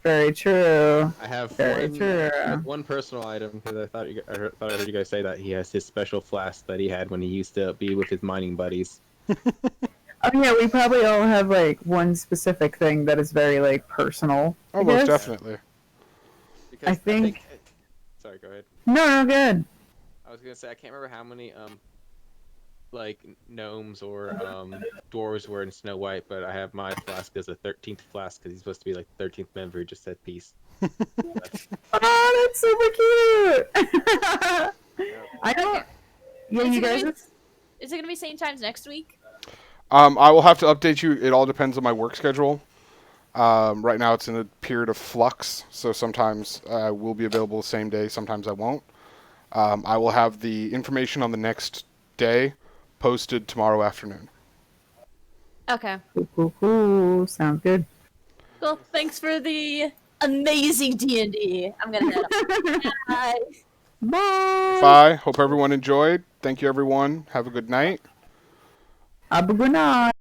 Very true. I have Very one, true. I have one personal item because I thought I heard you guys say that he has his special flask that he had when he used to be with his mining buddies. Oh yeah, we probably all have like one specific thing that is very like personal. Oh, I most guess. definitely. Because I think- Sorry, go ahead. No, good. I was gonna say I can't remember how many like gnomes or dwarves were in Snow White, but I have my flask as a 13th flask because he's supposed to be like 13th member who just said peace. Oh, that's super cute. I don't. Yeah, Is you it gonna guys. be- Is it gonna be same times next week? I will have to update you. It all depends on my work schedule. Right now it's in a period of flux, so sometimes I will be available the same day, sometimes I won't. I will have the information on the next day posted tomorrow afternoon. Okay. Cool. Sounds good. Well, thanks for the amazing D&D. I'm gonna head up. Bye. Bye. Bye. Hope everyone enjoyed. Thank you, everyone. Have a good night. Have a good night.